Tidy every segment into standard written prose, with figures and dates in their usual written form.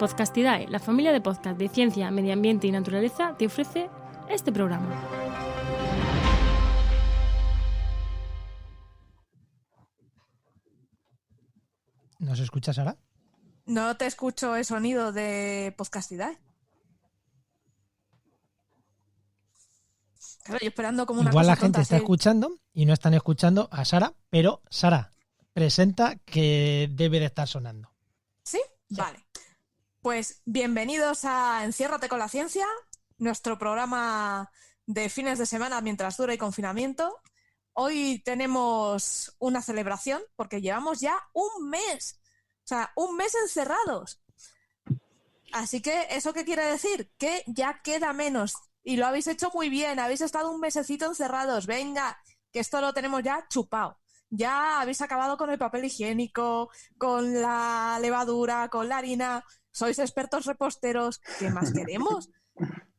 Podcastidae, la familia de podcast de ciencia, medio ambiente y naturaleza, te ofrece este programa. ¿Nos escuchas, Sara? No te escucho el sonido de Podcastidae. Claro, yo esperando como una Igual cosa la gente tonta, está así. escuchando y no están escuchando a Sara, pero Sara, presenta que debe de estar sonando. ¿Sí? Vale. Pues bienvenidos a Enciérrate con la Ciencia, nuestro programa de fines de semana mientras dura el confinamiento. Hoy tenemos una celebración porque llevamos ya un mes. O sea, un mes encerrados. Así que, ¿eso qué quiere decir? Que ya queda menos. Y lo habéis hecho muy bien. Habéis estado un mesecito encerrados. Venga, que esto lo tenemos ya chupado. Ya habéis acabado con el papel higiénico, con la levadura, con la harina. Sois expertos reposteros. ¿Qué más queremos?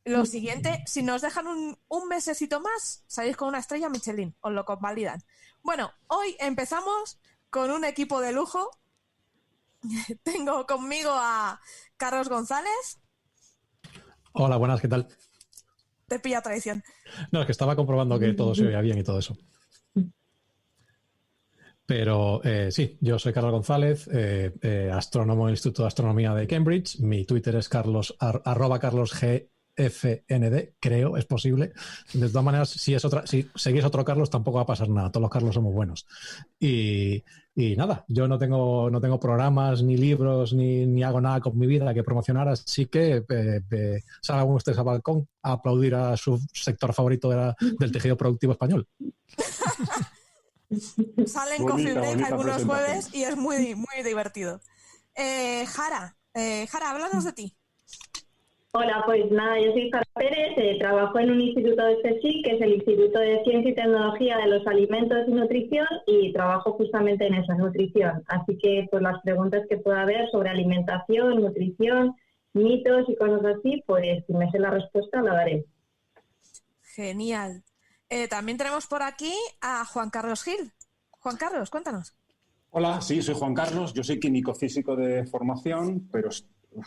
Lo siguiente, si nos dejan un mesecito más, salís con una estrella Michelin. Os lo convalidan. Bueno, hoy empezamos con un equipo de lujo. Tengo conmigo a Carlos González. Hola, buenas, ¿qué tal? Te pilla traición. No, es que estaba comprobando que todo se oía bien y todo eso. Pero sí, yo soy Carlos González, astrónomo del Instituto de Astronomía de Cambridge. Mi Twitter es @carlosgfnd, creo, es posible. De todas maneras, si seguís otro Carlos, tampoco va a pasar nada. Todos los Carlos somos buenos. Y nada, yo no tengo programas, ni libros, ni hago nada con mi vida que promocionar, así que salgan ustedes al balcón a aplaudir a su sector favorito del tejido productivo español. Salen Coffee Break algunos jueves y es muy, muy divertido. Jara, háblanos de ti. Hola, pues nada, yo soy Jara Pérez, trabajo en un instituto de CSIC, que es el Instituto de Ciencia y Tecnología de los Alimentos y Nutrición, y trabajo justamente en esa nutrición. Así que pues las preguntas que pueda haber sobre alimentación, nutrición, mitos y cosas así, pues si me sé la respuesta la daré. Genial. También tenemos por aquí a Juan Carlos Gil. Juan Carlos, cuéntanos. Hola, sí, soy Juan Carlos. Yo soy químico físico de formación, pero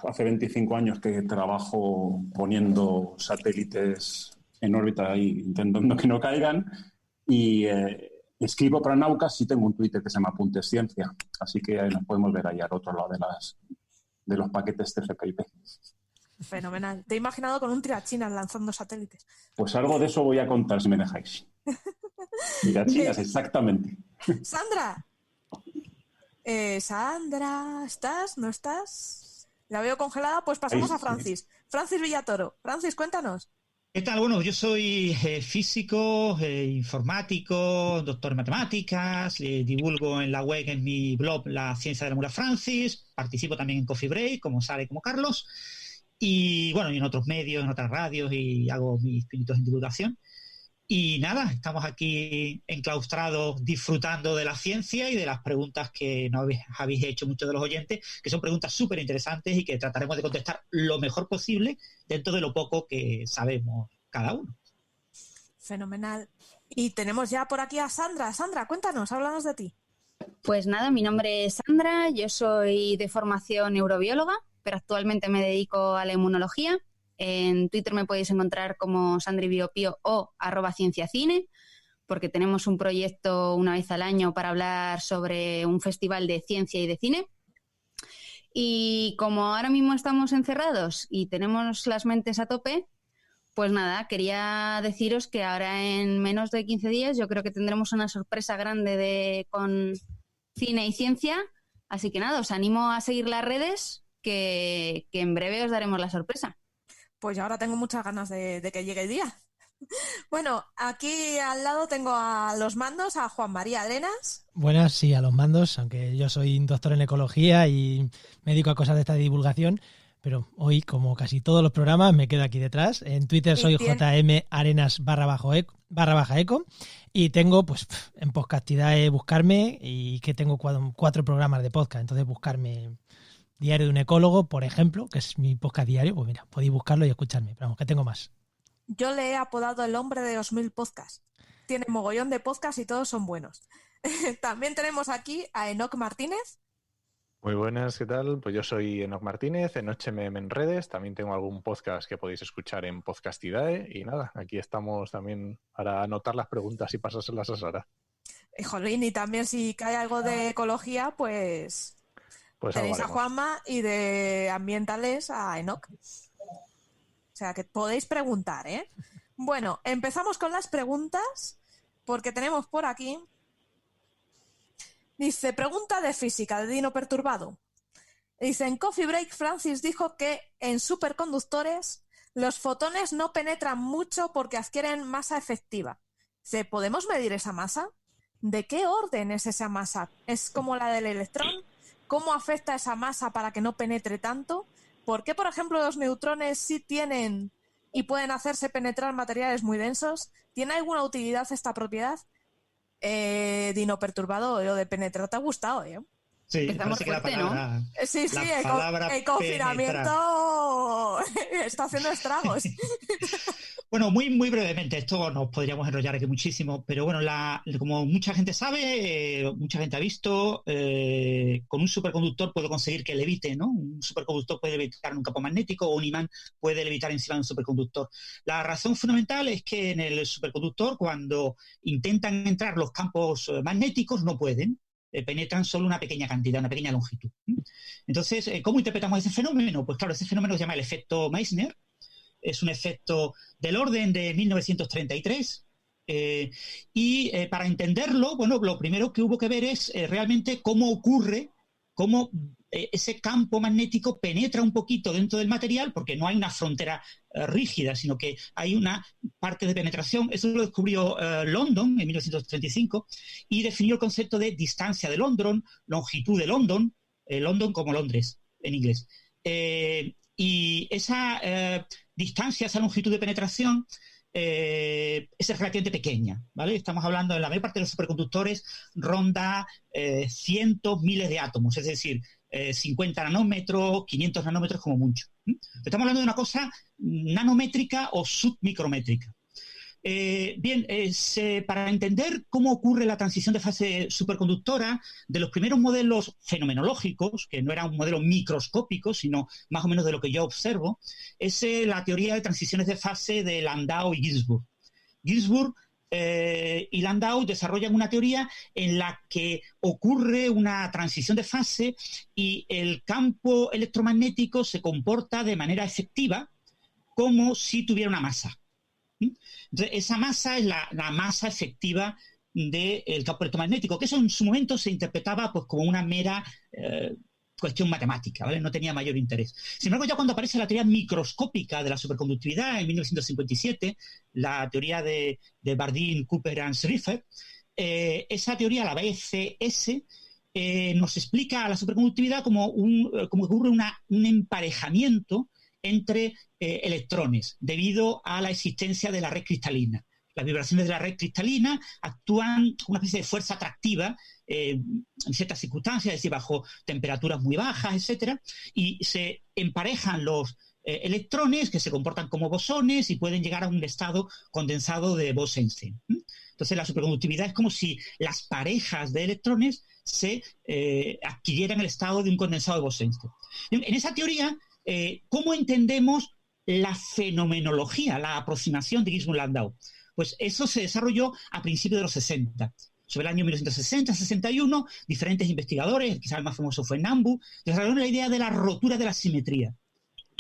hace 25 años que trabajo poniendo satélites en órbita y intentando que no caigan. Y escribo para Naucas y tengo un Twitter que se llama Apuntes Ciencia. Así que nos podemos ver ahí al otro lado de los paquetes TCP/IP. Fenomenal. Te he imaginado con un tirachinas lanzando satélites. Pues algo de eso voy a contar si me dejáis. Tirachinas, exactamente. Sandra. Sandra, ¿estás? ¿No estás? La veo congelada, pues pasamos a Francis. Francis Villatoro. Francis, cuéntanos. ¿Qué tal? Bueno, yo soy físico, informático, doctor en matemáticas, divulgo en la web, en mi blog, La Ciencia de la Mula Francis, participo también en Coffee Break, como Sara y como Carlos, y bueno, y en otros medios, en otras radios, y hago mis pinitos en divulgación. Y nada, estamos aquí enclaustrados disfrutando de la ciencia y de las preguntas que nos habéis hecho muchos de los oyentes, que son preguntas súper interesantes y que trataremos de contestar lo mejor posible dentro de lo poco que sabemos cada uno. Fenomenal. Y tenemos ya por aquí a Sandra. Sandra, cuéntanos, háblanos de ti. Pues nada, mi nombre es Sandra, yo soy de formación neurobióloga, pero actualmente me dedico a la inmunología. En Twitter me podéis encontrar como sandribiopio o @cienciacine, porque tenemos un proyecto una vez al año para hablar sobre un festival de ciencia y de cine. Y como ahora mismo estamos encerrados y tenemos las mentes a tope, pues nada, quería deciros que ahora en menos de 15 días yo creo que tendremos una sorpresa grande con cine y ciencia. Así que nada, os animo a seguir las redes, que en breve os daremos la sorpresa. Pues ahora tengo muchas ganas de que llegue el día. Bueno, aquí al lado tengo a los mandos a Juan María Arenas. Buenas, sí, a los mandos, aunque yo soy doctor en ecología y me dedico a cosas de esta divulgación, pero hoy, como casi todos los programas, me quedo aquí detrás. En Twitter soy jmarenas_eco y tengo, pues, en Podcastidae buscarme, y que tengo 4 programas de podcast, entonces buscarme Diario de un Ecólogo, por ejemplo, que es mi podcast diario, pues mira, podéis buscarlo y escucharme, pero vamos, que tengo más. Yo le he apodado el hombre de 2000 podcasts. Tiene mogollón de podcasts y todos son buenos. También tenemos aquí a Enoc Martínez. Muy buenas, ¿qué tal? Pues yo soy Enoc Martínez, en HMM en redes. También tengo algún podcast que podéis escuchar en Podcastidae. Y nada, aquí estamos también para anotar las preguntas y pasárselas a Sara. Jolín, y también si cae algo de ecología, pues tenéis a Juanma, y de ambientales a Enoc. O sea, que podéis preguntar, ¿eh? Bueno, empezamos con las preguntas, porque tenemos por aquí... Dice, pregunta de física de Dino Perturbado. Dice, en Coffee Break Francis dijo que en superconductores los fotones no penetran mucho porque adquieren masa efectiva. Dice, ¿podemos medir esa masa? ¿De qué orden es esa masa? ¿Es como la del electrón? ¿Cómo afecta esa masa para que no penetre tanto? ¿Por qué, por ejemplo, los neutrones sí tienen y pueden hacerse penetrar materiales muy densos? ¿Tiene alguna utilidad esta propiedad? Dino Perturbado, lo de penetrar te ha gustado, ¿eh? Sí, parece que la palabra, ¿no? Sí, el confinamiento está haciendo estragos. Bueno, muy brevemente, esto nos podríamos enrollar aquí muchísimo, pero bueno, como mucha gente sabe, mucha gente ha visto, con un superconductor puedo conseguir que levite, ¿no? Un superconductor puede levitar en un campo magnético, o un imán puede levitar encima de un superconductor. La razón fundamental es que en el superconductor, cuando intentan entrar los campos magnéticos, no pueden. Penetran solo una pequeña cantidad, una pequeña longitud. Entonces, ¿cómo interpretamos ese fenómeno? Pues claro, ese fenómeno se llama el efecto Meissner. Es un efecto del orden de 1933. Para entenderlo, bueno, lo primero que hubo que ver es realmente cómo ocurre, cómo ese campo magnético penetra un poquito dentro del material, porque no hay una frontera rígida, sino que hay una parte de penetración. Eso lo descubrió London en 1935 y definió el concepto de distancia de London, longitud de London, London como Londres en inglés. Y esa distancia, esa longitud de penetración es relativamente pequeña, ¿vale? Estamos hablando, en la mayor parte de los superconductores ronda cientos, miles de átomos, es decir, 50 nanómetros, 500 nanómetros como mucho. Estamos hablando de una cosa nanométrica o submicrométrica. Para entender cómo ocurre la transición de fase superconductora, de los primeros modelos fenomenológicos, que no eran un modelo microscópico, sino más o menos de lo que yo observo, es la teoría de transiciones de fase de Landau y Ginzburg. Ginzburg y Landau desarrollan una teoría en la que ocurre una transición de fase y el campo electromagnético se comporta de manera efectiva como si tuviera una masa. Entonces, esa masa es la masa efectiva del campo electromagnético, que eso en su momento se interpretaba pues como una mera cuestión matemática, ¿vale? No tenía mayor interés. Sin embargo, ya cuando aparece la teoría microscópica de la superconductividad en 1957, la teoría de Bardeen, Cooper y Schrieffer, esa teoría, la BCS, nos explica a la superconductividad como ocurre un emparejamiento entre electrones debido a la existencia de la red cristalina. Las vibraciones de la red cristalina actúan como una especie de fuerza atractiva en ciertas circunstancias, es decir, bajo temperaturas muy bajas, etcétera, y se emparejan los electrones que se comportan como bosones y pueden llegar a un estado condensado de Bose-Einstein. Entonces, la superconductividad es como si las parejas de electrones se adquirieran el estado de un condensado de Bose-Einstein. En esa teoría, ¿cómo entendemos la fenomenología, la aproximación de Ginzburg-Landau? Pues eso se desarrolló a principios de los 60. Sobre el año 1960-61, diferentes investigadores, quizás el más famoso fue Nambu, desarrollaron la idea de la rotura de la simetría.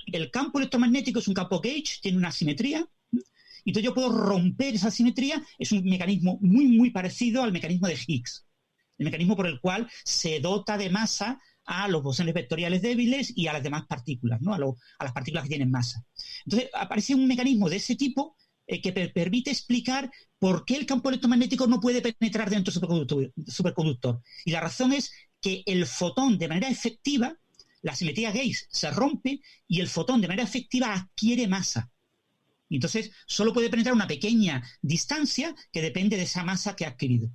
El campo electromagnético es un campo gauge, tiene una simetría, y entonces yo puedo romper esa simetría. Es un mecanismo muy parecido al mecanismo de Higgs, el mecanismo por el cual se dota de masa a los bosones vectoriales débiles y a las demás partículas, ¿no? A las partículas que tienen masa. Entonces aparece un mecanismo de ese tipo que permite explicar por qué el campo electromagnético no puede penetrar dentro del superconductor. Y la razón es que el fotón, de manera efectiva, la simetría Gauss se rompe y el fotón, de manera efectiva, adquiere masa. Y entonces solo puede penetrar una pequeña distancia que depende de esa masa que ha adquirido.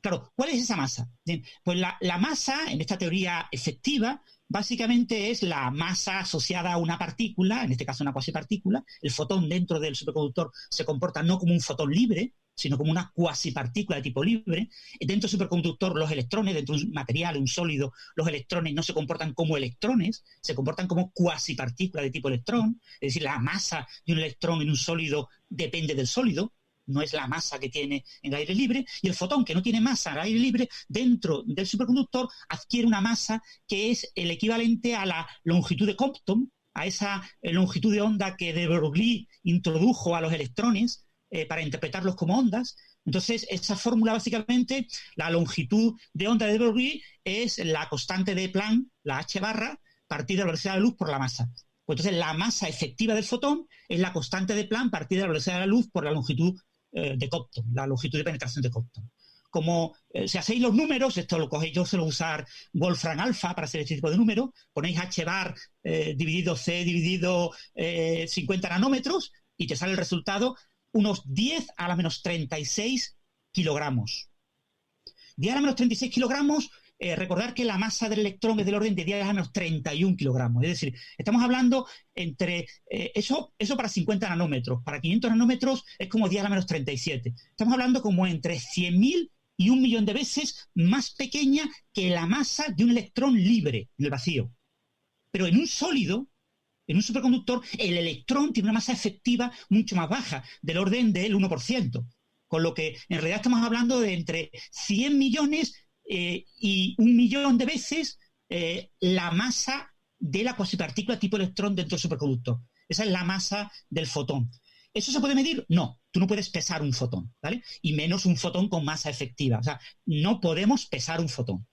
Claro, ¿cuál es esa masa? Bien, pues la masa, en esta teoría efectiva, básicamente es la masa asociada a una partícula, en este caso una cuasipartícula. El fotón dentro del superconductor se comporta no como un fotón libre, sino como una cuasipartícula de tipo libre. Dentro del superconductor, los electrones, dentro de un material, un sólido, los electrones no se comportan como electrones, se comportan como cuasipartículas de tipo electrón. Es decir, la masa de un electrón en un sólido depende del sólido, no es la masa que tiene en el aire libre, y el fotón, que no tiene masa en el aire libre, dentro del superconductor adquiere una masa que es el equivalente a la longitud de Compton, a esa longitud de onda que de Broglie introdujo a los electrones para interpretarlos como ondas. Entonces, esa fórmula, básicamente, la longitud de onda de Broglie es la constante de Planck, la h barra, partida de la velocidad de la luz por la masa. Pues entonces, la masa efectiva del fotón es la constante de Planck partida de la velocidad de la luz por la longitud de Compton, la longitud de penetración de Compton. Como si hacéis los números, esto lo cogéis, yo suelo usar Wolfram alfa para hacer este tipo de números, ponéis h bar dividido c dividido 50 nanómetros y te sale el resultado unos 10 a la menos 36 kilogramos. 10 a la menos 36 kilogramos, recordar que la masa del electrón es del orden de 10 a la menos 31 kilogramos. Es decir, estamos hablando entre eso para 50 nanómetros. Para 500 nanómetros es como 10 a la menos 37. Estamos hablando como entre 100.000 y 1 millón de veces más pequeña que la masa de un electrón libre en el vacío. Pero en un sólido, en un superconductor, el electrón tiene una masa efectiva mucho más baja, del orden del 1%. Con lo que en realidad estamos hablando de entre 100 millones y 1 millón de veces la masa de la cuasipartícula tipo electrón dentro del superconductor. Esa es la masa del fotón. ¿Eso se puede medir? No, tú no puedes pesar un fotón, ¿vale? Y menos un fotón con masa efectiva. O sea, no podemos pesar un fotón.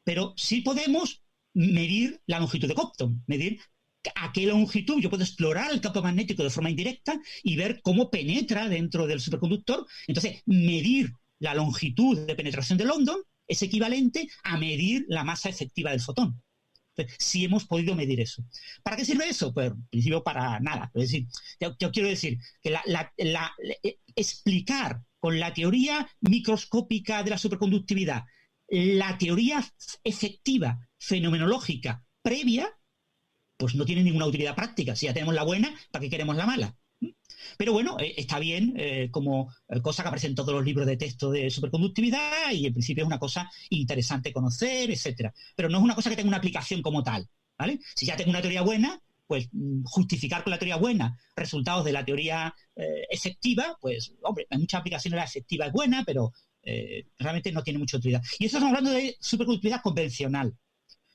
Pero sí podemos medir la longitud de Compton, medir a qué longitud yo puedo explorar el campo magnético de forma indirecta y ver cómo penetra dentro del superconductor. Entonces, medir la longitud de penetración de London es equivalente a medir la masa efectiva del fotón. Entonces, sí hemos podido medir eso. ¿Para qué sirve eso? Pues, en principio, para nada. Es decir, yo quiero decir que explicar con la teoría microscópica de la superconductividad la teoría efectiva fenomenológica previa, pues no tiene ninguna utilidad práctica. Si ya tenemos la buena, ¿para qué queremos la mala? Pero bueno, está bien como cosa que aparece en todos los libros de texto de superconductividad y en principio es una cosa interesante conocer, etcétera. Pero no es una cosa que tenga una aplicación como tal, ¿vale? Si ya tengo una teoría buena, pues justificar con la teoría buena resultados de la teoría efectiva, pues, hombre, en muchas aplicaciones la efectiva es buena, pero realmente no tiene mucha utilidad. Y eso estamos hablando de superconductividad convencional.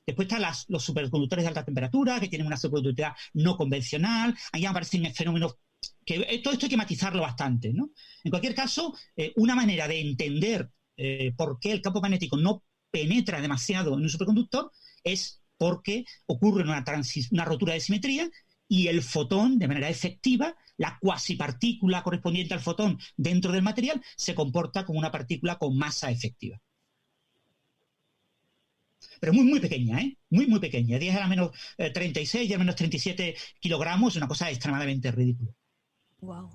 Después están los superconductores de alta temperatura, que tienen una superconductividad no convencional. Ahí aparecen fenómenos que todo esto hay que matizarlo bastante, ¿no? En cualquier caso, una manera de entender por qué el campo magnético no penetra demasiado en un superconductor es porque ocurre una rotura de simetría y el fotón, de manera efectiva, la cuasipartícula correspondiente al fotón dentro del material, se comporta como una partícula con masa efectiva. Pero muy, muy pequeña, ¿eh? Muy, muy pequeña. 10 a la menos 36 y a la menos 37 kilogramos es una cosa extremadamente ridícula. Wow.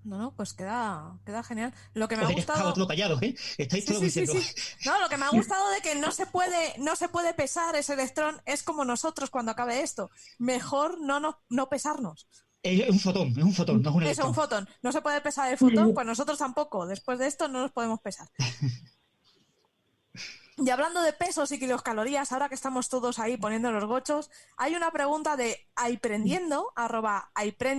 No, pues queda genial. Lo que me ha gustado... Estaba todo callado, ¿eh? Estáis todos diciendo... Sí. No, lo que me ha gustado de que no se puede pesar ese electrón es como nosotros cuando acabe esto. Mejor no pesarnos. Es un fotón, no es un electrón. Es un fotón. No se puede pesar el fotón, pues nosotros tampoco. Después de esto no nos podemos pesar. Y hablando de pesos y kilocalorías, ahora que estamos todos ahí poniendo los gochos, hay una pregunta de @aiprendiendo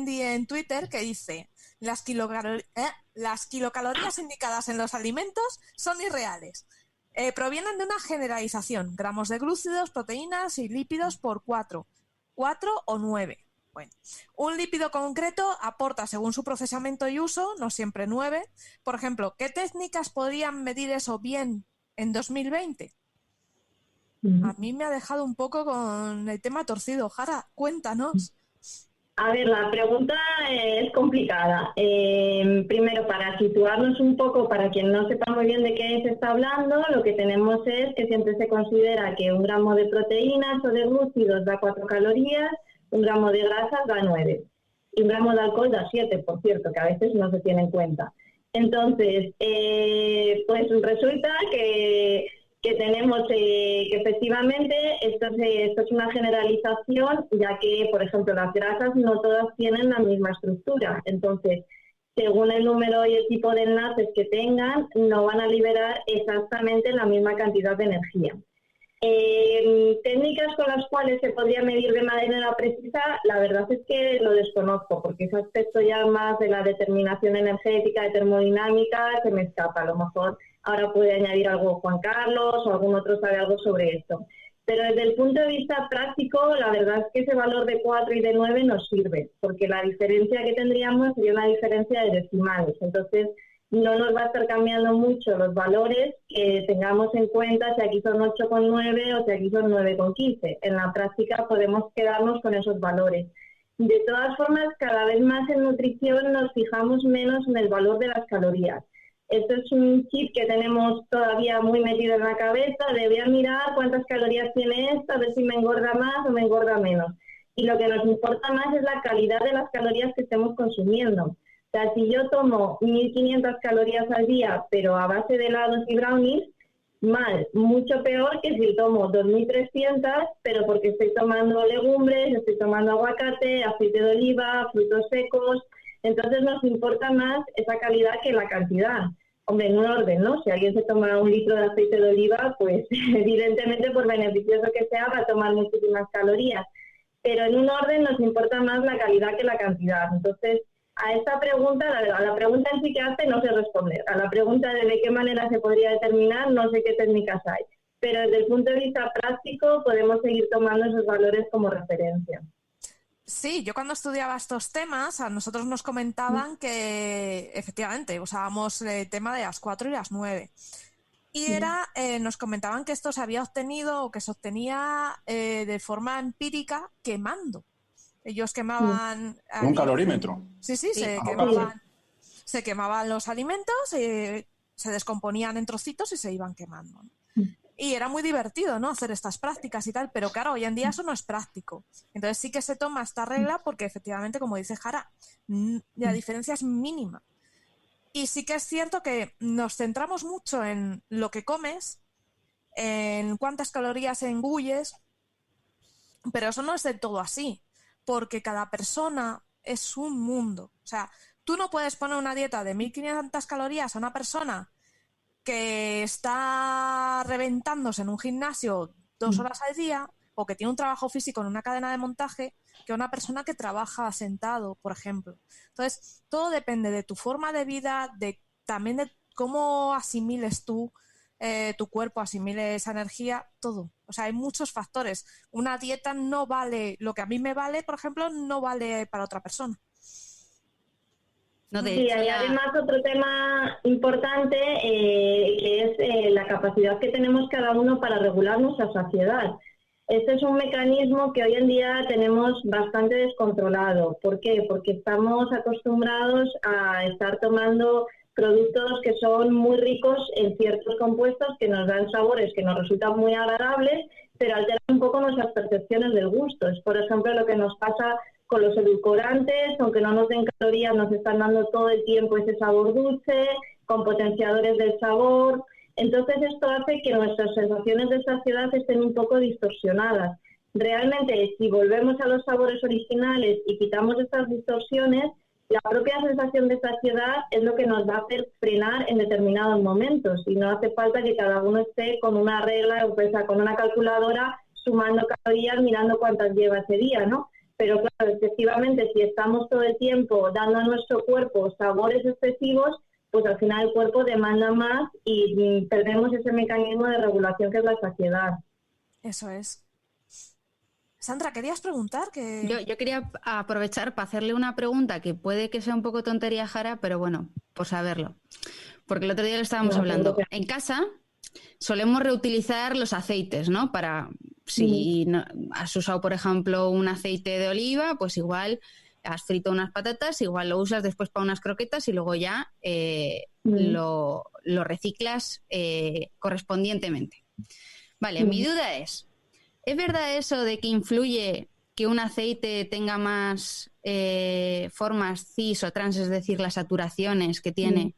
en Twitter que dice: las kilocalorías indicadas en los alimentos son irreales. Provienen de una generalización, gramos de glúcidos, proteínas y lípidos por 4 o 9. Bueno, un lípido concreto aporta según su procesamiento y uso, no siempre 9. Por ejemplo, ¿qué técnicas podrían medir eso bien en 2020? A mí me ha dejado un poco con el tema torcido. Jara, cuéntanos. A ver, la pregunta es complicada. Primero, para situarnos un poco, para quien no sepa muy bien de qué se está hablando, lo que tenemos es que siempre se considera que 1 gramo de proteínas o de glúcidos da 4 calorías, 1 gramo de grasas da 9. Y 1 gramo de alcohol da 7, por cierto, que a veces no se tiene en cuenta. Entonces, pues resulta que tenemos que efectivamente esto es una generalización, ya que, por ejemplo, las grasas no todas tienen la misma estructura. Entonces, según el número y el tipo de enlaces que tengan, no van a liberar exactamente la misma cantidad de energía. Técnicas con las cuales se podría medir de manera precisa, la verdad es que lo desconozco, porque ese aspecto ya más de la determinación energética, de termodinámica, se me escapa. A lo mejor ahora puede añadir algo Juan Carlos o algún otro sabe algo sobre esto. Pero desde el punto de vista práctico, la verdad es que ese valor de 4 y de 9 nos sirve, porque la diferencia que tendríamos sería una diferencia de decimales. Entonces, no nos va a estar cambiando mucho los valores que tengamos en cuenta si aquí son 8,9 o si aquí son 9,15. En la práctica podemos quedarnos con esos valores. De todas formas, cada vez más en nutrición nos fijamos menos en el valor de las calorías. Esto es un chip que tenemos todavía muy metido en la cabeza, de voy a mirar cuántas calorías tiene esta, a ver si me engorda más o me engorda menos. Y lo que nos importa más es la calidad de las calorías que estemos consumiendo. O sea, si yo tomo 1.500 calorías al día, pero a base de helados y brownies, mal, mucho peor que si tomo 2.300, pero porque estoy tomando legumbres, estoy tomando aguacate, aceite de oliva, frutos secos. Entonces nos importa más esa calidad que la cantidad. Hombre, en un orden, ¿no? Si alguien se toma 1 litro de aceite de oliva, pues evidentemente por beneficioso que sea va a tomar muchísimas calorías. Pero en un orden nos importa más la calidad que la cantidad. Entonces, a esta pregunta, a la pregunta en sí que hace, no sé responder. A la pregunta de qué manera se podría determinar, no sé qué técnicas hay. Pero desde el punto de vista práctico podemos seguir tomando esos valores como referencia. Sí, yo cuando estudiaba estos temas, a nosotros nos comentaban que efectivamente usábamos el tema de las 4 y las 9. Y nos comentaban que esto se había obtenido o que se obtenía de forma empírica quemando. Ellos quemaban... ¿Un calorímetro? Sí, se quemaban los alimentos, se descomponían en trocitos y se iban quemando, ¿no? Y era muy divertido, ¿no?, hacer estas prácticas y tal, pero claro, hoy en día eso no es práctico. Entonces sí que se toma esta regla porque efectivamente, como dice Jara, la diferencia es mínima. Y sí que es cierto que nos centramos mucho en lo que comes, en cuántas calorías engulles, pero eso no es del todo así, porque cada persona es un mundo. O sea, tú no puedes poner una dieta de 1.500 calorías a una persona que está reventándose en un gimnasio 2 horas al día o que tiene un trabajo físico en una cadena de montaje que una persona que trabaja sentado, por ejemplo. Entonces, todo depende de tu forma de vida, también de cómo asimiles tú, tu cuerpo asimile esa energía, todo. O sea, hay muchos factores. Una dieta no vale, lo que a mí me vale, por ejemplo, no vale para otra persona. No, sí, hay además otro tema importante que es la capacidad que tenemos cada uno para regular nuestra saciedad. Este es un mecanismo que hoy en día tenemos bastante descontrolado. ¿Por qué? Porque estamos acostumbrados a estar tomando productos que son muy ricos en ciertos compuestos que nos dan sabores que nos resultan muy agradables, pero alteran un poco nuestras percepciones del gusto. Es, por ejemplo, lo que nos pasa con los edulcorantes, aunque no nos den calorías, nos están dando todo el tiempo ese sabor dulce, con potenciadores del sabor. Entonces esto hace que nuestras sensaciones de saciedad estén un poco distorsionadas. Realmente, si volvemos a los sabores originales y quitamos estas distorsiones, la propia sensación de saciedad es lo que nos va a hacer frenar en determinados momentos. Y no hace falta que cada uno esté con una regla, o sea, con una calculadora, sumando calorías, mirando cuántas lleva ese día, ¿no? Pero claro, efectivamente, si estamos todo el tiempo dando a nuestro cuerpo sabores excesivos, pues al final el cuerpo demanda más y perdemos ese mecanismo de regulación que es la saciedad. Eso es. Sandra, ¿querías preguntar? Yo quería aprovechar para hacerle una pregunta que puede que sea un poco tontería, Jara, pero bueno, por saberlo. Porque el otro día lo estábamos hablando. En casa solemos reutilizar los aceites, ¿no? Para... Si no, has usado, por ejemplo, un aceite de oliva, pues igual has frito unas patatas, igual lo usas después para unas croquetas y luego ya lo reciclas correspondientemente. Vale, mi duda ¿es verdad eso de que influye que un aceite tenga más formas cis o trans, es decir, las saturaciones que tiene,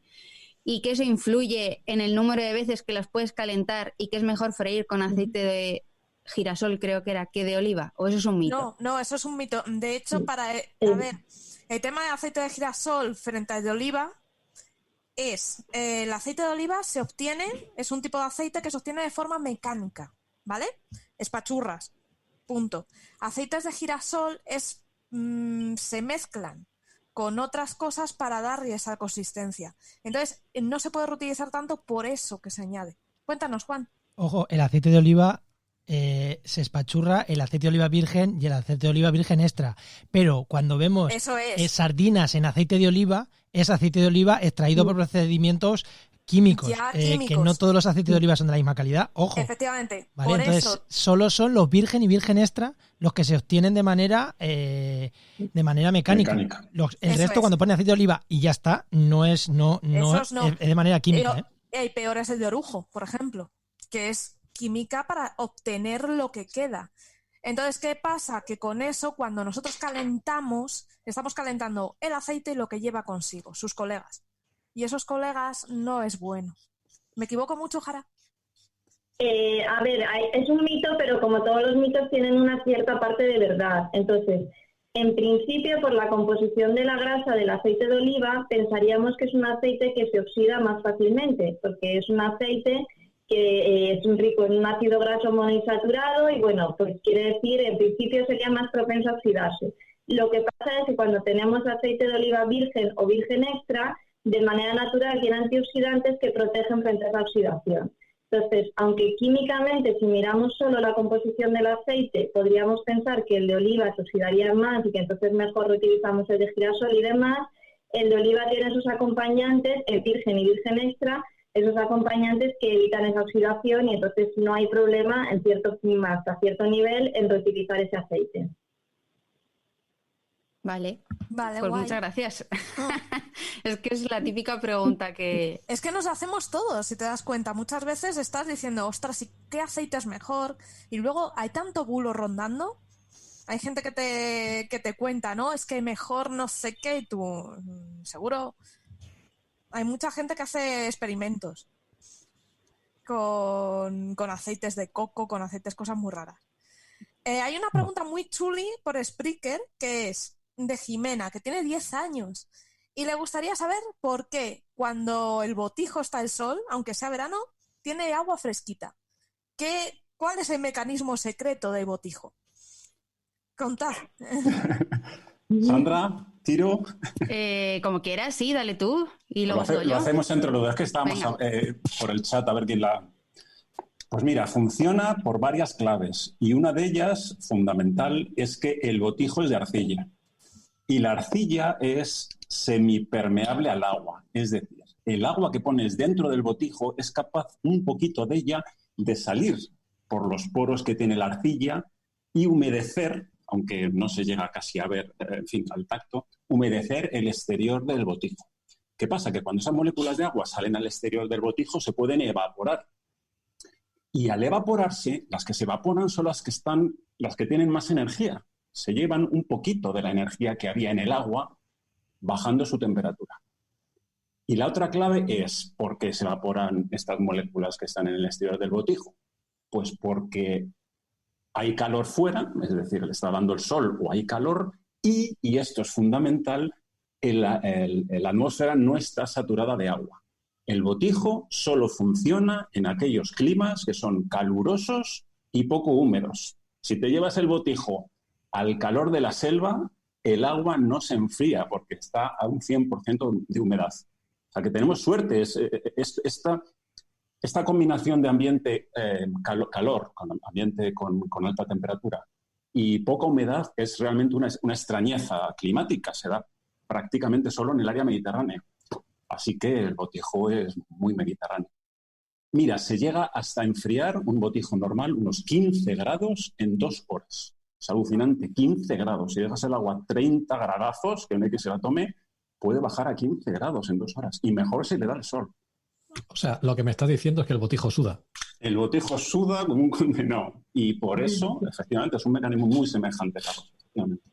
y que eso influye en el número de veces que las puedes calentar y que es mejor freír con aceite de girasol, creo que era, que de oliva? ¿O eso es un mito? No, eso es un mito. De hecho, El tema de aceite de girasol frente al de oliva es, el aceite de oliva se obtiene, es un tipo de aceite que se obtiene de forma mecánica, ¿vale? Espachurras, punto. Aceites de girasol se mezclan con otras cosas para darle esa consistencia. Entonces, no se puede reutilizar tanto por eso que se añade. Cuéntanos, Juan. Ojo, el aceite de oliva se espachurra el aceite de oliva virgen y el aceite de oliva virgen extra. Pero cuando vemos sardinas en aceite de oliva, es aceite de oliva extraído por procedimientos químicos, que no todos los aceites de oliva son de la misma calidad. Ojo. Efectivamente. ¿Vale? Por Entonces, eso. solo son los virgen y virgen extra los que se obtienen de manera mecánica. El resto, cuando pone aceite de oliva y ya está, es de manera química. Y peor es el de orujo, por ejemplo, que es química para obtener lo que queda. Entonces, ¿qué pasa? Que con eso, cuando nosotros calentamos, estamos calentando el aceite y lo que lleva consigo, sus colegas. Y esos colegas no es bueno. ¿Me equivoco mucho, Jara? A ver, es un mito, pero como todos los mitos tienen una cierta parte de verdad. Entonces, en principio, por la composición de la grasa del aceite de oliva, pensaríamos que es un aceite que se oxida más fácilmente, porque es un aceite que es rico en un ácido graso monoinsaturado y, bueno, pues quiere decir, en principio sería más propenso a oxidarse. Lo que pasa es que cuando tenemos aceite de oliva virgen o virgen extra, de manera natural tiene antioxidantes que protegen frente a esa oxidación. Entonces, aunque químicamente, si miramos solo la composición del aceite, podríamos pensar que el de oliva se oxidaría más y que entonces mejor reutilizamos el de girasol y demás, el de oliva tiene sus acompañantes, el virgen y virgen extra, esos acompañantes que evitan esa oxidación y entonces no hay problema hasta cierto nivel en reutilizar ese aceite. Vale, pues guay. muchas gracias. Es que es la típica pregunta que... Es que nos hacemos todos, si te das cuenta. Muchas veces estás diciendo, ostras, ¿y qué aceite es mejor? Y luego hay tanto bulo rondando. Hay gente que te cuenta, ¿no? Es que mejor no sé qué, y tú, seguro. Hay mucha gente que hace experimentos con aceites de coco, con aceites, cosas muy raras. Hay una pregunta muy chuli por Spreaker, que es de Jimena, que tiene 10 años. Y le gustaría saber por qué cuando el botijo está al sol, aunque sea verano, tiene agua fresquita. ¿Cuál es el mecanismo secreto del botijo? Contad. Sandra, tiro. Como quieras, sí, dale tú. Y luego lo hacemos entre los dos. Es que estábamos por el chat a ver quién la... Pues mira, funciona por varias claves. Y una de ellas, fundamental, es que el botijo es de arcilla. Y la arcilla es semipermeable al agua. Es decir, el agua que pones dentro del botijo es capaz, un poquito de ella, de salir por los poros que tiene la arcilla y humedecer, aunque no se llega casi a ver, en fin, al tacto, humedecer el exterior del botijo. ¿Qué pasa? Que cuando esas moléculas de agua salen al exterior del botijo se pueden evaporar. Y al evaporarse, las que se evaporan son las que tienen más energía. Se llevan un poquito de la energía que había en el agua, bajando su temperatura. Y la otra clave es ¿por qué se evaporan estas moléculas que están en el exterior del botijo? Pues porque hay calor fuera, es decir, le está dando el sol o hay calor, y esto es fundamental, la atmósfera no está saturada de agua. El botijo solo funciona en aquellos climas que son calurosos y poco húmedos. Si te llevas el botijo al calor de la selva, el agua no se enfría porque está a un 100% de humedad. O sea que tenemos suerte. Esta combinación de ambiente calor, con ambiente con alta temperatura y poca humedad es realmente una extrañeza climática. Se da prácticamente solo en el área mediterránea. Así que el botijo es muy mediterráneo. Mira, se llega hasta enfriar un botijo normal unos 15 grados en 2 horas. Es alucinante, 15 grados. Si dejas el agua a 30 gradazos, que no hay que se la tome, puede bajar a 15 grados en 2 horas. Y mejor si le da el sol. O sea, lo que me estás diciendo es que el botijo suda. El botijo suda como un condenado. Y por eso, efectivamente, es un mecanismo muy semejante, Carlos. Efectivamente.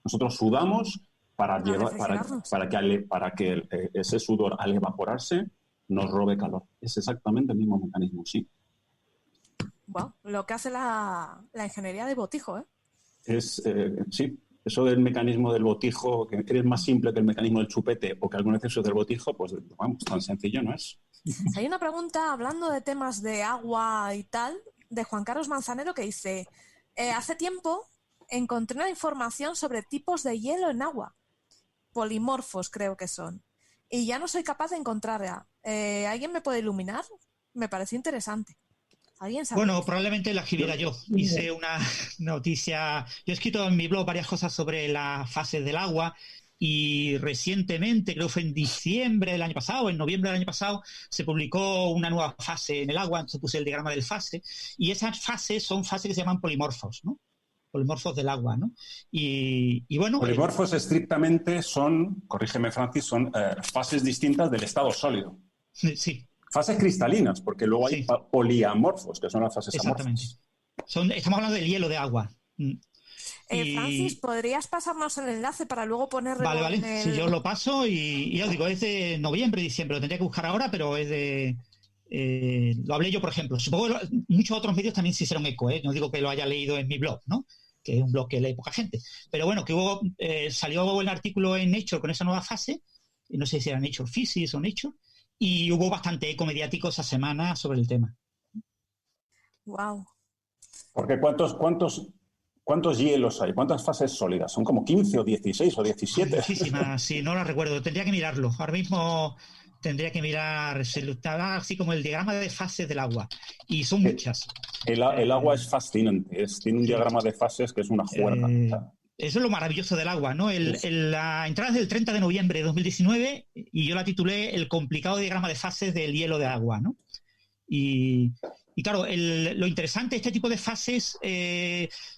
Nosotros sudamos para que ese sudor, al evaporarse, nos robe calor. Es exactamente el mismo mecanismo, sí. Wow, lo que hace la ingeniería de botijo, ¿eh? Sí, eso del mecanismo del botijo, que es más simple que el mecanismo del chupete o que algunos excesos del botijo, pues vamos, tan sencillo no es. Hay una pregunta, hablando de temas de agua y tal, de Juan Carlos Manzanero, que dice, hace tiempo encontré una información sobre tipos de hielo en agua, polimorfos creo que son, y ya no soy capaz de encontrarla. ¿Alguien me puede iluminar? Me pareció interesante. ¿Alguien sabe? Bueno, probablemente la escribiera yo. Hice una noticia... Yo he escrito en mi blog varias cosas sobre las fases del agua y recientemente, creo que fue en diciembre del año pasado, en noviembre del año pasado, se publicó una nueva fase en el agua, entonces puse el diagrama del fase, y esas fases son fases que se llaman polimorfos, ¿no? Polimorfos del agua, ¿no? Y bueno... Polimorfos estrictamente son, corrígeme Francis, son fases distintas del estado sólido. Sí. Fases cristalinas, porque luego hay poliamorfos, que son las fases amorfas. Estamos hablando del hielo de agua. Francis, ¿podrías pasarnos el enlace para luego ponerlo? Vale. Si yo lo paso y ya os digo, es de noviembre, diciembre, lo tendría que buscar ahora, pero es de... lo hablé yo, por ejemplo. Supongo que muchos otros medios también se hicieron eco, no digo que lo haya leído en mi blog, ¿no? Que es un blog que lee poca gente. Pero bueno, que hubo salió el artículo en Nature con esa nueva fase, no sé si era Nature Physics o Nature, y hubo bastante eco mediático esa semana sobre el tema. Wow. Porque ¿cuántos hielos hay? ¿Cuántas fases sólidas? ¿Son como 15 o 16 o 17? Muchísimas, sí, no las recuerdo. Tendría que mirarlo. Ahora mismo tendría que mirar, así como el diagrama de fases del agua. Y son muchas. El agua es fascinante. Tiene un diagrama de fases que es una juerga. Eso es lo maravilloso del agua, ¿no? La entrada es del 30 de noviembre de 2019 y yo la titulé El complicado diagrama de fases del hielo de agua, ¿no? Y claro, lo interesante, este tipo de fases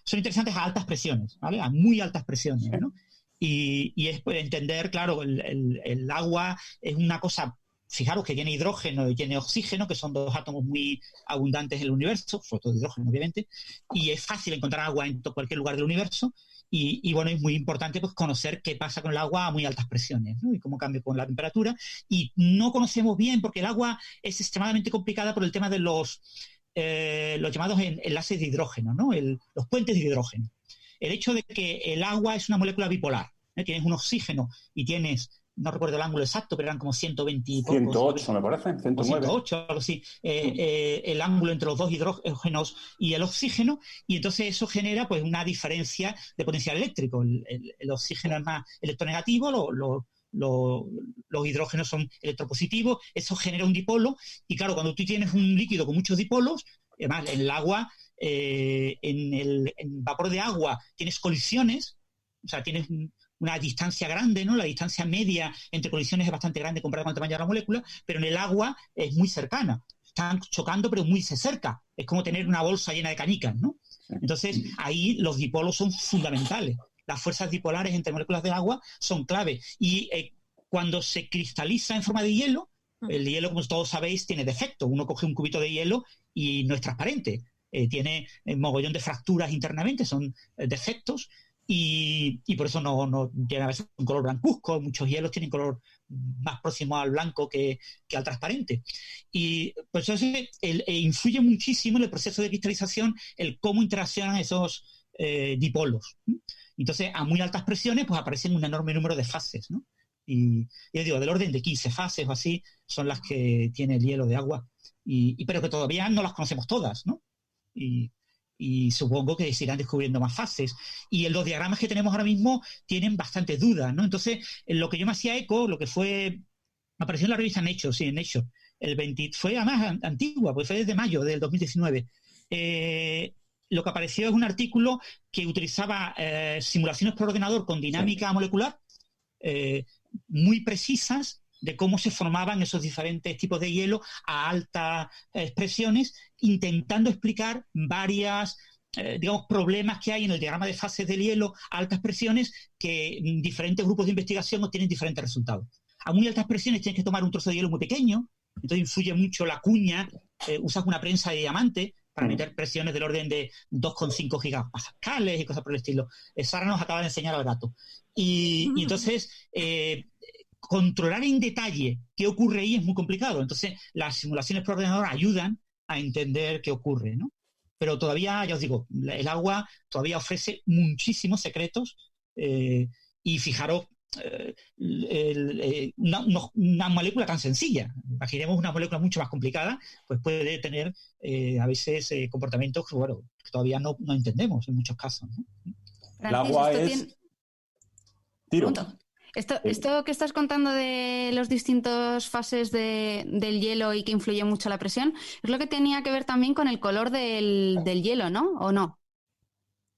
son interesantes a altas presiones, ¿vale? A muy altas presiones, ¿no? Y es entender, claro, el agua es una cosa, fijaros que tiene hidrógeno y tiene oxígeno, que son dos átomos muy abundantes en el universo, sobre todo hidrógeno, obviamente, y es fácil encontrar agua en cualquier lugar del universo. Y bueno, es muy importante pues conocer qué pasa con el agua a muy altas presiones, ¿no? Y cómo cambia con la temperatura. Y no conocemos bien, porque el agua es extremadamente complicada por el tema de los llamados enlaces de hidrógeno, ¿no? Los puentes de hidrógeno. El hecho de que el agua es una molécula bipolar, ¿eh? Tienes un oxígeno y tienes, no recuerdo el ángulo exacto, pero eran como 120 y pocos. 108 me parece, 109. 108, algo así. El ángulo entre los dos hidrógenos y el oxígeno, y entonces eso genera pues una diferencia de potencial eléctrico. El oxígeno es más electronegativo, los hidrógenos son electropositivos, eso genera un dipolo, y claro, cuando tú tienes un líquido con muchos dipolos, además en el agua, en vapor de agua tienes colisiones, o sea, tienes una distancia grande, ¿no? La distancia media entre colisiones es bastante grande comparada con el tamaño de la molécula, pero en el agua es muy cercana. Están chocando, pero muy cerca. Es como tener una bolsa llena de canicas, ¿no? Entonces, ahí los dipolos son fundamentales. Las fuerzas dipolares entre moléculas de agua son clave. Y cuando se cristaliza en forma de hielo, el hielo, como todos sabéis, tiene defectos. Uno coge un cubito de hielo y no es transparente. Tiene un mogollón de fracturas internamente, son defectos. Y por eso no tiene a veces un color blancuzco. Muchos hielos tienen color más próximo al blanco que al transparente. Y pues eso influye muchísimo en el proceso de cristalización el cómo interaccionan esos dipolos. Entonces, a muy altas presiones, pues aparecen un enorme número de fases, ¿no? Y yo digo, del orden de 15 fases o así son las que tiene el hielo de agua. Pero que todavía no las conocemos todas, ¿no? Y supongo que se irán descubriendo más fases. Y los diagramas que tenemos ahora mismo tienen bastantes dudas, ¿no? Entonces, en lo que yo me hacía eco, lo que apareció en la revista Nature, sí, en Nature, fue además antigua, pues fue desde mayo del 2019. Lo que apareció es un artículo que utilizaba simulaciones por ordenador con dinámica molecular muy precisas de cómo se formaban esos diferentes tipos de hielo a altas presiones, intentando explicar varias, problemas que hay en el diagrama de fases del hielo a altas presiones, que diferentes grupos de investigación obtienen diferentes resultados. A muy altas presiones tienes que tomar un trozo de hielo muy pequeño, entonces influye mucho la cuña, usas una prensa de diamante para meter presiones del orden de 2,5 gigapascales y cosas por el estilo. Sara nos acaba de enseñar al gato. Y entonces... controlar en detalle qué ocurre ahí es muy complicado. Entonces, las simulaciones por ordenador ayudan a entender qué ocurre, ¿no? Pero todavía, ya os digo, el agua todavía ofrece muchísimos secretos Y fijaros, una molécula tan sencilla, imaginemos una molécula mucho más complicada, pues puede tener a veces comportamientos que todavía no entendemos en muchos casos, ¿no? El agua es... Tiro. Esto que estás contando de las distintas fases del hielo y que influye mucho la presión, es lo que tenía que ver también con el color del hielo, ¿no? ¿O no?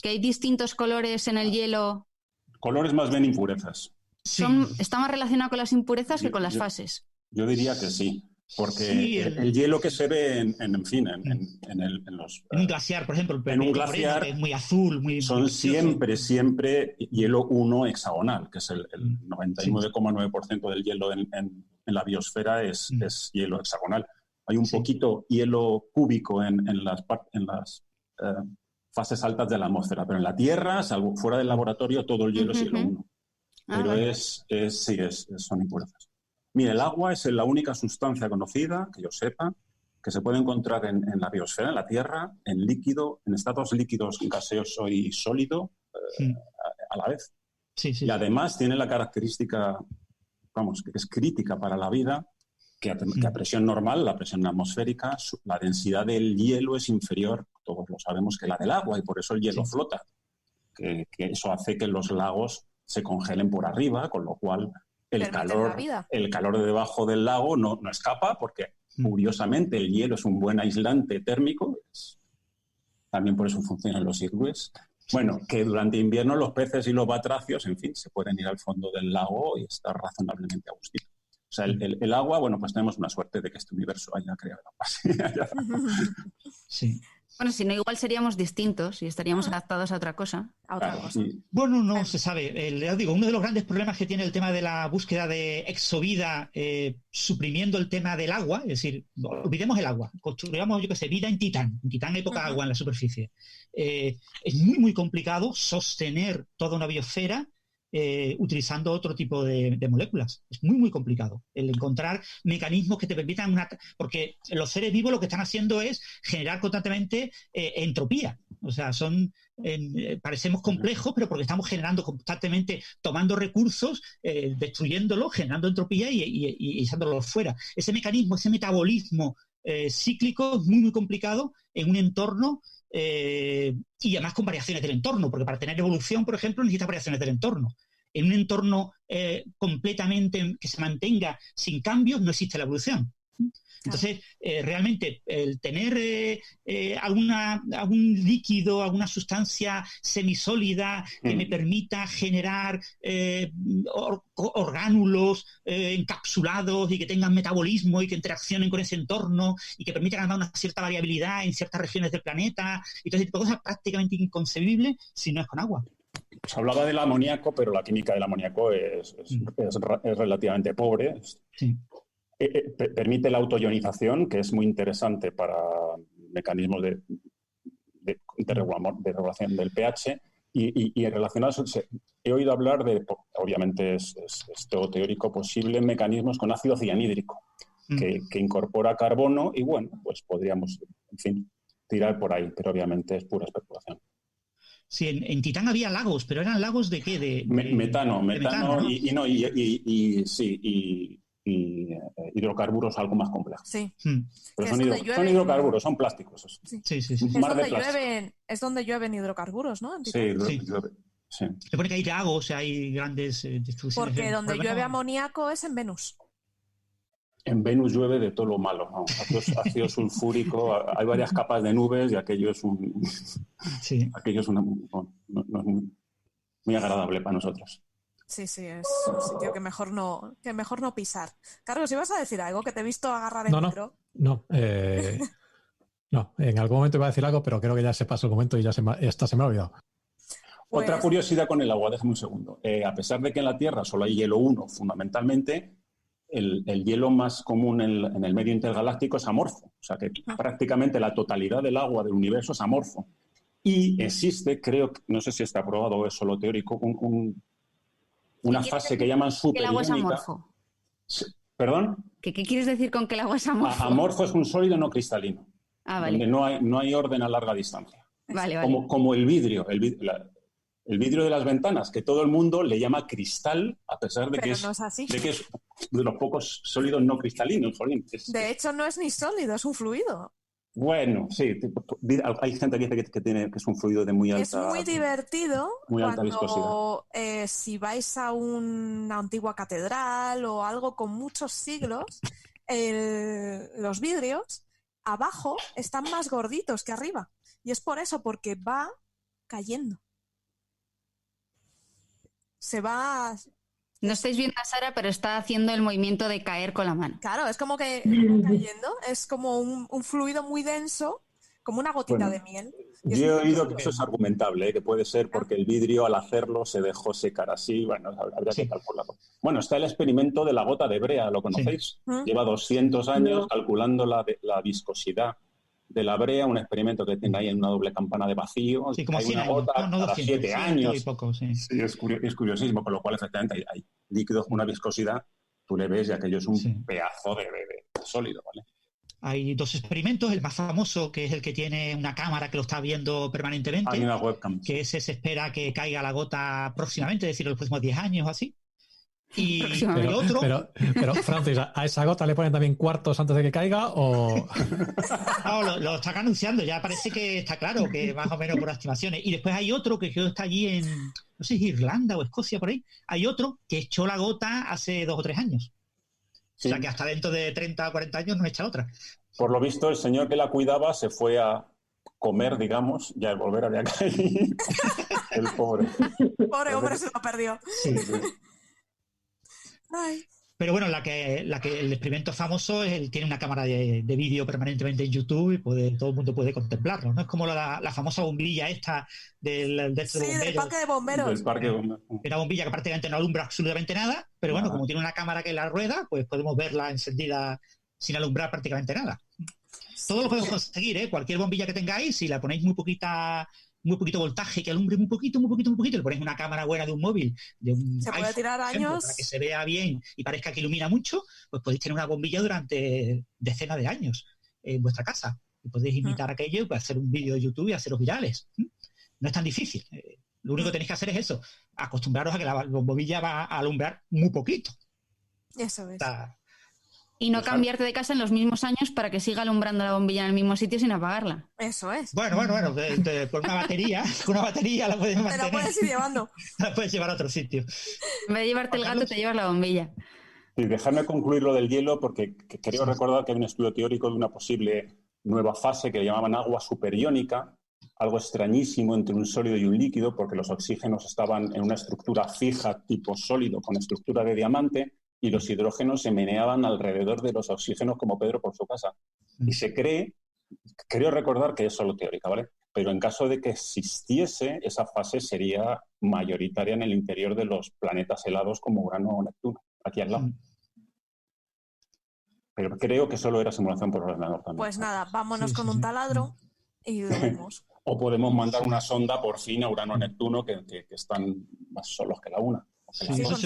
Que hay distintos colores en el hielo. Colores más bien impurezas. Sí. Está más relacionado con las impurezas que con las fases. Yo diría que sí, porque Sí, el hielo que se ve en un glaciar, por ejemplo, en un glaciar, que es muy azul, son siempre hielo 1 hexagonal, que es el 99,9% del hielo en la biosfera es hielo hexagonal. Hay un poquito hielo cúbico en las fases altas de la atmósfera, pero en la Tierra, salvo fuera del laboratorio, todo el hielo es hielo 1. Pero son impurezas. Mira, el agua es la única sustancia conocida, que yo sepa, que se puede encontrar en la biosfera, en la Tierra, en líquido, en estados líquidos, gaseoso y sólido a la vez. Y además tiene la característica, que es crítica para la vida, que a presión normal, la presión atmosférica, la densidad del hielo es inferior, todos lo sabemos, que la del agua, y por eso el hielo flota. Que eso hace que los lagos se congelen por arriba, con lo cual el calor de debajo del lago no escapa, porque curiosamente el hielo es un buen aislante térmico, también por eso funcionan los igloos. Bueno, que durante invierno los peces y los batracios, en fin, se pueden ir al fondo del lago y estar razonablemente a gustito. O sea, el agua, bueno, pues tenemos una suerte de que este universo haya creado agua. Sí. Bueno, si no, igual seríamos distintos y estaríamos adaptados a otra cosa. Bueno, no se sabe. Ya digo, uno de los grandes problemas que tiene el tema de la búsqueda de exovida, suprimiendo el tema del agua, es decir, olvidemos el agua, construyamos, vida en Titán. En Titán hay poca agua en la superficie. Es muy, muy complicado sostener toda una biosfera utilizando otro tipo de moléculas. Es muy, muy complicado el encontrar mecanismos que te permitan porque los seres vivos lo que están haciendo es generar constantemente entropía. O sea, parecemos complejos, pero porque estamos generando constantemente, tomando recursos, destruyéndolos, generando entropía y echándolos fuera. Ese mecanismo, ese metabolismo cíclico es muy, muy complicado en un entorno y además con variaciones del entorno, porque para tener evolución, por ejemplo, necesitas variaciones del entorno. En un entorno completamente que se mantenga sin cambios no existe la evolución. Entonces, realmente, el tener algún líquido, alguna sustancia semisólida que me permita generar orgánulos encapsulados y que tengan metabolismo y que interaccionen con ese entorno y que permitan ganar una cierta variabilidad en ciertas regiones del planeta y todo ese tipo de cosas prácticamente inconcebible si no es con agua. Se hablaba del amoníaco, pero la química del amoníaco es relativamente pobre. Sí. Permite la autoionización, que es muy interesante para mecanismos de regulación del pH. Y relacionados, he oído hablar de, obviamente es todo teórico, posibles mecanismos con ácido cianhídrico, que incorpora carbono y bueno, pues podríamos, en fin, tirar por ahí, pero obviamente es pura especulación. Sí, en Titán había lagos, pero ¿eran lagos de qué? Metano, ¿no? y hidrocarburos algo más complejos. Sí. Pero son hidrocarburos, son plásticos. Sí. Es donde llueven hidrocarburos, ¿no? Sí, llueve. Sí. Se pone que hay lagos, hay grandes distribuciones. Porque donde llueve amoníaco es en Venus. En Venus llueve de todo lo malo, ¿no? Ácido sulfúrico, hay varias capas de nubes y aquello es muy agradable para nosotros. Sí, es un sitio que mejor no pisar. Carlos, ¿ibas a decir algo? Que te he visto agarrar el micro. No, en algún momento iba a decir algo, pero creo que ya se pasó el momento y esta se me ha olvidado. Pues... Otra curiosidad con el agua, déjame un segundo. A pesar de que en la Tierra solo hay hielo 1, fundamentalmente, el hielo más común en el medio intergaláctico es amorfo. O sea que prácticamente la totalidad del agua del universo es amorfo. Y existe, creo, no sé si está probado o es solo teórico, una fase que llaman superiónica. ¿Que el agua es amorfo? ¿Perdón? ¿Qué quieres decir con que el agua es amorfo? Amorfo es un sólido no cristalino. Vale. Donde no hay orden a larga distancia. Vale. Como el vidrio. El vidrio de las ventanas, que todo el mundo le llama cristal, a pesar de Pero que no es así. de que es de los pocos sólidos no cristalinos, jolín. De hecho, no es ni sólido, es un fluido. Bueno, sí, hay gente que dice que es un fluido de muy alta... Es muy divertido muy alta cuando si vais a una antigua catedral o algo con muchos siglos, los vidrios abajo están más gorditos que arriba. Y es por eso, porque va cayendo. Se va... No estáis viendo a Sara, pero está haciendo el movimiento de caer con la mano. Claro, es como que va cayendo, es como un fluido muy denso, como una gotita de miel. Yo he oído que eso es argumentable, que puede ser porque el vidrio al hacerlo se dejó secar así, bueno, habría que calcularlo. Bueno, está el experimento de la gota de brea, ¿lo conocéis? Sí. Lleva 200 años calculando la viscosidad de la brea, un experimento que tiene ahí en una doble campana de vacío. Sí, como hay 100 una gota años, no cada 200, 7 años. Y poco, sí. Sí, es curiosísimo, con lo cual efectivamente hay líquidos con una viscosidad, tú le ves y aquello es un pedazo de sólido, ¿vale? Hay 2 experimentos, el más famoso, que es el que tiene una cámara que lo está viendo permanentemente. Hay una webcam. Que ese se espera que caiga la gota próximamente, es decir, en los próximos 10 años o así. Y el otro... Pero, Francis, ¿a esa gota le ponen también cuartos antes de que caiga o...? No, lo están anunciando, ya parece que está claro, que más o menos por estimaciones. Y después hay otro que creo que está allí en, no sé si Irlanda o Escocia, por ahí. Hay otro que echó la gota hace 2 o 3 años. Sí. O sea, que hasta dentro de 30 o 40 años no echa otra. Por lo visto, el señor que la cuidaba se fue a comer, digamos, y al volver había caído. El pobre. Pobre hombre se lo perdió. Sí. Ay. Pero bueno, la que el experimento famoso es tiene una cámara de vídeo permanentemente en YouTube y todo el mundo puede contemplarlo, ¿no? Es como la famosa bombilla esta del parque de bomberos. Del parque de bomberos. Una bombilla que prácticamente no alumbra absolutamente nada, pero bueno, como tiene una cámara que la rueda, pues podemos verla encendida sin alumbrar prácticamente nada. Todo lo podemos conseguir, ¿eh? Cualquier bombilla que tengáis, si la ponéis muy poquito voltaje, que alumbre muy poquito, le ponéis una cámara buena de un móvil, de un se puede iPhone, tirar años para que se vea bien y parezca que ilumina mucho, pues podéis tener una bombilla durante decenas de años en vuestra casa y podéis imitar aquello y pues, hacer un vídeo de YouTube y haceros virales. No es tan difícil. Lo único que tenéis que hacer es eso, acostumbraros a que la bombilla va a alumbrar muy poquito. Eso es. Y no cambiarte de casa en los mismos años para que siga alumbrando la bombilla en el mismo sitio sin apagarla. Eso es. Bueno, con una batería la puedes mantener. Te la puedes ir llevando. La puedes llevar a otro sitio. En vez de llevarte el gato, te llevas la bombilla. Y dejadme concluir lo del hielo, porque creo recordar que hay un estudio teórico de una posible nueva fase que le llamaban agua superiónica, algo extrañísimo entre un sólido y un líquido, porque los oxígenos estaban en una estructura fija tipo sólido con estructura de diamante, y los hidrógenos se meneaban alrededor de los oxígenos como Pedro por su casa. Y se creo recordar que es solo teórica, ¿vale? Pero en caso de que existiese, esa fase sería mayoritaria en el interior de los planetas helados como Urano o Neptuno, aquí al lado. Pero creo que solo era simulación por ordenador también. Pues nada, vámonos con un taladro y lo vemos. O podemos mandar una sonda por fin a Urano o Neptuno que están más solos que la Una. Sí, eso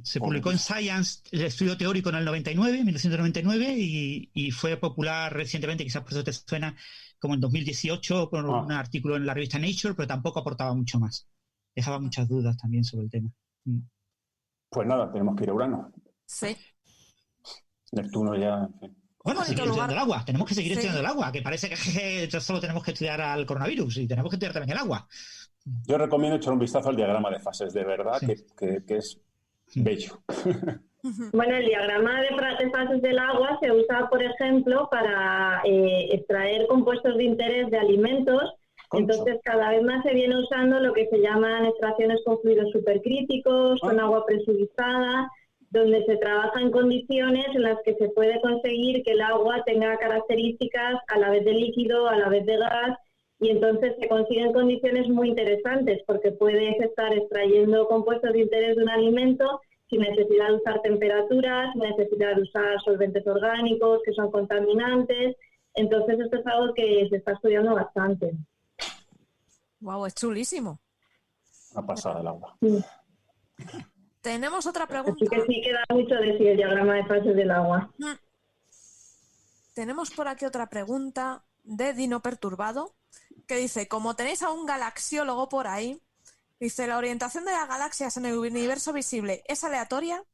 se publicó en Science, el estudio teórico en el 1999, y fue popular recientemente, quizás por eso te suena, como en 2018, con un artículo en la revista Nature, pero tampoco aportaba mucho más. Dejaba muchas dudas también sobre el tema. Pues nada, tenemos que ir a Urano. Sí. Neptuno ya... En fin. Bueno, seguir estudiando el agua. Tenemos que seguir estudiando el agua, que parece que solo tenemos que estudiar al coronavirus y tenemos que estudiar también el agua. Yo recomiendo echar un vistazo al diagrama de fases, de verdad, que es bello. Bueno, el diagrama de fases del agua se usa, por ejemplo, para extraer compuestos de interés de alimentos. Entonces, cada vez más se viene usando lo que se llaman extracciones con fluidos supercríticos, con agua presurizada, donde se trabaja en condiciones en las que se puede conseguir que el agua tenga características a la vez de líquido, a la vez de gas, y entonces se consiguen condiciones muy interesantes porque puedes estar extrayendo compuestos de interés de un alimento sin necesidad de usar temperaturas, sin necesidad de usar solventes orgánicos que son contaminantes. Entonces esto es algo que se está estudiando bastante. Wow, es chulísimo. Una pasada el agua. Sí. Tenemos otra pregunta. Así que sí queda mucho decir el diagrama de fases del agua. Tenemos por aquí otra pregunta de Dino Perturbado, que dice, como tenéis a un galaxiólogo por ahí, Dice, ¿la orientación de las galaxias en el universo visible es aleatoria?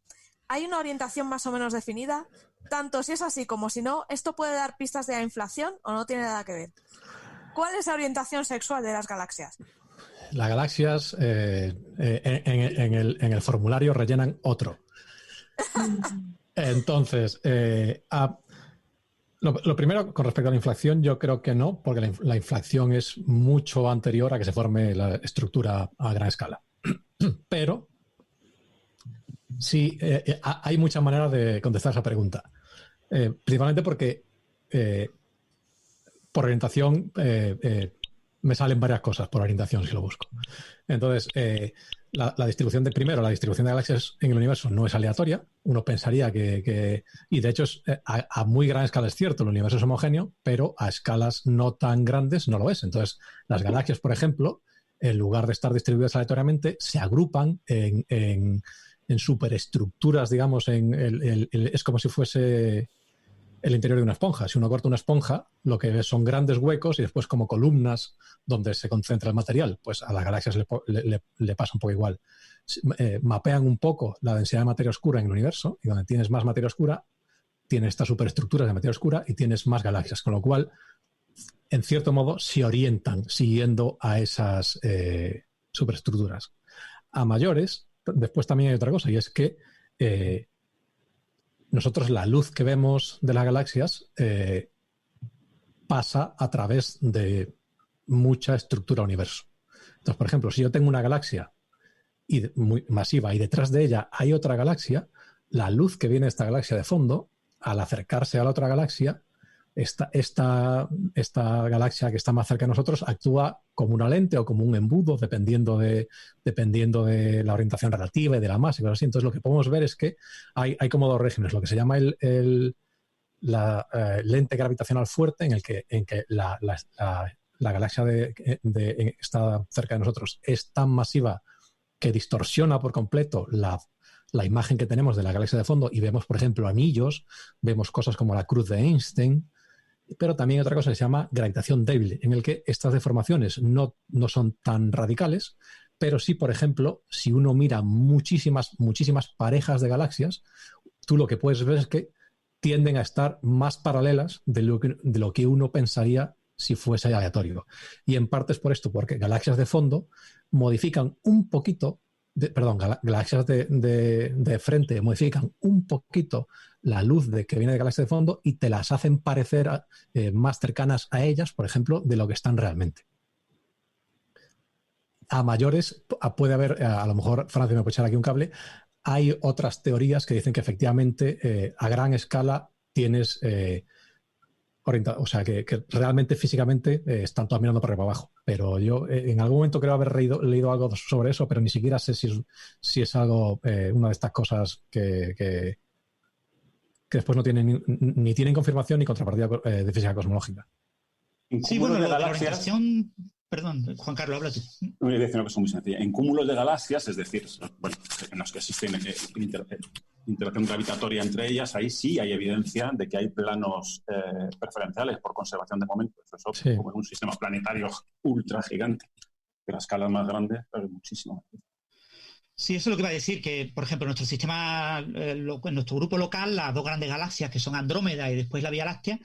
¿Hay una orientación más o menos definida? Tanto si es así como si no, ¿esto puede dar pistas de la inflación o no tiene nada que ver? ¿Cuál es la orientación sexual de las galaxias? Las galaxias en el formulario rellenan otro. Entonces, lo primero, con respecto a la inflación, yo creo que no, porque la inflación es mucho anterior a que se forme la estructura a gran escala. Pero sí, hay muchas maneras de contestar esa pregunta. Principalmente porque por orientación me salen varias cosas por orientación si lo busco. Entonces, la distribución de galaxias en el universo no es aleatoria. Uno pensaría y de hecho a muy gran escala es cierto, el universo es homogéneo, pero a escalas no tan grandes no lo es. Entonces, las galaxias, por ejemplo, en lugar de estar distribuidas aleatoriamente, se agrupan en superestructuras, digamos, es como si fuese el interior de una esponja. Si uno corta una esponja, lo que ves son grandes huecos y después como columnas donde se concentra el material. Pues a las galaxias le pasa un poco igual. Mapean un poco la densidad de materia oscura en el universo, y donde tienes más materia oscura, tienes estas superestructuras de materia oscura y tienes más galaxias, con lo cual, en cierto modo, se orientan siguiendo a esas superestructuras. A mayores, después también hay otra cosa, y es que nosotros la luz que vemos de las galaxias pasa a través de mucha estructura universo. Entonces, por ejemplo, si yo tengo una galaxia muy masiva y detrás de ella hay otra galaxia, la luz que viene de esta galaxia de fondo, al acercarse a la otra galaxia, esta galaxia que está más cerca de nosotros actúa como una lente o como un embudo, dependiendo de la orientación relativa y de la masa y cosas así. Entonces, lo que podemos ver es que hay como dos regímenes, lo que se llama la lente gravitacional fuerte, en que la galaxia está cerca de nosotros es tan masiva que distorsiona por completo la imagen que tenemos de la galaxia de fondo, y vemos, por ejemplo, anillos, vemos cosas como la cruz de Einstein. Pero también hay otra cosa que se llama gravitación débil, en el que estas deformaciones no son tan radicales, pero sí, por ejemplo, si uno mira muchísimas parejas de galaxias, tú lo que puedes ver es que tienden a estar más paralelas de lo que uno pensaría si fuese aleatorio. Y en parte es por esto, porque galaxias de fondo modifican un poquito, galaxias de frente modifican un poquito la luz que viene de galaxias de fondo y te las hacen parecer más cercanas a ellas, por ejemplo, de lo que están realmente. A mayores puede haber, a lo mejor Francia me puede echar aquí un cable, hay otras teorías que dicen que efectivamente a gran escala tienes o sea, que realmente físicamente están todas mirando para arriba abajo. Pero yo en algún momento creo haber leído algo sobre eso, pero ni siquiera sé si es algo, una de estas cosas que después no tienen ni tienen confirmación ni contrapartida de física cosmológica. Sí, bueno, la orientación... Perdón, Juan Carlos, habla tú. Voy a decir una cosa muy sencilla. En cúmulos de galaxias, es decir, bueno, en los que existe interacción gravitatoria entre ellas, ahí sí hay evidencia de que hay planos preferenciales por conservación de momentos. Eso sí. Como en un sistema planetario ultra gigante. Pero a escalas más grandes, pero muchísimo. Sí, eso es lo que iba a decir, que, por ejemplo, en nuestro sistema, en nuestro grupo local, las dos grandes galaxias, que son Andrómeda y después la Vía Láctea,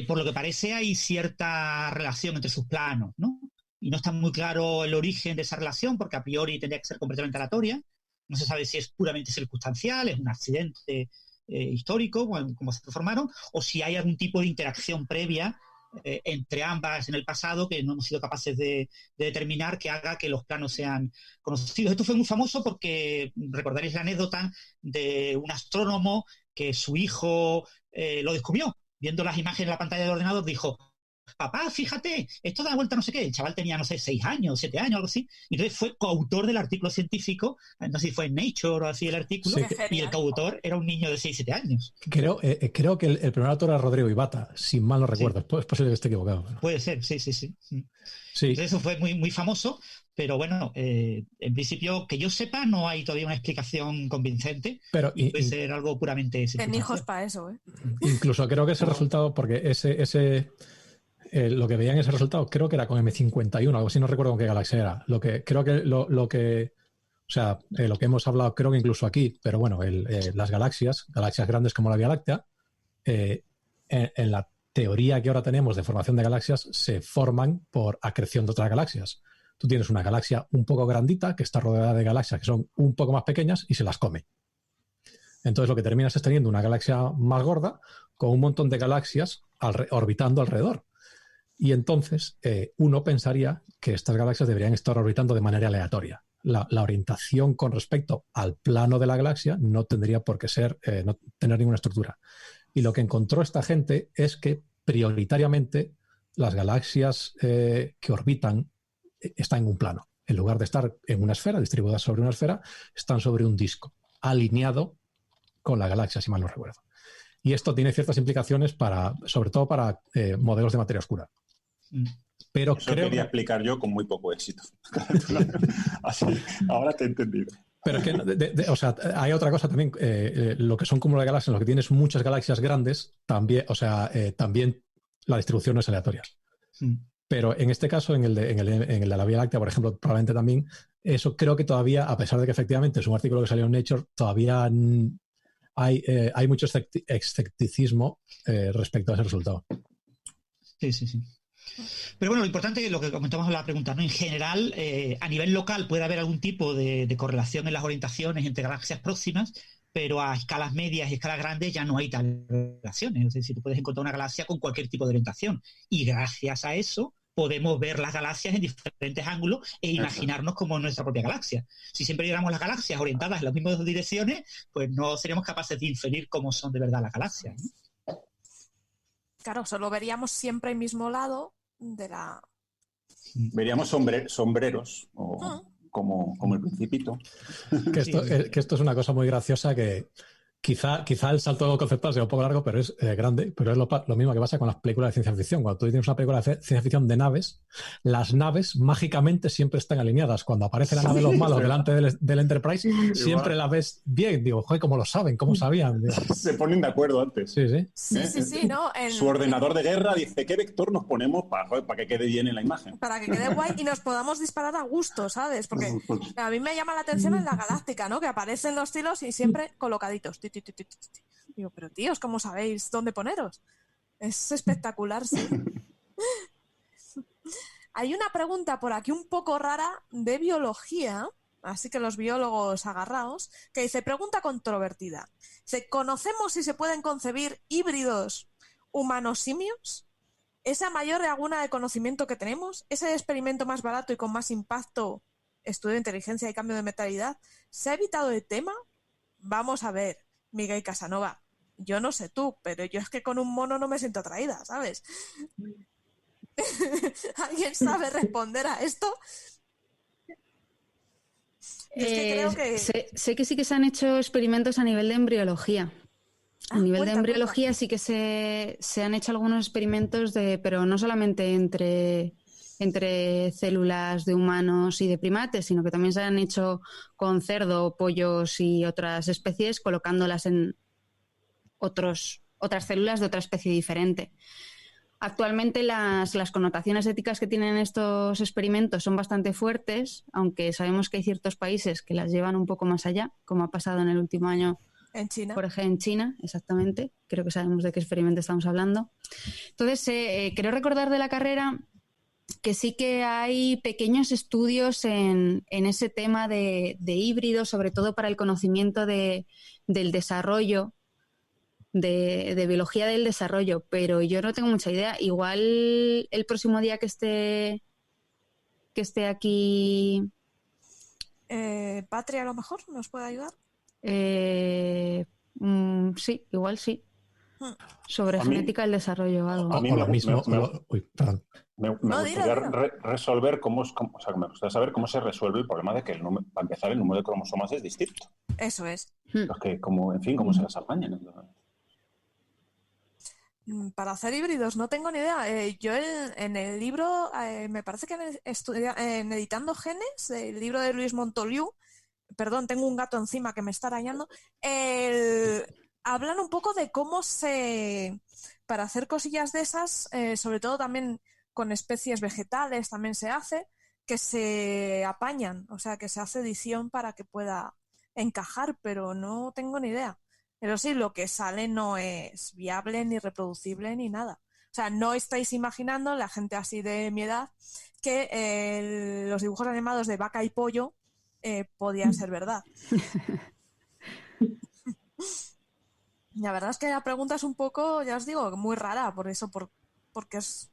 por lo que parece hay cierta relación entre sus planos, ¿no? Y no está muy claro el origen de esa relación, porque a priori tendría que ser completamente aleatoria. No se sabe si es puramente circunstancial, es un accidente histórico, como se formaron, o si hay algún tipo de interacción previa entre ambas en el pasado que no hemos sido capaces de determinar, que haga que los planos sean conocidos. Esto fue muy famoso porque recordaréis la anécdota de un astrónomo que su hijo lo descubrió. Viendo las imágenes en la pantalla del ordenador, dijo: papá, fíjate, esto da vuelta no sé qué. El chaval tenía, no sé, 6 años, 7 años, algo así. Y entonces fue coautor del artículo científico, no sé si fue en Nature o así el artículo, sí, y el coautor era un niño de 6, 7 años. Creo que el primer autor era Rodrigo Ibata, si mal no recuerdo. Sí. Es posible que esté equivocado. Pero... Puede ser, sí. Entonces eso fue muy, muy famoso, pero bueno, en principio, que yo sepa, no hay todavía una explicación convincente. Pero puede ser algo puramente... Ten hijos para eso, ¿eh? Incluso creo que ese resultado, porque lo que veían ese resultado, creo que era con M51, algo así, no recuerdo con qué galaxia era. Lo que hemos hablado, creo que incluso aquí, pero bueno, las galaxias grandes como la Vía Láctea, en la teoría que ahora tenemos de formación de galaxias, se forman por acreción de otras galaxias. Tú tienes una galaxia un poco grandita que está rodeada de galaxias que son un poco más pequeñas y se las come. Entonces lo que terminas es teniendo una galaxia más gorda con un montón de galaxias orbitando alrededor. Y entonces uno pensaría que estas galaxias deberían estar orbitando de manera aleatoria. La orientación con respecto al plano de la galaxia no tendría por qué ser, no tener ninguna estructura. Y lo que encontró esta gente es que prioritariamente las galaxias que orbitan están en un plano. En lugar de estar en una esfera, distribuidas sobre una esfera, están sobre un disco, alineado con la galaxia, si mal no recuerdo. Y esto tiene ciertas implicaciones sobre todo para modelos de materia oscura. Pero eso quería explicar yo con muy poco éxito. Así, ahora te he entendido. Pero es que, o sea, hay otra cosa también, lo que son cúmulos de galaxias, en lo que tienes muchas galaxias grandes, también, o sea, también la distribución no es aleatoria. Pero en este caso, en el de la Vía Láctea, por ejemplo, probablemente también, eso creo que todavía, a pesar de que efectivamente es un artículo que salió en Nature, todavía hay mucho escepticismo respecto a ese resultado. Sí. Pero bueno, lo importante es lo que comentamos en la pregunta, ¿no? En general, a nivel local puede haber algún tipo de correlación en las orientaciones entre galaxias próximas, pero a escalas medias y escalas grandes ya no hay tal relaciones. Es decir, tú puedes encontrar una galaxia con cualquier tipo de orientación y gracias a eso podemos ver las galaxias en diferentes ángulos e imaginarnos como nuestra propia galaxia. Si siempre viéramos las galaxias orientadas en las mismas direcciones, pues no seríamos capaces de inferir cómo son de verdad las galaxias, ¿no? Claro, solo veríamos siempre el mismo lado de la... Veríamos sombreros, como el Principito. Que esto es una cosa muy graciosa que quizá el salto conceptual sea un poco largo, pero es grande, pero es lo mismo que pasa con las películas de ciencia ficción. Cuando tú tienes una película de ciencia ficción de naves, las naves mágicamente siempre están alineadas. Cuando aparece la nave de los malos delante del Enterprise, siempre la ves bien. Digo, joder, ¿cómo lo saben? ¿Cómo sabían? Se ponen de acuerdo antes. Sí, ¿no? Su ordenador de guerra dice, ¿qué vector nos ponemos para que quede bien en la imagen? Para que quede guay y nos podamos disparar a gusto, ¿sabes? Porque a mí me llama la atención en la galáctica, ¿no? Que aparecen los tilos y siempre colocaditos. Digo, pero tíos, ¿cómo sabéis dónde poneros? Es espectacular, sí. Hay una pregunta por aquí un poco rara de biología, así que los biólogos agarraos, que dice, pregunta controvertida. Dice, ¿conocemos si se pueden concebir híbridos humanos-simios? ¿Esa mayor laguna de conocimiento que tenemos? ¿Ese experimento más barato y con más impacto, estudio de inteligencia y cambio de mentalidad, se ha evitado el tema? Vamos a ver, Miguel Casanova, yo no sé tú, pero yo es que con un mono no me siento atraída, ¿sabes? ¿Alguien sabe responder a esto? Es que creo que... Sé que sí que se han hecho experimentos a nivel de embriología. A nivel de embriología sí que se han hecho algunos experimentos pero no solamente entre células de humanos y de primates, sino que también se han hecho con cerdo, pollos y otras especies, colocándolas en otras células de otra especie diferente. Actualmente las connotaciones éticas que tienen estos experimentos son bastante fuertes, aunque sabemos que hay ciertos países que las llevan un poco más allá, como ha pasado en el último año. En China. Por ejemplo, en China, exactamente. Creo que sabemos de qué experimento estamos hablando. Entonces, creo recordar de la carrera que sí que hay pequeños estudios en ese tema de híbridos, sobre todo para el conocimiento del desarrollo, de biología del desarrollo, pero yo no tengo mucha idea. Igual el próximo día que esté aquí... Patria a lo mejor nos puede ayudar. Sí, igual sí. Sobre genética del desarrollo o algo. A mí me gustaría resolver me gustaría saber cómo se resuelve el problema de que para empezar el número de cromosomas es distinto. Eso es. Porque, cómo se las apañan. Para hacer híbridos no tengo ni idea. Yo en el libro, me parece que en Editando Genes, el libro de Luis Montoliu, perdón, tengo un gato encima que me está arañando, hablan un poco de cómo se para hacer cosillas de esas, sobre todo también con especies vegetales también se hace, que se apañan, o sea, que se hace edición para que pueda encajar, pero no tengo ni idea. Pero sí, lo que sale no es viable, ni reproducible, ni nada. O sea, no estáis imaginando, la gente así de mi edad, que los dibujos animados de Vaca y Pollo podían ser verdad. La verdad es que la pregunta es un poco, ya os digo, muy rara, por eso, porque es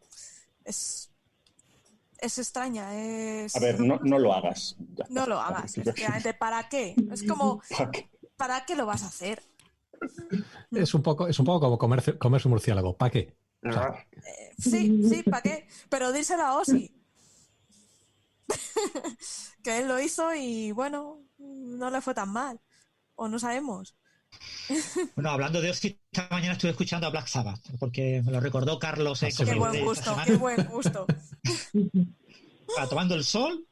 extraña. A ver, no lo hagas. No lo hagas, efectivamente. ¿Para qué? Es como, ¿para qué lo vas a hacer? Es un poco como comerse un murciélago. ¿Para qué? O sea, Sí, ¿para qué? Pero díselo a Osi. Que él lo hizo y, bueno, no le fue tan mal. O no sabemos. Bueno, hablando de Osi, esta mañana estuve escuchando a Black Sabbath, porque me lo recordó Carlos. Qué buen gusto, qué buen gusto. Tomando el sol,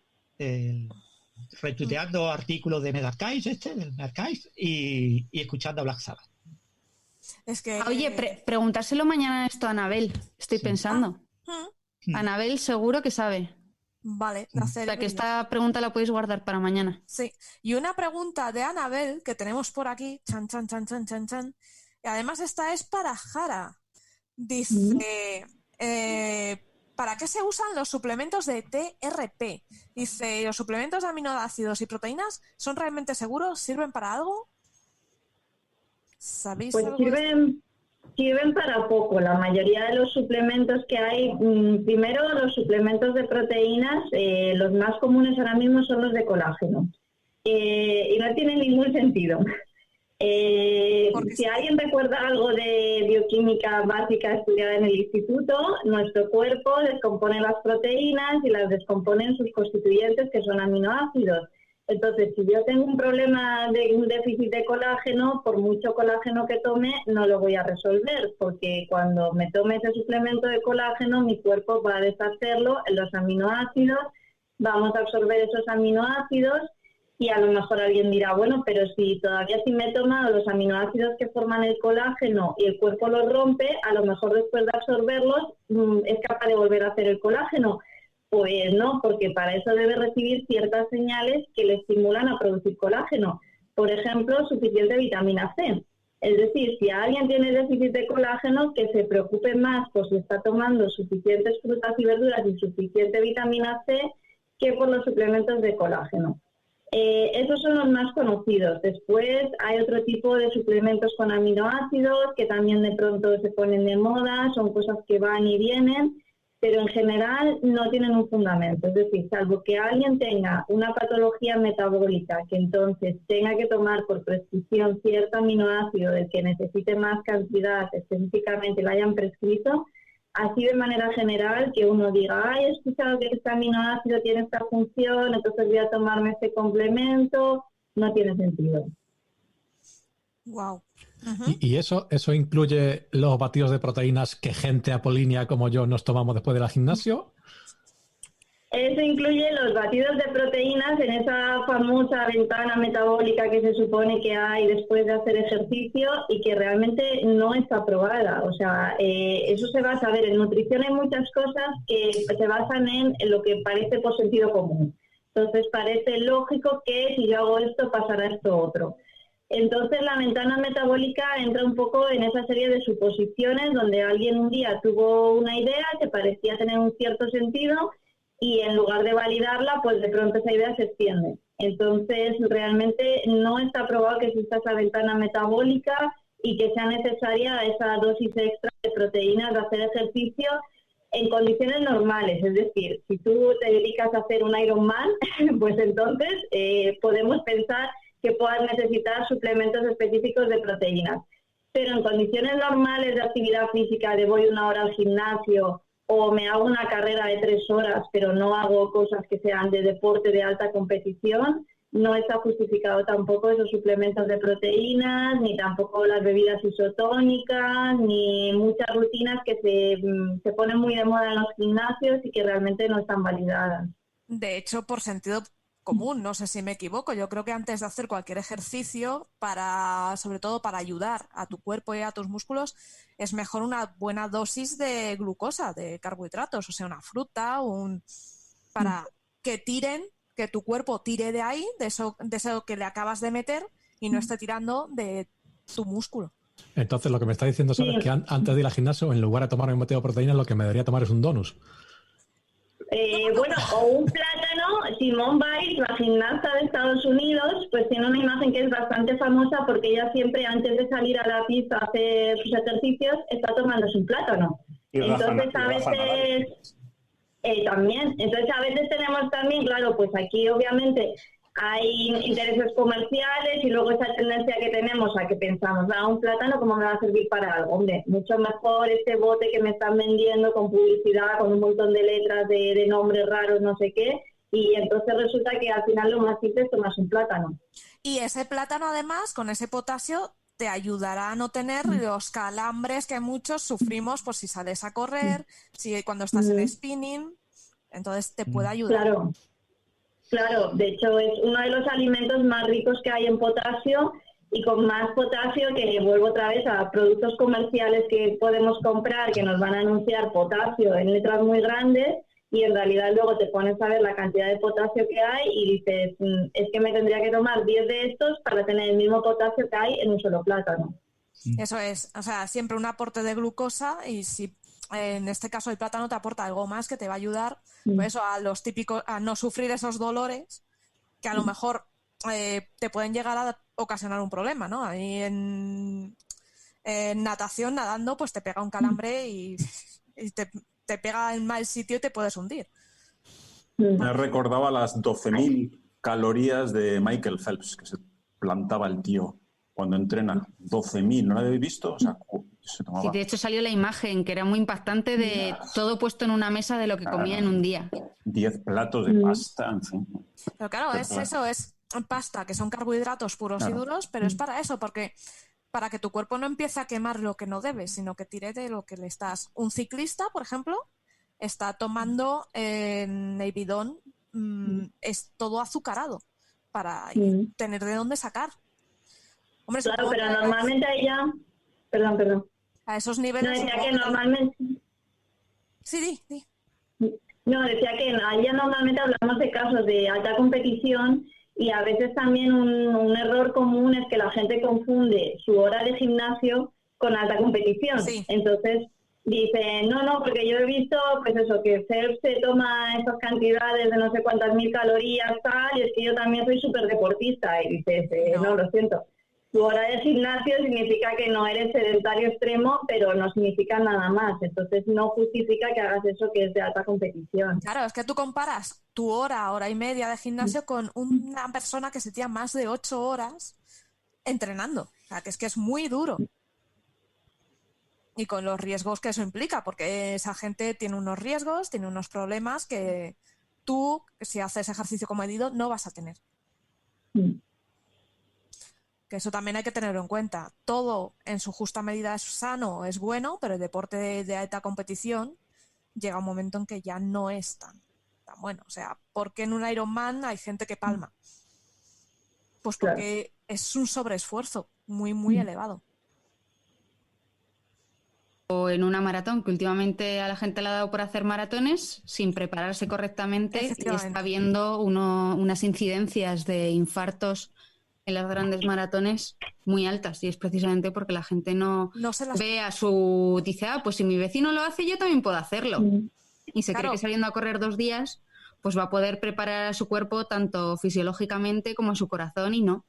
retuiteando artículos de Medarchive, del Medarchive, y escuchando a Black Sabbath. Es que... Oye, preguntárselo mañana esto a Anabel, estoy pensando. Anabel seguro que sabe. Vale, o sea, que esta pregunta la podéis guardar para mañana. Sí, y una pregunta de Anabel que tenemos por aquí, chan. Y además esta es para Jara. Dice, ¿para qué se usan los suplementos de TRP? Dice, ¿los suplementos de aminoácidos y proteínas son realmente seguros? ¿Sirven para algo? ¿Sabéis pues algo? Sirven para poco. La mayoría de los suplementos que hay, primero los suplementos de proteínas, los más comunes ahora mismo son los de colágeno. Y no tienen ningún sentido. Si alguien recuerda algo de bioquímica básica estudiada en el instituto, nuestro cuerpo descompone las proteínas y las descompone en sus constituyentes, que son aminoácidos. Entonces, si yo tengo un problema de un déficit de colágeno, por mucho colágeno que tome, no lo voy a resolver, porque cuando me tome ese suplemento de colágeno, mi cuerpo va a deshacerlo en los aminoácidos, vamos a absorber esos aminoácidos y a lo mejor alguien dirá, bueno, pero si todavía sí me he tomado los aminoácidos que forman el colágeno y el cuerpo los rompe, a lo mejor después de absorberlos es capaz de volver a hacer el colágeno. Pues no, porque para eso debe recibir ciertas señales que le estimulan a producir colágeno. Por ejemplo, suficiente vitamina C. Es decir, si alguien tiene déficit de colágeno, que se preocupe más por si está tomando suficientes frutas y verduras y suficiente vitamina C que por los suplementos de colágeno. Esos son los más conocidos. Después hay otro tipo de suplementos con aminoácidos que también de pronto se ponen de moda, son cosas que van y vienen, pero en general no tienen un fundamento. Es decir, salvo que alguien tenga una patología metabólica que entonces tenga que tomar por prescripción cierto aminoácido del que necesite más cantidad, específicamente lo hayan prescrito, así de manera general que uno diga, ay, he escuchado que este aminoácido tiene esta función, entonces voy a tomarme este complemento, no tiene sentido. Wow. ¿Y eso incluye los batidos de proteínas que gente apolínea como yo nos tomamos después del gimnasio? Eso incluye los batidos de proteínas en esa famosa ventana metabólica que se supone que hay después de hacer ejercicio y que realmente no está probada. O sea, eso se basa, a ver, en nutrición hay muchas cosas que se basan en lo que parece por sentido común. Entonces parece lógico que si yo hago esto pasará esto otro. Entonces la ventana metabólica entra un poco en esa serie de suposiciones donde alguien un día tuvo una idea que parecía tener un cierto sentido y en lugar de validarla, pues de pronto esa idea se extiende. Entonces realmente no está probado que exista esa ventana metabólica y que sea necesaria esa dosis extra de proteínas de hacer ejercicio en condiciones normales. Es decir, si tú te dedicas a hacer un Ironman, pues entonces podemos pensar que puedas necesitar suplementos específicos de proteínas. Pero en condiciones normales de actividad física, de voy 1 hora al gimnasio o me hago una carrera de 3 horas, pero no hago cosas que sean de deporte de alta competición, no está justificado tampoco esos suplementos de proteínas, ni tampoco las bebidas isotónicas, ni muchas rutinas que se ponen muy de moda en los gimnasios y que realmente no están validadas. De hecho, por sentido común, no sé si me equivoco. Yo creo que antes de hacer cualquier ejercicio, sobre todo para ayudar a tu cuerpo y a tus músculos, es mejor una buena dosis de glucosa, de carbohidratos, o sea, una fruta, para que tu cuerpo tire de ahí, de eso que le acabas de meter, y no esté tirando de tu músculo. Entonces, lo que me está diciendo Sara es que antes de ir al gimnasio, en lugar de tomar un batido de proteínas, lo que me debería tomar es un donus. Bueno, o un plátano. Simone Biles, la gimnasta de Estados Unidos, pues tiene una imagen que es bastante famosa porque ella siempre, antes de salir a la pista a hacer sus ejercicios, está tomándose un plátano. Entonces, a veces... también. Entonces, a veces tenemos también, claro, pues aquí obviamente hay intereses comerciales y luego esa tendencia que tenemos a que pensamos, un plátano, ¿cómo me va a servir para algo? Hombre, mucho mejor este bote que me están vendiendo con publicidad, con un montón de letras de nombres raros, no sé qué, y entonces resulta que al final lo más simple es tomarse un plátano. Y ese plátano, además, con ese potasio, te ayudará a no tener los calambres que muchos sufrimos por si sales a correr, cuando estás en spinning, entonces te puede ayudar. Claro, de hecho es uno de los alimentos más ricos que hay en potasio y con más potasio, que vuelvo otra vez a productos comerciales que podemos comprar que nos van a anunciar potasio en letras muy grandes y en realidad luego te pones a ver la cantidad de potasio que hay y dices, es que me tendría que tomar 10 de estos para tener el mismo potasio que hay en un solo plátano. Eso es, o sea, siempre un aporte de glucosa, y si en este caso el plátano te aporta algo más que te va a ayudar pues eso, a no sufrir esos dolores que a lo mejor te pueden llegar a ocasionar un problema, ¿no? Ahí en natación, nadando, pues te pega un calambre y te pega en mal sitio y te puedes hundir. Me recordaba las 12.000 calorías de Michael Phelps, que se plantaba el tío cuando entrena. 12.000, ¿no lo habéis visto? O sea, se tomaba... Sí, de hecho salió la imagen, que era muy impactante, de todo puesto en una mesa de lo que comía en un día. 10 platos de pasta, en fin. Pero claro, es pasta, que son carbohidratos puros y duros, pero es para eso, porque para que tu cuerpo no empiece a quemar lo que no debe, sino que tire de lo que le estás... Un ciclista, por ejemplo, está tomando en el bidón, es todo azucarado para tener de dónde sacar. Hombre, claro, pero normalmente ella... Perdón. A esos niveles... No, decía que normalmente... Sí, di. No, decía que allá normalmente hablamos de casos de alta competición y a veces también un error común es que la gente confunde su hora de gimnasio con alta competición. Sí. Entonces dice, no, porque yo he visto pues eso, que Phelps se toma esas cantidades de no sé cuántas mil calorías, tal, y es que yo también soy súper deportista. Y dices, no, lo siento. Tu hora de gimnasio significa que no eres sedentario extremo, pero no significa nada más. Entonces no justifica que hagas eso que es de alta competición. Claro, es que tú comparas tu hora y media de gimnasio con una persona que se tira más de 8 horas entrenando. O sea, que es muy duro. Y con los riesgos que eso implica, porque esa gente tiene unos riesgos, tiene unos problemas que tú, si haces ejercicio comedido, no vas a tener. Que eso también hay que tenerlo en cuenta. Todo en su justa medida es sano, es bueno, pero el deporte de alta competición llega un momento en que ya no es tan bueno. O sea, ¿por qué en un Ironman hay gente que palma? Pues porque es un sobreesfuerzo muy, muy elevado. O en una maratón, que últimamente a la gente le ha dado por hacer maratones sin prepararse correctamente y está viendo unas incidencias de infartos en las grandes maratones muy altas, y es precisamente porque la gente no ve dice, pues si mi vecino lo hace, yo también puedo hacerlo. Y se cree que saliendo a correr 2 días, pues va a poder preparar a su cuerpo tanto fisiológicamente como a su corazón, y no.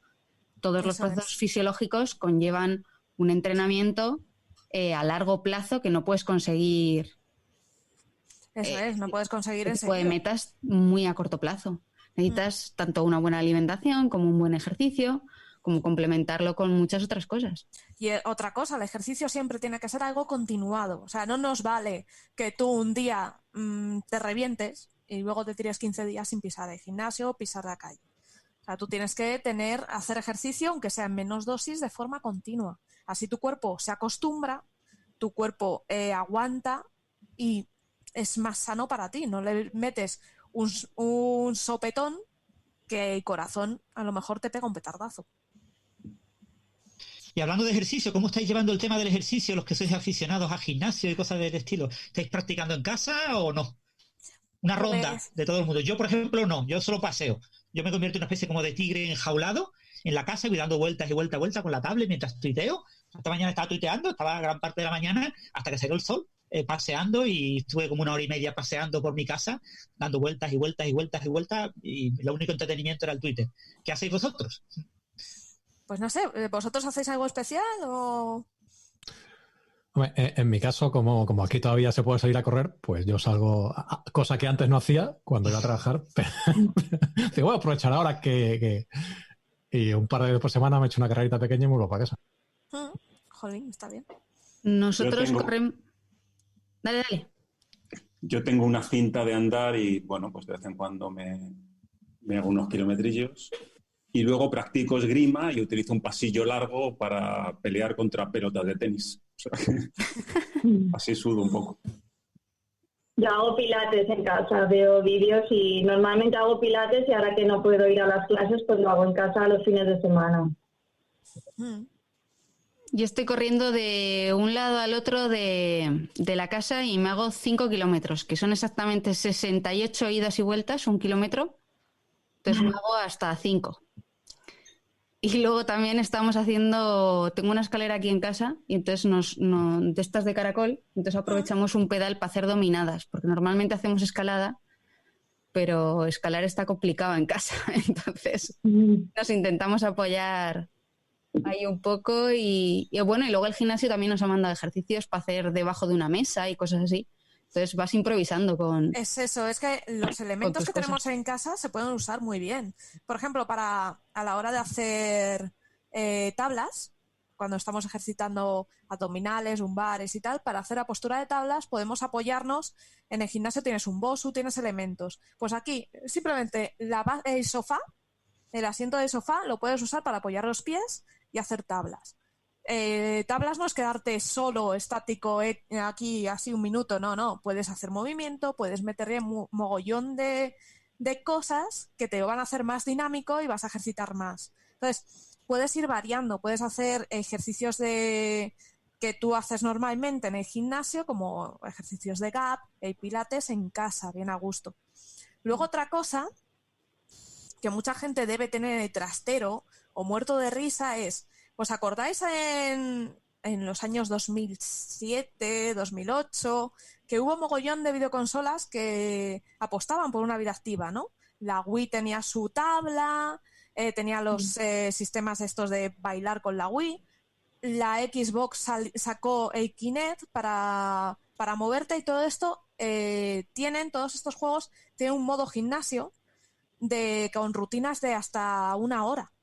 Todos los procesos fisiológicos conllevan un entrenamiento a largo plazo que no puedes conseguir. Eso no puedes conseguir ese tipo de metas muy a corto plazo. Necesitas tanto una buena alimentación como un buen ejercicio, como complementarlo con muchas otras cosas. Y otra cosa, el ejercicio siempre tiene que ser algo continuado. O sea, no nos vale que tú un día te revientes y luego te tires 15 días sin pisar el gimnasio o pisar la calle. O sea, tú tienes que hacer ejercicio, aunque sea en menos dosis, de forma continua. Así tu cuerpo se acostumbra, tu cuerpo aguanta y es más sano para ti. No le metes un sopetón que el corazón a lo mejor te pega un petardazo. Y hablando de ejercicio, ¿cómo estáis llevando el tema del ejercicio, los que sois aficionados a gimnasio y cosas del estilo? ¿Estáis practicando en casa o no? Una ronda de todo el mundo. Yo, por ejemplo, no. Yo solo paseo. Yo me convierto en una especie como de tigre enjaulado en la casa y voy dando vueltas y vueltas y vueltas con la tablet mientras tuiteo. Esta mañana estaba tuiteando, estaba gran parte de la mañana hasta que salió el sol, paseando, y estuve como 1 hora y media paseando por mi casa, dando vueltas y vueltas y vueltas y vueltas, y lo único entretenimiento era el Twitter. ¿Qué hacéis vosotros? Pues no sé, ¿vosotros hacéis algo especial o...? Hombre, en mi caso, como aquí todavía se puede salir a correr, pues yo salgo, cosa que antes no hacía cuando iba a trabajar. Digo, voy a aprovechar ahora que... Y un par de veces por semana me he hecho una carrerita pequeña y me vuelvo para casa. Jolín, está bien. Nosotros corremos... Dale. Yo tengo una cinta de andar y, bueno, pues de vez en cuando me hago unos kilometrillos. Y luego practico esgrima y utilizo un pasillo largo para pelear contra pelotas de tenis. O sea, así sudo un poco. Yo hago pilates en casa, veo vídeos y normalmente hago pilates, y ahora que no puedo ir a las clases, pues lo hago en casa los fines de semana. Yo estoy corriendo de un lado al otro de la casa y me hago 5 kilómetros, que son exactamente 68 idas y vueltas, 1 kilómetro. Entonces me hago hasta 5. Y luego también estamos haciendo... Tengo una escalera aquí en casa y entonces de estas de caracol, entonces aprovechamos un pedal para hacer dominadas, porque normalmente hacemos escalada, pero escalar está complicado en casa. Entonces nos intentamos apoyar ahí un poco y bueno, y luego el gimnasio también nos ha mandado ejercicios para hacer debajo de una mesa y cosas así. Entonces vas improvisando con... Es eso, es que los elementos que tenemos en casa se pueden usar muy bien. Por ejemplo, a la hora de hacer tablas, cuando estamos ejercitando abdominales, lumbares y tal, para hacer la postura de tablas podemos apoyarnos. En el gimnasio tienes un BOSU, tienes elementos. Pues aquí simplemente el sofá, el asiento del sofá, lo puedes usar para apoyar los pies y hacer tablas. Tablas no es quedarte solo estático aquí así un minuto, no, puedes hacer movimiento, puedes meterle mogollón de cosas que te van a hacer más dinámico y vas a ejercitar más. Entonces, puedes ir variando, puedes hacer ejercicios que tú haces normalmente en el gimnasio, como ejercicios de gap, el pilates en casa, bien a gusto. Luego otra cosa que mucha gente debe tener en el trastero o muerto de risa es... ¿Os acordáis en los años 2007, 2008, que hubo mogollón de videoconsolas que apostaban por una vida activa, ¿no? La Wii tenía su tabla, tenía los sistemas estos de bailar con la Wii. La Xbox sacó el Kinect para moverte y todo esto. Todos estos juegos tienen un modo gimnasio con rutinas de hasta 1 hora.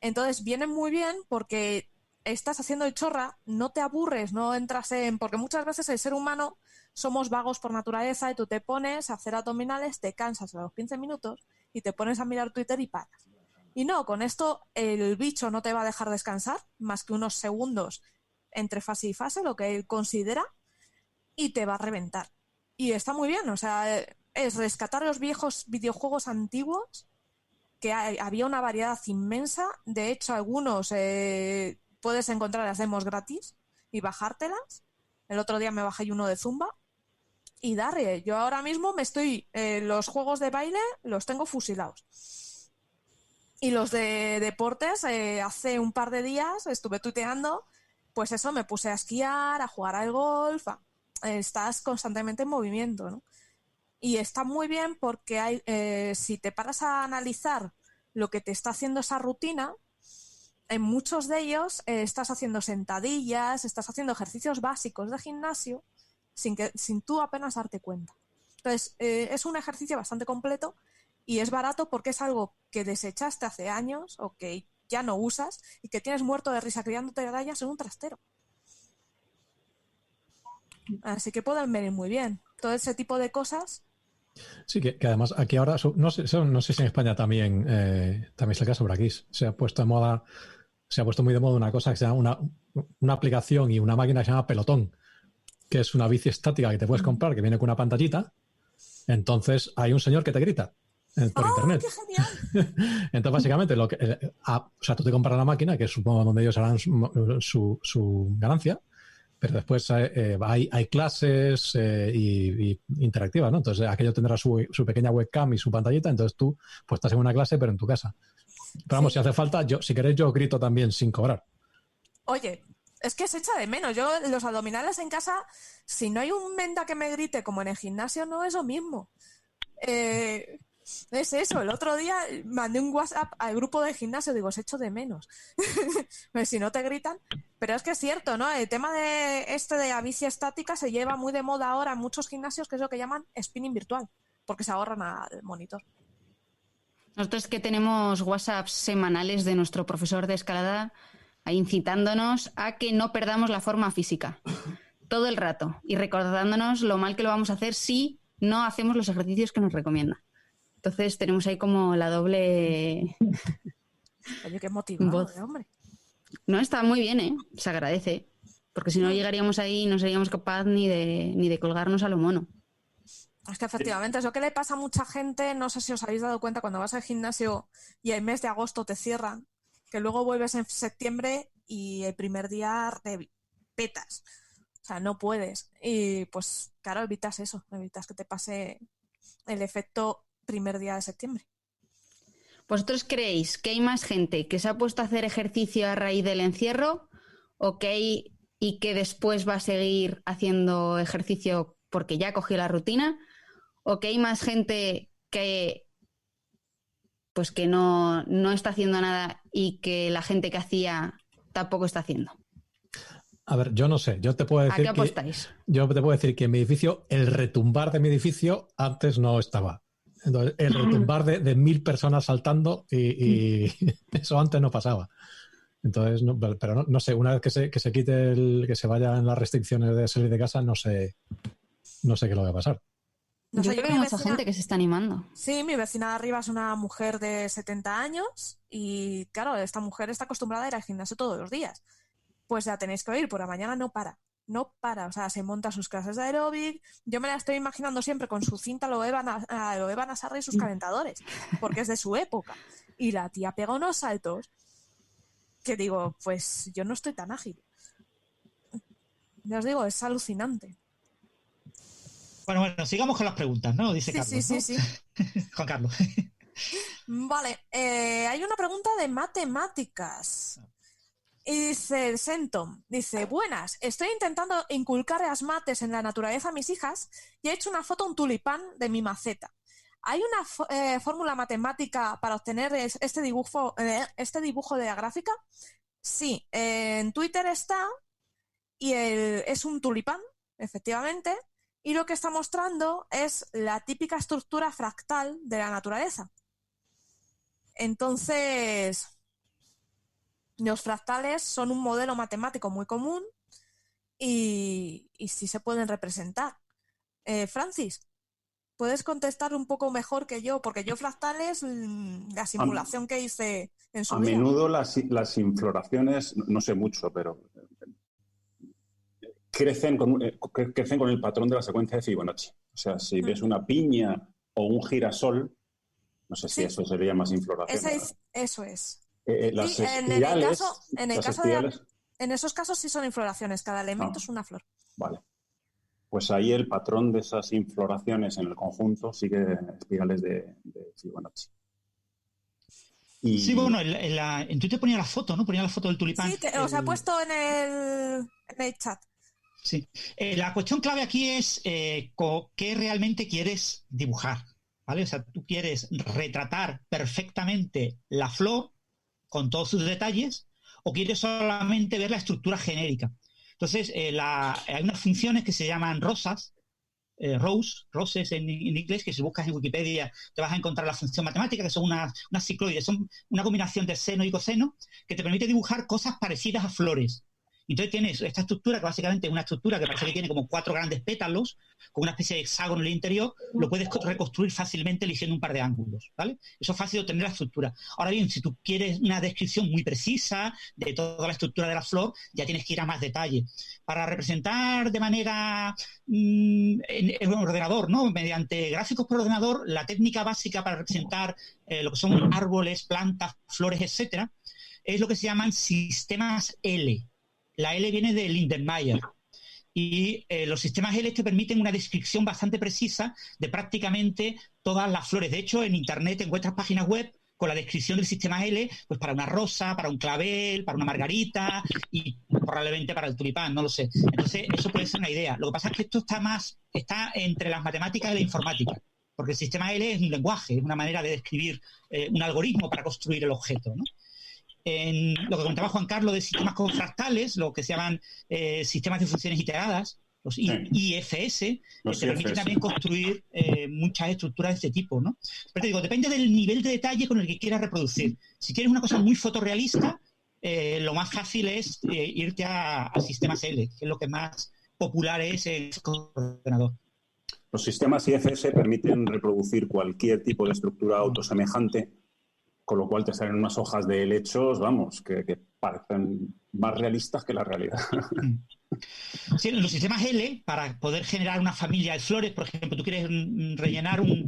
Entonces vienen muy bien porque estás haciendo el chorra, no te aburres, no entras porque muchas veces el ser humano somos vagos por naturaleza y tú te pones a hacer abdominales, te cansas a los 15 minutos y te pones a mirar Twitter y paras. Y no, con esto el bicho no te va a dejar descansar más que unos segundos entre fase y fase, lo que él considera, y te va a reventar. Y está muy bien, o sea, es rescatar los viejos videojuegos antiguos, que había una variedad inmensa. De hecho, algunos puedes encontrar las demos gratis y bajártelas. El otro día me bajé uno de Zumba y darle. Yo ahora mismo los juegos de baile los tengo fusilados. Y los de deportes, hace un par de días estuve tuiteando, pues eso, me puse a esquiar, a jugar al golf. Estás constantemente en movimiento, ¿no? Y está muy bien porque si te paras a analizar lo que te está haciendo esa rutina, en muchos de ellos estás haciendo sentadillas, estás haciendo ejercicios básicos de gimnasio sin tú apenas darte cuenta. Entonces, es un ejercicio bastante completo y es barato porque es algo que desechaste hace años o que ya no usas y que tienes muerto de risa criándote arañas en un trastero. Así que pueden venir muy bien. Todo ese tipo de cosas. Sí, que además aquí ahora, no sé si en España también es el caso, pero aquí se ha puesto muy de moda una cosa que se llama una aplicación y una máquina que se llama Pelotón, que es una bici estática que te puedes comprar, que viene con una pantallita. Entonces hay un señor que te grita por internet. ¡Qué genial! Entonces, básicamente, o sea, tú te compras la máquina, que supongo donde ellos harán su ganancia, pero después hay clases y interactivas, ¿no? Entonces, aquello tendrá su pequeña webcam y su pantallita, entonces tú pues estás en una clase, pero en tu casa. Pero vamos, si hace falta, si queréis, yo grito también sin cobrar. Oye, es que se echa de menos. Yo los abdominales en casa, si no hay un menda que me grite como en el gimnasio, no es lo mismo. Es eso. El otro día mandé un WhatsApp al grupo de gimnasio, digo, os echo de menos. Pues si no te gritan. Pero es que es cierto, ¿no? El tema de la bici estática se lleva muy de moda ahora en muchos gimnasios, que es lo que llaman spinning virtual, porque se ahorran al monitor. Nosotros que tenemos WhatsApps semanales de nuestro profesor de escalada ahí incitándonos a que no perdamos la forma física todo el rato y recordándonos lo mal que lo vamos a hacer si no hacemos los ejercicios que nos recomienda. Entonces tenemos ahí como la doble... Oye, qué motivado, hombre. No, está muy bien, ¿eh? Se agradece. Porque si no llegaríamos ahí y no seríamos capaces ni de colgarnos a lo mono. Es que efectivamente es lo que le pasa a mucha gente. No sé si os habéis dado cuenta cuando vas al gimnasio y el mes de agosto te cierran, que luego vuelves en septiembre y el primer día petas. O sea, no puedes. Y pues claro, evitas eso. Evitas que te pase el efecto primer día de septiembre. ¿Vosotros creéis que hay más gente que se ha puesto a hacer ejercicio a raíz del encierro y que después va a seguir haciendo ejercicio porque ya cogió la rutina? ¿O que hay más gente que pues que no está haciendo nada y que la gente que hacía tampoco está haciendo? A ver, yo no sé. Yo te puedo decir ¿A qué apostáis? Yo te puedo decir que en mi edificio, el retumbar de mi edificio antes no estaba. Entonces, el retumbar de 1000 personas saltando y eso antes no pasaba. Entonces, pero no sé, una vez que se quite que se vayan las restricciones de salir de casa, no sé qué es lo que va a pasar. No sé, yo creo que hay mucha gente que se está animando. Sí, mi vecina de arriba es una mujer de 70 años y claro, esta mujer está acostumbrada a ir al gimnasio todos los días. Pues ya tenéis que oír, por la mañana no para, o sea, se monta sus clases de aeróbic. Yo me la estoy imaginando siempre con su cinta Loewe Nasarra y sus calentadores, porque es de su época. Y la tía pega unos saltos que digo, pues yo no estoy tan ágil. Ya os digo, es alucinante. Bueno, sigamos con las preguntas, ¿no? Dice sí, Carlos, sí. Juan Carlos. Vale, hay una pregunta de matemáticas. Y dice el Sentom, dice, buenas, estoy intentando inculcar las mates en la naturaleza a mis hijas y he hecho una foto a un tulipán de mi maceta. ¿Hay una fórmula matemática para obtener este dibujo de la gráfica? Sí, en Twitter está y es un tulipán, efectivamente, y lo que está mostrando es la típica estructura fractal de la naturaleza. Entonces... los fractales son un modelo matemático muy común y sí se pueden representar. Francis, ¿puedes contestar un poco mejor que yo? Porque yo fractales, la simulación que hice en su vida. A menudo las infloraciones, no sé mucho, pero crecen con el patrón de la secuencia de Fibonacci. O sea, si ves una piña o un girasol, no sé si eso sería más infloración. Eso es. Las espirales, en esos casos sí son infloraciones, cada elemento es una flor. Vale. Pues ahí el patrón de esas infloraciones en el conjunto sigue espirales de Fibonacci. Sí, bueno, en Twitter ponía la foto, ¿no? Ponía la foto del tulipán. Sí, os ha puesto en el chat. Sí. La cuestión clave aquí es qué realmente quieres dibujar, ¿vale? O sea, tú quieres retratar perfectamente la flor con todos sus detalles, o quieres solamente ver la estructura genérica. Entonces, hay unas funciones que se llaman roses en inglés, que si buscas en Wikipedia te vas a encontrar la función matemática, que son unas cicloides, son una combinación de seno y coseno, que te permite dibujar cosas parecidas a flores. Entonces tienes esta estructura, que básicamente es una estructura que parece que tiene como 4 grandes pétalos, con una especie de hexágono en el interior, lo puedes reconstruir fácilmente eligiendo un par de ángulos, ¿vale? Eso es fácil de obtener la estructura. Ahora bien, si tú quieres una descripción muy precisa de toda la estructura de la flor, ya tienes que ir a más detalle. Para representar de manera en un ordenador, ¿no? Mediante gráficos por ordenador, la técnica básica para representar lo que son árboles, plantas, flores, etcétera, es lo que se llaman sistemas L. La L viene de Lindenmayer. Y los sistemas L te permiten una descripción bastante precisa de prácticamente todas las flores. De hecho, en Internet encuentras páginas web con la descripción del sistema L, pues para una rosa, para un clavel, para una margarita y probablemente para el tulipán, no lo sé. Entonces, eso puede ser una idea. Lo que pasa es que esto está entre las matemáticas y la informática, porque el sistema L es un lenguaje, es una manera de describir un algoritmo para construir el objeto, ¿no? En lo que comentaba Juan Carlos de sistemas confractales, lo que se llaman sistemas de funciones iteradas, los IFS, te permiten también construir muchas estructuras de este tipo, ¿no? Pero te digo, depende del nivel de detalle con el que quieras reproducir. Si quieres una cosa muy fotorrealista, lo más fácil es irte a sistemas L, que es lo que más popular es en el ordenador. Los sistemas IFS permiten reproducir cualquier tipo de estructura autosemejante, con lo cual te salen unas hojas de helechos, vamos, que parecen más realistas que la realidad. Sí, los sistemas L, para poder generar una familia de flores, por ejemplo, tú quieres rellenar un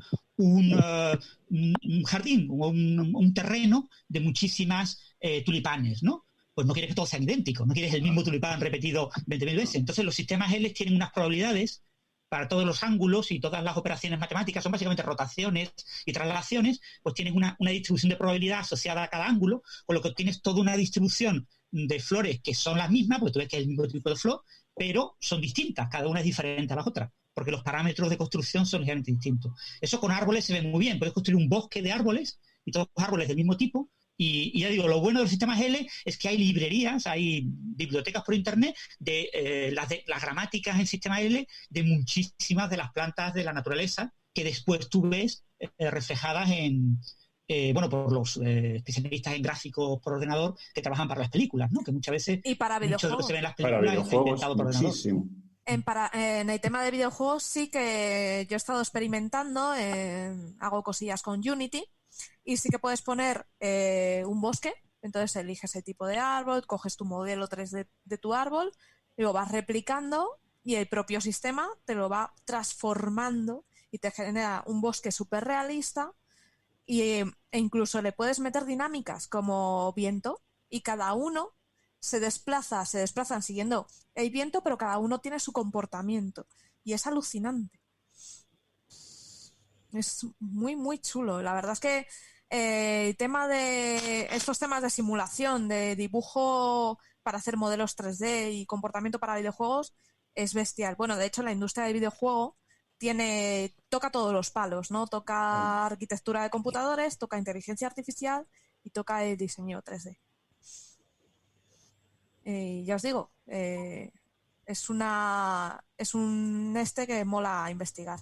jardín o un terreno de muchísimas tulipanes, ¿no? Pues no quieres que todos sean idénticos, no quieres el mismo tulipán repetido 20.000 veces. Entonces los sistemas L tienen unas probabilidades para todos los ángulos y todas las operaciones matemáticas, son básicamente rotaciones y traslaciones, pues tienes una distribución de probabilidad asociada a cada ángulo, con lo que tienes toda una distribución de flores que son las mismas, porque tú ves que es el mismo tipo de flor, pero son distintas, cada una es diferente a las otras, porque los parámetros de construcción son ligeramente distintos. Eso con árboles se ve muy bien, puedes construir un bosque de árboles y todos los árboles del mismo tipo. Y ya digo, lo bueno de los sistemas L es que hay librerías, hay bibliotecas por internet de las gramáticas en sistema L de muchísimas de las plantas de la naturaleza que después tú ves reflejadas por los especialistas en gráficos por ordenador que trabajan para las películas, ¿no? Que muchas veces y para mucho de lo que se ve en las películas está inventado por ordenador. En el tema de videojuegos sí que yo he estado experimentando, hago cosillas con Unity. Y sí que puedes poner un bosque, entonces eliges el tipo de árbol, coges tu modelo 3D de tu árbol, y lo vas replicando y el propio sistema te lo va transformando y te genera un bosque súper realista e incluso le puedes meter dinámicas como viento y cada uno se desplazan siguiendo el viento, pero cada uno tiene su comportamiento y es alucinante. Es muy, muy chulo. La verdad es que el tema de estos temas de simulación, de dibujo para hacer modelos 3D y comportamiento para videojuegos es bestial. Bueno, de hecho, la industria del videojuego toca todos los palos, ¿no? Toca arquitectura de computadores, toca inteligencia artificial y toca el diseño 3D. Ya os digo, es un que mola investigar.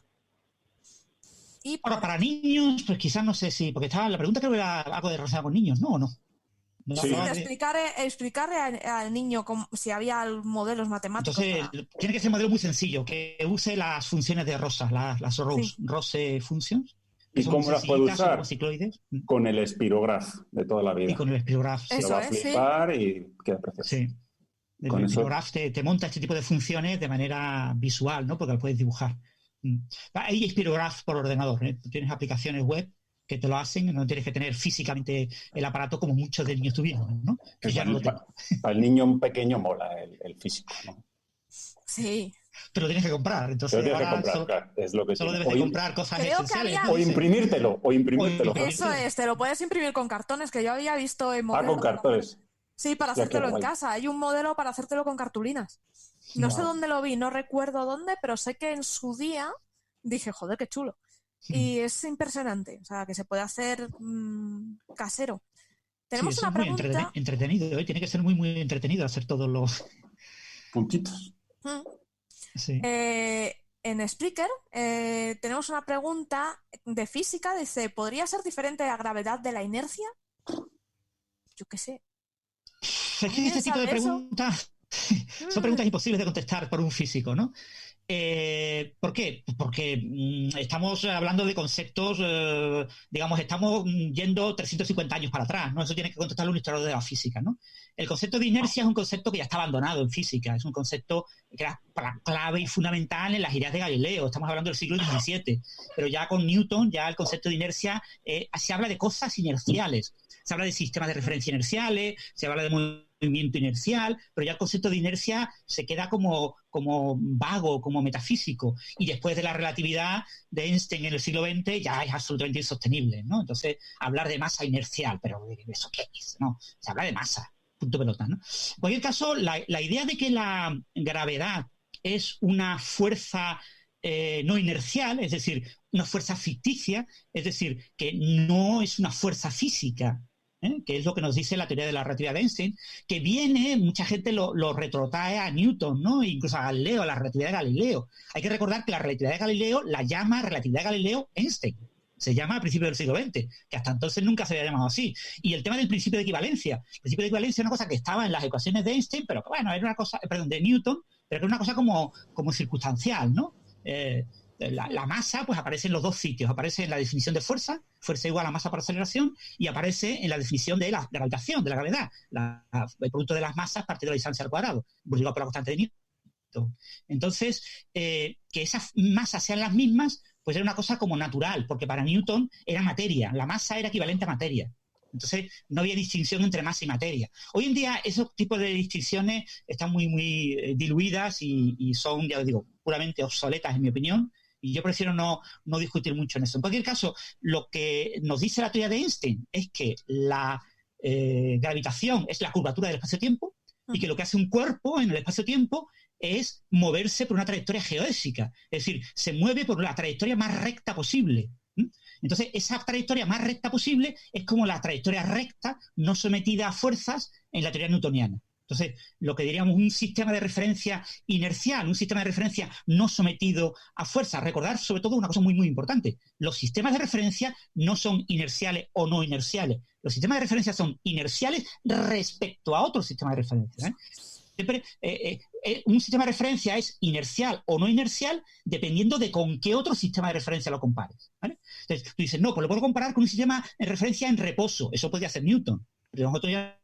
Y para niños, pues quizás no sé si, porque estaba la pregunta creo que era algo de relacionado con niños, ¿no? ¿O no? Sí, explicarle al niño si había modelos matemáticos. Entonces, tiene que ser un modelo muy sencillo, que use las funciones de Rosa, las Rose Functions. ¿Y cómo las puede usar? Con el Spirograph de toda la vida. Y con el Spirograph. Se lo va a flipar y queda precioso. Sí. El Spirograph te monta este tipo de funciones de manera visual, ¿no? Porque lo puedes dibujar. Hay Spirograph por ordenador, ¿eh? Tienes aplicaciones web que te lo hacen, no tienes que tener físicamente el aparato como muchos de niños tuvieron, ¿no? Que ya no lo tengo. Para el niño pequeño mola el físico, ¿no? Sí. Pero lo tienes que comprar, entonces claro, es lo que solo debes de comprar cosas esenciales. O imprimírtelo. Eso es, te lo puedes imprimir con cartones, que yo había visto en modelos. Con cartones. Sí, para hacértelo en casa. Hay un modelo para hacértelo con cartulinas. No sé dónde lo vi, no recuerdo dónde, pero sé que en su día dije, joder, qué chulo. Y es impresionante, o sea, que se puede hacer casero. Tenemos una pregunta. Muy entretenido, ¿eh? Tiene que ser muy, muy entretenido hacer todos los puntitos. Sí. En Spreaker tenemos una pregunta de física, dice, ¿podría ser diferente la gravedad de la inercia? Yo qué sé. Es que este tipo de preguntas Son preguntas imposibles de contestar por un físico, ¿no? ¿Por qué? Porque estamos hablando de conceptos, digamos, estamos yendo 350 años para atrás, ¿no? Eso tiene que contestarlo un historiador de la física, ¿no? El concepto de inercia es un concepto que ya está abandonado en física, es un concepto que era clave y fundamental en las ideas de Galileo, estamos hablando del siglo XVII, pero ya con Newton, ya el concepto de inercia, se habla de cosas inerciales, se habla de sistemas de referencia inerciales, se habla de movimiento inercial, pero ya el concepto de inercia se queda como vago, como metafísico, y después de la relatividad de Einstein en el siglo XX ya es absolutamente insostenible, ¿no? Entonces, hablar de masa inercial, pero ¿eso qué es? No, se habla de masa, punto pelota, ¿no? En cualquier caso, la idea de que la gravedad es una fuerza no inercial, es decir, una fuerza ficticia, es decir, que no es una fuerza física, que es lo que nos dice la teoría de la relatividad de Einstein, que viene, mucha gente lo retrotrae a Newton, ¿no? Incluso a Galileo, a la relatividad de Galileo. Hay que recordar que la relatividad de Galileo la llama relatividad de Galileo Einstein. Se llama a principios del siglo XX, que hasta entonces nunca se había llamado así. Y el tema del principio de equivalencia. El principio de equivalencia es una cosa que estaba en las ecuaciones de Einstein, pero que, bueno, era una cosa, perdón, de Newton, pero que era una cosa como circunstancial, ¿no? La masa pues aparece en los dos sitios, aparece en la definición de fuerza igual a masa por aceleración, y aparece en la definición de la gravitación, de la gravedad, el producto de las masas partido de la distancia al cuadrado, multiplicado por la constante de Newton. Entonces, que esas masas sean las mismas, pues era una cosa como natural, porque para Newton era materia, la masa era equivalente a materia. Entonces, no había distinción entre masa y materia. Hoy en día, esos tipos de distinciones están muy, muy diluidas y son, ya os digo, puramente obsoletas, en mi opinión, y yo prefiero no discutir mucho en eso. En cualquier caso, lo que nos dice la teoría de Einstein es que la gravitación es la curvatura del espacio-tiempo y que lo que hace un cuerpo en el espacio-tiempo es moverse por una trayectoria geodésica, es decir, se mueve por la trayectoria más recta posible. Entonces, esa trayectoria más recta posible es como la trayectoria recta no sometida a fuerzas en la teoría newtoniana. Entonces, lo que diríamos un sistema de referencia inercial, un sistema de referencia no sometido a fuerzas. Recordar, sobre todo, una cosa muy, muy importante. Los sistemas de referencia no son inerciales o no inerciales. Los sistemas de referencia son inerciales respecto a otros sistemas de referencia, Siempre, un sistema de referencia es inercial o no inercial dependiendo de con qué otro sistema de referencia lo compares, ¿vale? Entonces, tú dices, no, pues lo puedo comparar con un sistema de referencia en reposo. Eso podría hacer Newton, pero nosotros ya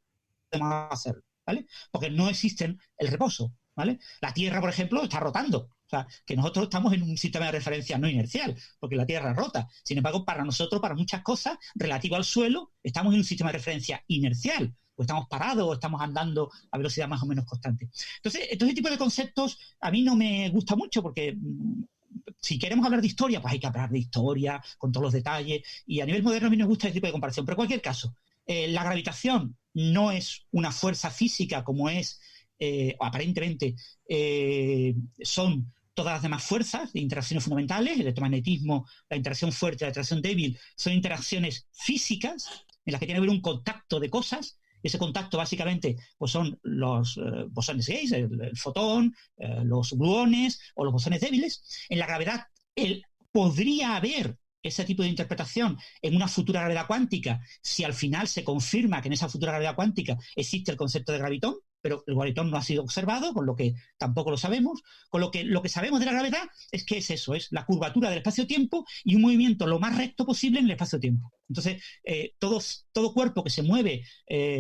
podemos hacerlo, ¿vale? Porque no existe el reposo, ¿vale? La Tierra, por ejemplo, está rotando. O sea, que nosotros estamos en un sistema de referencia no inercial, porque la Tierra rota. Sin embargo, para nosotros, para muchas cosas, relativo al suelo, estamos en un sistema de referencia inercial. O estamos parados o estamos andando a velocidad más o menos constante. Entonces, ese tipo de conceptos a mí no me gusta mucho porque si queremos hablar de historia, pues hay que hablar de historia con todos los detalles, y a nivel moderno a mí no me gusta ese tipo de comparación. Pero en cualquier caso, la gravitación no es una fuerza física como es, aparentemente, son todas las demás fuerzas de interacciones fundamentales. El electromagnetismo, la interacción fuerte, la interacción débil, son interacciones físicas en las que tiene que haber un contacto de cosas. Ese contacto básicamente pues son los bosones gays, el fotón, los gluones o los bosones débiles. En la gravedad podría haber ese tipo de interpretación en una futura gravedad cuántica si al final se confirma que en esa futura gravedad cuántica existe el concepto de gravitón, pero el gravitón no ha sido observado, con lo que tampoco lo sabemos. Con lo que sabemos de la gravedad es que es la curvatura del espacio-tiempo y un movimiento lo más recto posible en el espacio-tiempo. Entonces, todo cuerpo que se mueve,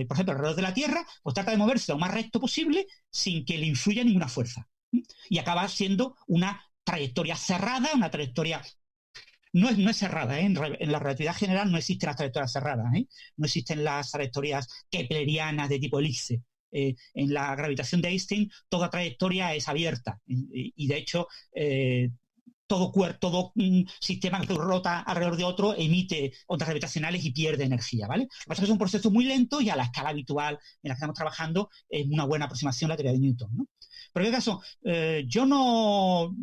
por ejemplo, alrededor de la Tierra, pues trata de moverse lo más recto posible sin que le influya ninguna fuerza. Y acaba siendo una trayectoria cerrada, una trayectoria... No es cerrada, en la relatividad general no existen las trayectorias cerradas, no existen las trayectorias keplerianas de tipo elipse. En la gravitación de Einstein toda trayectoria es abierta y de hecho todo sistema que rota alrededor de otro emite ondas gravitacionales y pierde energía, ¿vale? Lo que pasa es que es un proceso muy lento y a la escala habitual en la que estamos trabajando es una buena aproximación a la teoría de Newton, ¿no? Pero en este caso, yo no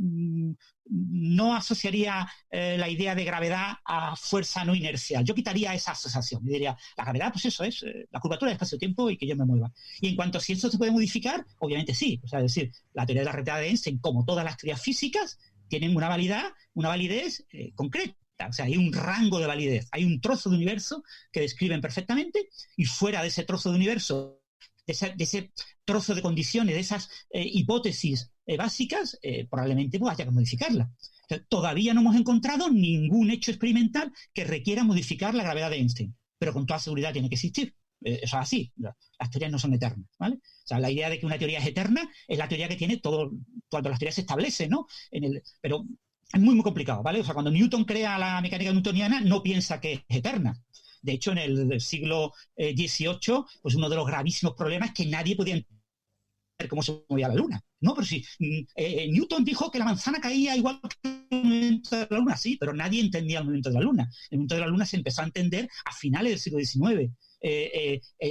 asociaría la idea de gravedad a fuerza no inercial. Yo quitaría esa asociación y diría, la gravedad, pues eso es la curvatura del espacio-tiempo y que yo me mueva. Y en cuanto a si eso se puede modificar, obviamente sí. O sea, es decir, la teoría de la relatividad de Einstein, como todas las teorías físicas, tienen una validez concreta. O sea, hay un rango de validez. Hay un trozo de universo que describen perfectamente y fuera de ese trozo de universo ese trozo de condiciones, de esas hipótesis básicas, probablemente pues haya que modificarla. O sea, todavía no hemos encontrado ningún hecho experimental que requiera modificar la gravedad de Einstein, pero con toda seguridad tiene que existir. Eso es así, las teorías no son eternas, ¿vale? O sea, la idea de que una teoría es eterna es la teoría que tiene todo, cuando las teorías se establecen, ¿no? Pero es muy, muy complicado, ¿vale? O sea, cuando Newton crea la mecánica newtoniana, no piensa que es eterna. De hecho, en el siglo XVIII, pues uno de los gravísimos problemas es que nadie podía entender cómo se movía la Luna. No, pero sí, Newton dijo que la manzana caía igual que el movimiento de la Luna, sí, pero nadie entendía el movimiento de la Luna. El movimiento de la Luna se empezó a entender a finales del siglo XIX.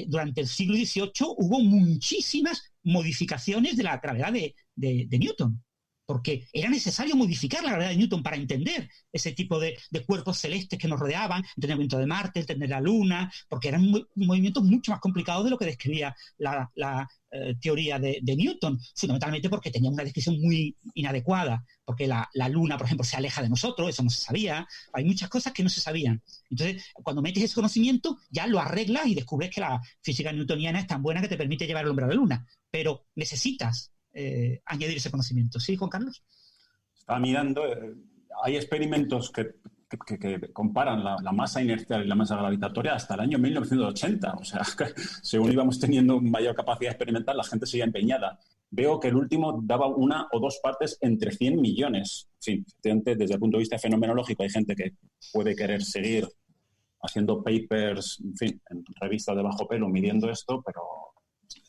Durante el siglo XVIII hubo muchísimas modificaciones de la gravedad de Newton, porque era necesario modificar la gravedad de Newton para entender ese tipo de cuerpos celestes que nos rodeaban, entender el movimiento de Marte, entender la Luna, porque eran movimientos mucho más complicados de lo que describía la teoría de Newton, fundamentalmente porque tenía una descripción muy inadecuada, porque la Luna, por ejemplo, se aleja de nosotros, eso no se sabía, hay muchas cosas que no se sabían. Entonces, cuando metes ese conocimiento, ya lo arreglas y descubres que la física newtoniana es tan buena que te permite llevar el hombre a la Luna, pero necesitas añadir ese conocimiento. ¿Sí, Juan Carlos? Estaba mirando, hay experimentos que comparan la masa inercial y la masa gravitatoria hasta el año 1980. O sea, que según íbamos teniendo mayor capacidad experimental, la gente seguía empeñada. Veo que el último daba 1 o 2 partes entre 100 millones. En fin, desde el punto de vista fenomenológico hay gente que puede querer seguir haciendo papers, en fin, en revistas de bajo pelo midiendo esto, pero...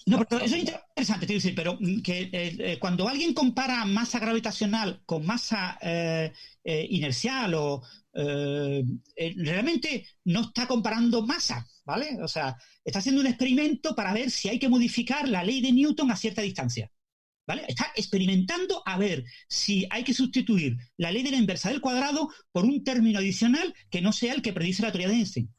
No, pero eso es interesante, quiero decir, pero que cuando alguien compara masa gravitacional con masa inercial realmente no está comparando masa, ¿vale? O sea, está haciendo un experimento para ver si hay que modificar la ley de Newton a cierta distancia, ¿vale? Está experimentando a ver si hay que sustituir la ley de la inversa del cuadrado por un término adicional que no sea el que predice la teoría de Einstein.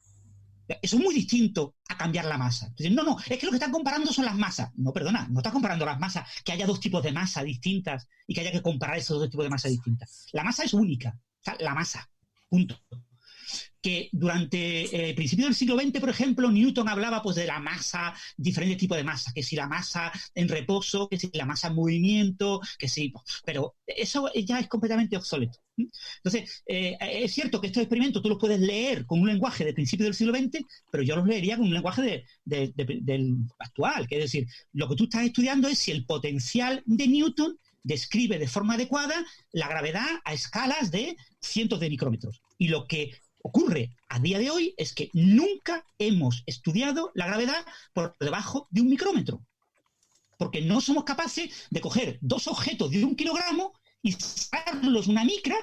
Eso es muy distinto a cambiar la masa. Entonces, no, es que lo que están comparando son las masas. No, perdona, no estás comparando las masas, que haya 2 tipos de masa distintas y que haya que comparar esos 2 tipos de masa distintas. La masa es única, o sea, la masa, punto. Que durante principios del siglo XX, por ejemplo, Newton hablaba pues de la masa, diferentes tipos de masa, que si la masa en reposo, que si la masa en movimiento, que si... Pero eso ya es completamente obsoleto. Entonces, es cierto que estos experimentos tú los puedes leer con un lenguaje de principios del siglo XX, pero yo los leería con un lenguaje del actual, que es decir, lo que tú estás estudiando es si el potencial de Newton describe de forma adecuada la gravedad a escalas de cientos de micrómetros. Y lo que ocurre a día de hoy es que nunca hemos estudiado la gravedad por debajo de 1 micrómetro, porque no somos capaces de coger 2 objetos de 1 kilogramo y sacarlos una micra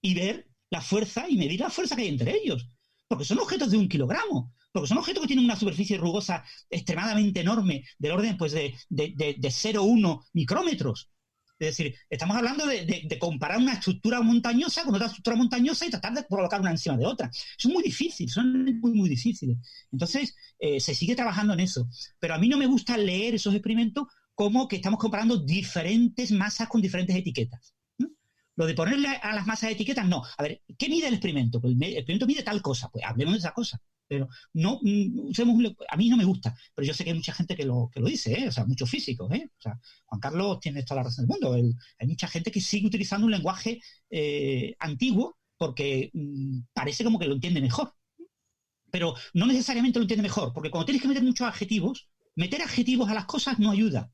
y ver la fuerza y medir la fuerza que hay entre ellos, porque son objetos de 1 kilogramo, porque son objetos que tienen una superficie rugosa extremadamente enorme, del orden pues de 0,1 micrómetros. Es decir, estamos hablando de comparar una estructura montañosa con otra estructura montañosa y tratar de colocar una encima de otra. Es muy difícil, son muy, muy difíciles. Entonces, se sigue trabajando en eso. Pero a mí no me gusta leer esos experimentos como que estamos comparando diferentes masas con diferentes etiquetas. Lo de ponerle a las masas etiquetas, no. A ver, ¿qué mide el experimento? Pues el experimento mide tal cosa, pues hablemos de esa cosa. Pero no usemos a mí no me gusta, pero yo sé que hay mucha gente que lo dice, o sea, muchos físicos, o sea, Juan Carlos tiene toda la razón del mundo. Hay mucha gente que sigue utilizando un lenguaje antiguo porque parece como que lo entiende mejor. Pero no necesariamente lo entiende mejor, porque cuando tienes que meter muchos adjetivos, meter adjetivos a las cosas no ayuda,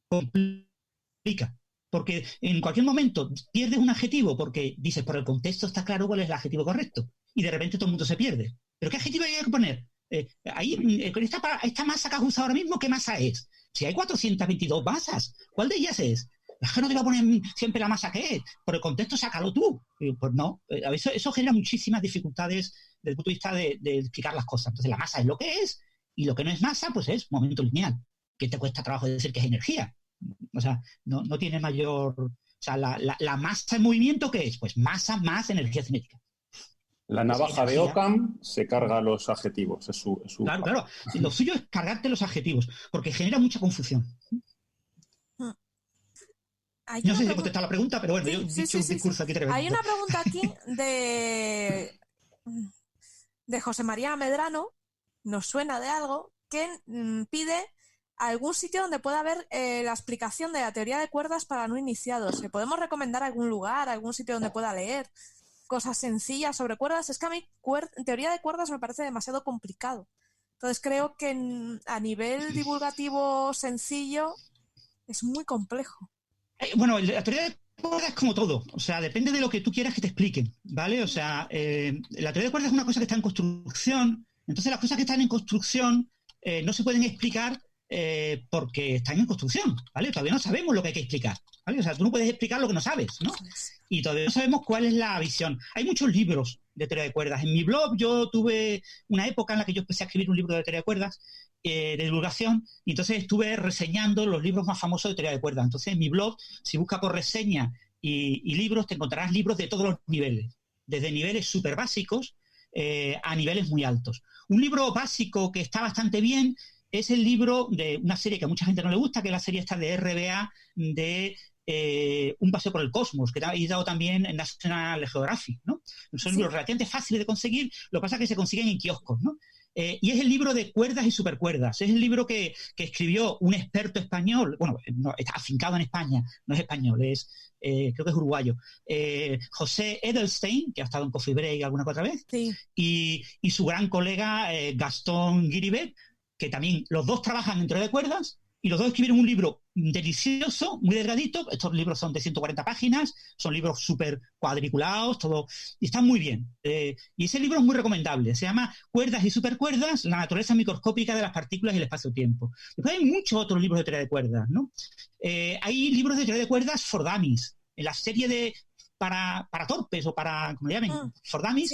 complica. Porque en cualquier momento pierdes un adjetivo porque dices, por el contexto está claro cuál es el adjetivo correcto, y de repente todo el mundo se pierde. ¿Pero qué adjetivo hay que poner? Con esta masa que has usado ahora mismo, ¿qué masa es? Si hay 422 masas, ¿cuál de ellas es? Es que no te voy a poner siempre la masa que es. Por el contexto, sácalo tú. Pues no, eso genera muchísimas dificultades desde el punto de vista de explicar las cosas. Entonces, la masa es lo que es, y lo que no es masa, pues es momento lineal. ¿Qué te cuesta trabajo decir que es energía? O sea, no tiene mayor... O sea, la masa en movimiento, ¿qué es? Pues masa más energía cinética. La navaja de Occam se carga los adjetivos. Claro. Lo suyo es cargarte los adjetivos, porque genera mucha confusión. No sé si he contestado la pregunta, pero bueno, yo he dicho un discurso aquí tremendo. Hay una pregunta aquí de José María Medrano, nos suena de algo, que pide algún sitio donde pueda haber la explicación de la teoría de cuerdas para no iniciados. ¿Le podemos recomendar algún lugar, algún sitio donde pueda leer cosas sencillas sobre cuerdas? Es que a mí teoría de cuerdas me parece demasiado complicado. Entonces creo que a nivel divulgativo sencillo es muy complejo. Bueno, la teoría de cuerdas es como todo. O sea, depende de lo que tú quieras que te expliquen, ¿vale? O sea, la teoría de cuerdas es una cosa que está en construcción. Entonces las cosas que están en construcción no se pueden explicar porque están en construcción, ¿vale? Todavía no sabemos lo que hay que explicar, ¿vale? O sea, tú no puedes explicar lo que no sabes, ¿no? Y todavía no sabemos cuál es la visión. Hay muchos libros de teoría de cuerdas. En mi blog yo tuve una época en la que yo empecé a escribir un libro de teoría de cuerdas, de divulgación, y entonces estuve reseñando los libros más famosos de teoría de cuerdas. Entonces en mi blog, si buscas por reseña y libros, te encontrarás libros de todos los niveles, desde niveles súper básicos a niveles muy altos. Un libro básico que está bastante bien es el libro de una serie que a mucha gente no le gusta, que es la serie esta de RBA de Un paseo por el cosmos, que ha editado también en National Geographic, ¿no? Son libros relativamente fáciles de conseguir, lo que pasa es que se consiguen en kioscos, ¿no? Y es el libro de cuerdas y supercuerdas. Es el libro que escribió un experto español, bueno, no, está afincado en España, no es español, creo que es uruguayo, José Edelstein, que ha estado en Coffee Break alguna que otra vez, y su gran colega Gastón Guiribet, que también los dos trabajan en teoría de cuerdas, y los dos escribieron un libro delicioso, muy delgadito. Estos libros son de 140 páginas, son libros súper cuadriculados, todo, y están muy bien. Y ese libro es muy recomendable. Se llama Cuerdas y supercuerdas, la naturaleza microscópica de las partículas y el espacio-tiempo. Después hay muchos otros libros de teoría de cuerdas, ¿no? Hay libros de teoría de cuerdas for dummies. En la serie de para torpes o para, como le llamen, for dummies,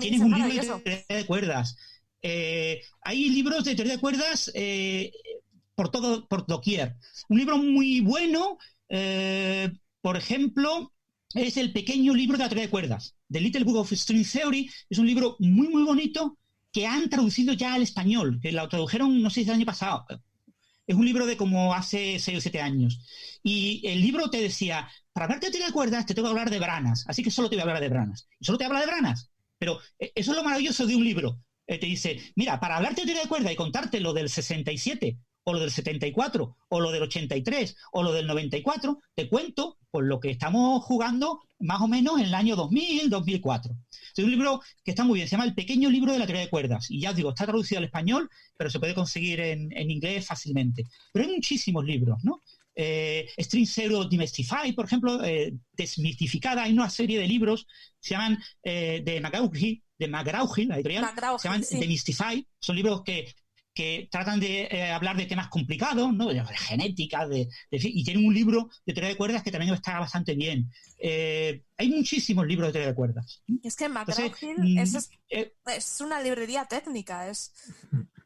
tienes un libro de teoría de cuerdas. Hay libros de teoría de cuerdas por doquier. Un libro muy bueno, por ejemplo, es el pequeño libro de la teoría de cuerdas, The Little Book of String Theory. Es un libro muy, muy bonito que han traducido ya al español, que lo tradujeron, no sé si el año pasado. Es un libro de como hace 6 o 7 años. Y el libro te decía, para hablarte de teoría de cuerdas te tengo que hablar de branas, así que solo te voy a hablar de branas. Y solo te habla de branas. Pero eso es lo maravilloso de un libro. Te dice, mira, para hablarte de teoría de cuerdas y contarte lo del 67, o lo del 74, o lo del 83, o lo del 94, te cuento por lo que estamos jugando más o menos en el año 2000, 2004. Es un libro que está muy bien, se llama El pequeño libro de la teoría de cuerdas. Y ya os digo, está traducido al español, pero se puede conseguir en inglés fácilmente. Pero hay muchísimos libros, ¿no? String Theory Demystified, por ejemplo, desmitificada. Hay una serie de libros, se llaman de McGraw-Hill, la editorial, se llaman Demystified. Son libros que tratan de hablar de temas complicados, ¿no? De genética, y tienen un libro de teoría de cuerdas que también está bastante bien. Hay muchísimos libros de teoría de cuerdas. Es que McGraw-Hill es una librería técnica,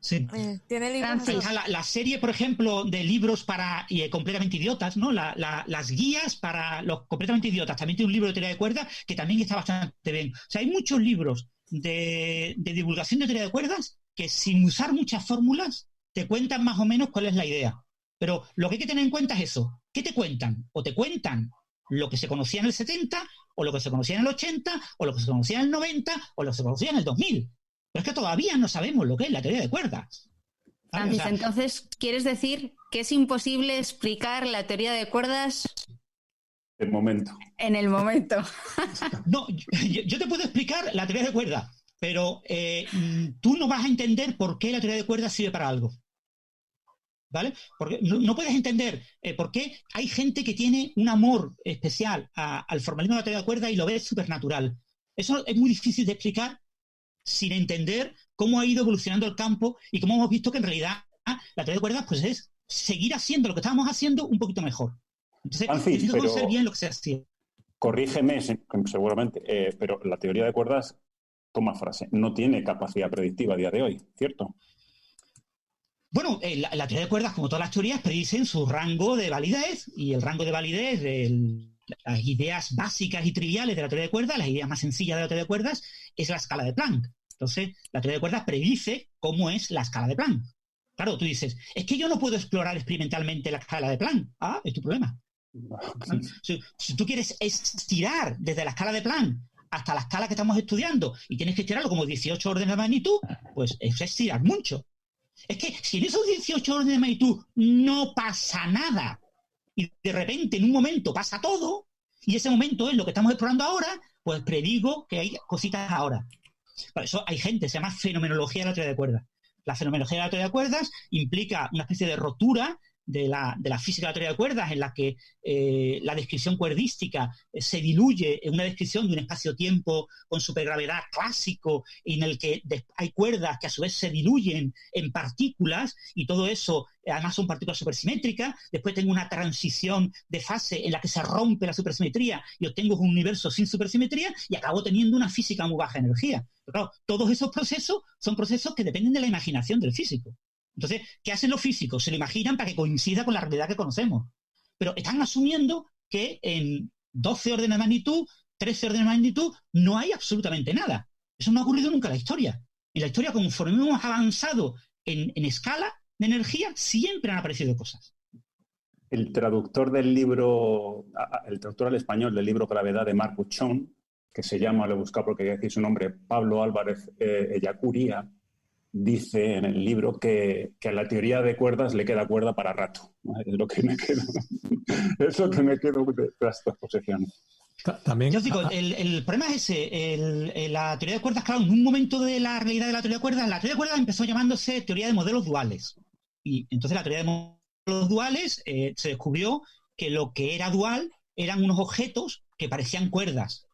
Sí. Tiene libros. La serie, por ejemplo, de libros para completamente idiotas, ¿no? Las guías para los completamente idiotas. También tiene un libro de teoría de cuerdas que también está bastante bien. O sea, hay muchos libros de divulgación de teoría de cuerdas que sin usar muchas fórmulas te cuentan más o menos cuál es la idea. Pero lo que hay que tener en cuenta es eso. ¿Qué te cuentan? O te cuentan lo que se conocía en el 70, o lo que se conocía en el 80, o lo que se conocía en el 90, o lo que se conocía en el 2000. Pero es que todavía no sabemos lo que es la teoría de cuerdas. Francis, entonces, ¿quieres decir que es imposible explicar la teoría de cuerdas en el momento? No, yo te puedo explicar la teoría de cuerdas, pero tú no vas a entender por qué la teoría de cuerdas sirve para algo. ¿Vale? Porque no puedes entender por qué hay gente que tiene un amor especial al formalismo de la teoría de cuerdas y lo ve supernatural. Eso es muy difícil de explicar sin entender cómo ha ido evolucionando el campo y cómo hemos visto que en realidad la teoría de cuerdas pues es seguir haciendo lo que estábamos haciendo un poquito mejor. Entonces, necesito conocer bien lo que se hacía. Corrígeme, seguramente, pero la teoría de cuerdas, toma frase, no tiene capacidad predictiva a día de hoy, ¿cierto? Bueno, la teoría de cuerdas, como todas las teorías, predicen su rango de validez, y el rango de validez de las ideas básicas y triviales de la teoría de cuerdas, las ideas más sencillas de la teoría de cuerdas, es la escala de Planck. Entonces, la teoría de cuerdas predice cómo es la escala de Planck. Claro, tú dices, es que yo no puedo explorar experimentalmente la escala de Planck. Ah, es tu problema. Si tú quieres estirar desde la escala de Planck hasta la escala que estamos estudiando y tienes que estirarlo como 18 órdenes de magnitud, pues es estirar mucho. Es que si en esos 18 órdenes de magnitud no pasa nada y de repente en un momento pasa todo, y ese momento es lo que estamos explorando ahora, pues predigo que hay cositas ahora. Por eso hay gente, se llama fenomenología de la teoría de cuerdas. La fenomenología de la teoría de cuerdas implica una especie de rotura de la física de la teoría de cuerdas, en la que la descripción cuerdística se diluye en una descripción de un espacio-tiempo con supergravedad clásico, en el que hay cuerdas que a su vez se diluyen en partículas, y todo eso además son partículas supersimétricas. Después tengo una transición de fase en la que se rompe la supersimetría y obtengo un universo sin supersimetría, y acabo teniendo una física muy baja energía. Pero claro, todos esos procesos son procesos que dependen de la imaginación del físico. Entonces, ¿qué hacen los físicos? Se lo imaginan para que coincida con la realidad que conocemos. Pero están asumiendo que en 12 órdenes de magnitud, 13 órdenes de magnitud, no hay absolutamente nada. Eso no ha ocurrido nunca en la historia. En la historia, conforme hemos avanzado en escala de energía, siempre han aparecido cosas. El traductor del libro, el traductor al español del libro Gravedad de Marc Buchon, que se llama, lo he buscado porque quería decir su nombre, Pablo Álvarez Ellacuría, dice en el libro que a la teoría de cuerdas le queda cuerda para rato. Es lo que me quedo. Es lo que me quedo de todas estas posiciones. También. Yo os digo, el problema es ese. La teoría de cuerdas, claro, en un momento de la realidad de la teoría de cuerdas empezó llamándose teoría de modelos duales. Y entonces la teoría de modelos duales se descubrió que lo que era dual eran unos objetos que parecían cuerdas.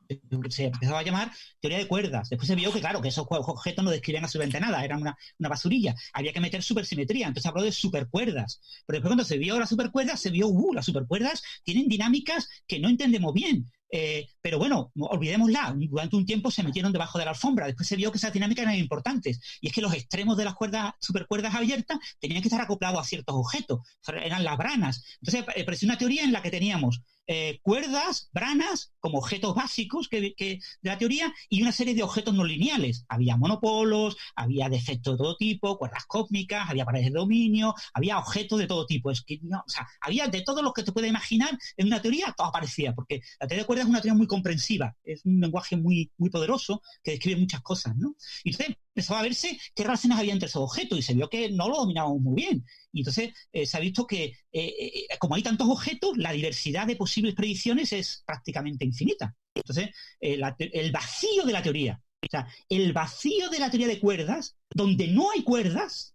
Se empezaba a llamar teoría de cuerdas. Después se vio que, claro, que esos objetos no describían absolutamente nada, eran una basurilla. Había que meter supersimetría, entonces habló de supercuerdas. Pero después, cuando se vio las supercuerdas, se vio, las supercuerdas tienen dinámicas que no entendemos bien. Pero bueno, olvidémosla. Durante un tiempo se metieron debajo de la alfombra. Después se vio que esas dinámicas eran importantes. Y es que los extremos de las cuerdas, supercuerdas abiertas, tenían que estar acoplados a ciertos objetos. Eran las branas. Entonces, pareció una teoría en la que teníamos cuerdas, branas, como objetos básicos de la teoría, y una serie de objetos no lineales. Había monopolos, había defectos de todo tipo, cuerdas cósmicas, había paredes de dominio, había objetos de todo tipo. Había de todo lo que te puedes imaginar en una teoría, todo aparecía, porque la teoría de cuerdas es una teoría muy comprensiva, es un lenguaje muy, muy poderoso que describe muchas cosas, ¿no? Y entonces empezó a verse qué relaciones había entre esos objetos, y se vio que no lo dominábamos muy bien. Y entonces se ha visto que, como hay tantos objetos, la diversidad de posibles predicciones es prácticamente infinita. Entonces, el vacío de la teoría, o sea, el vacío de la teoría de cuerdas, donde no hay cuerdas,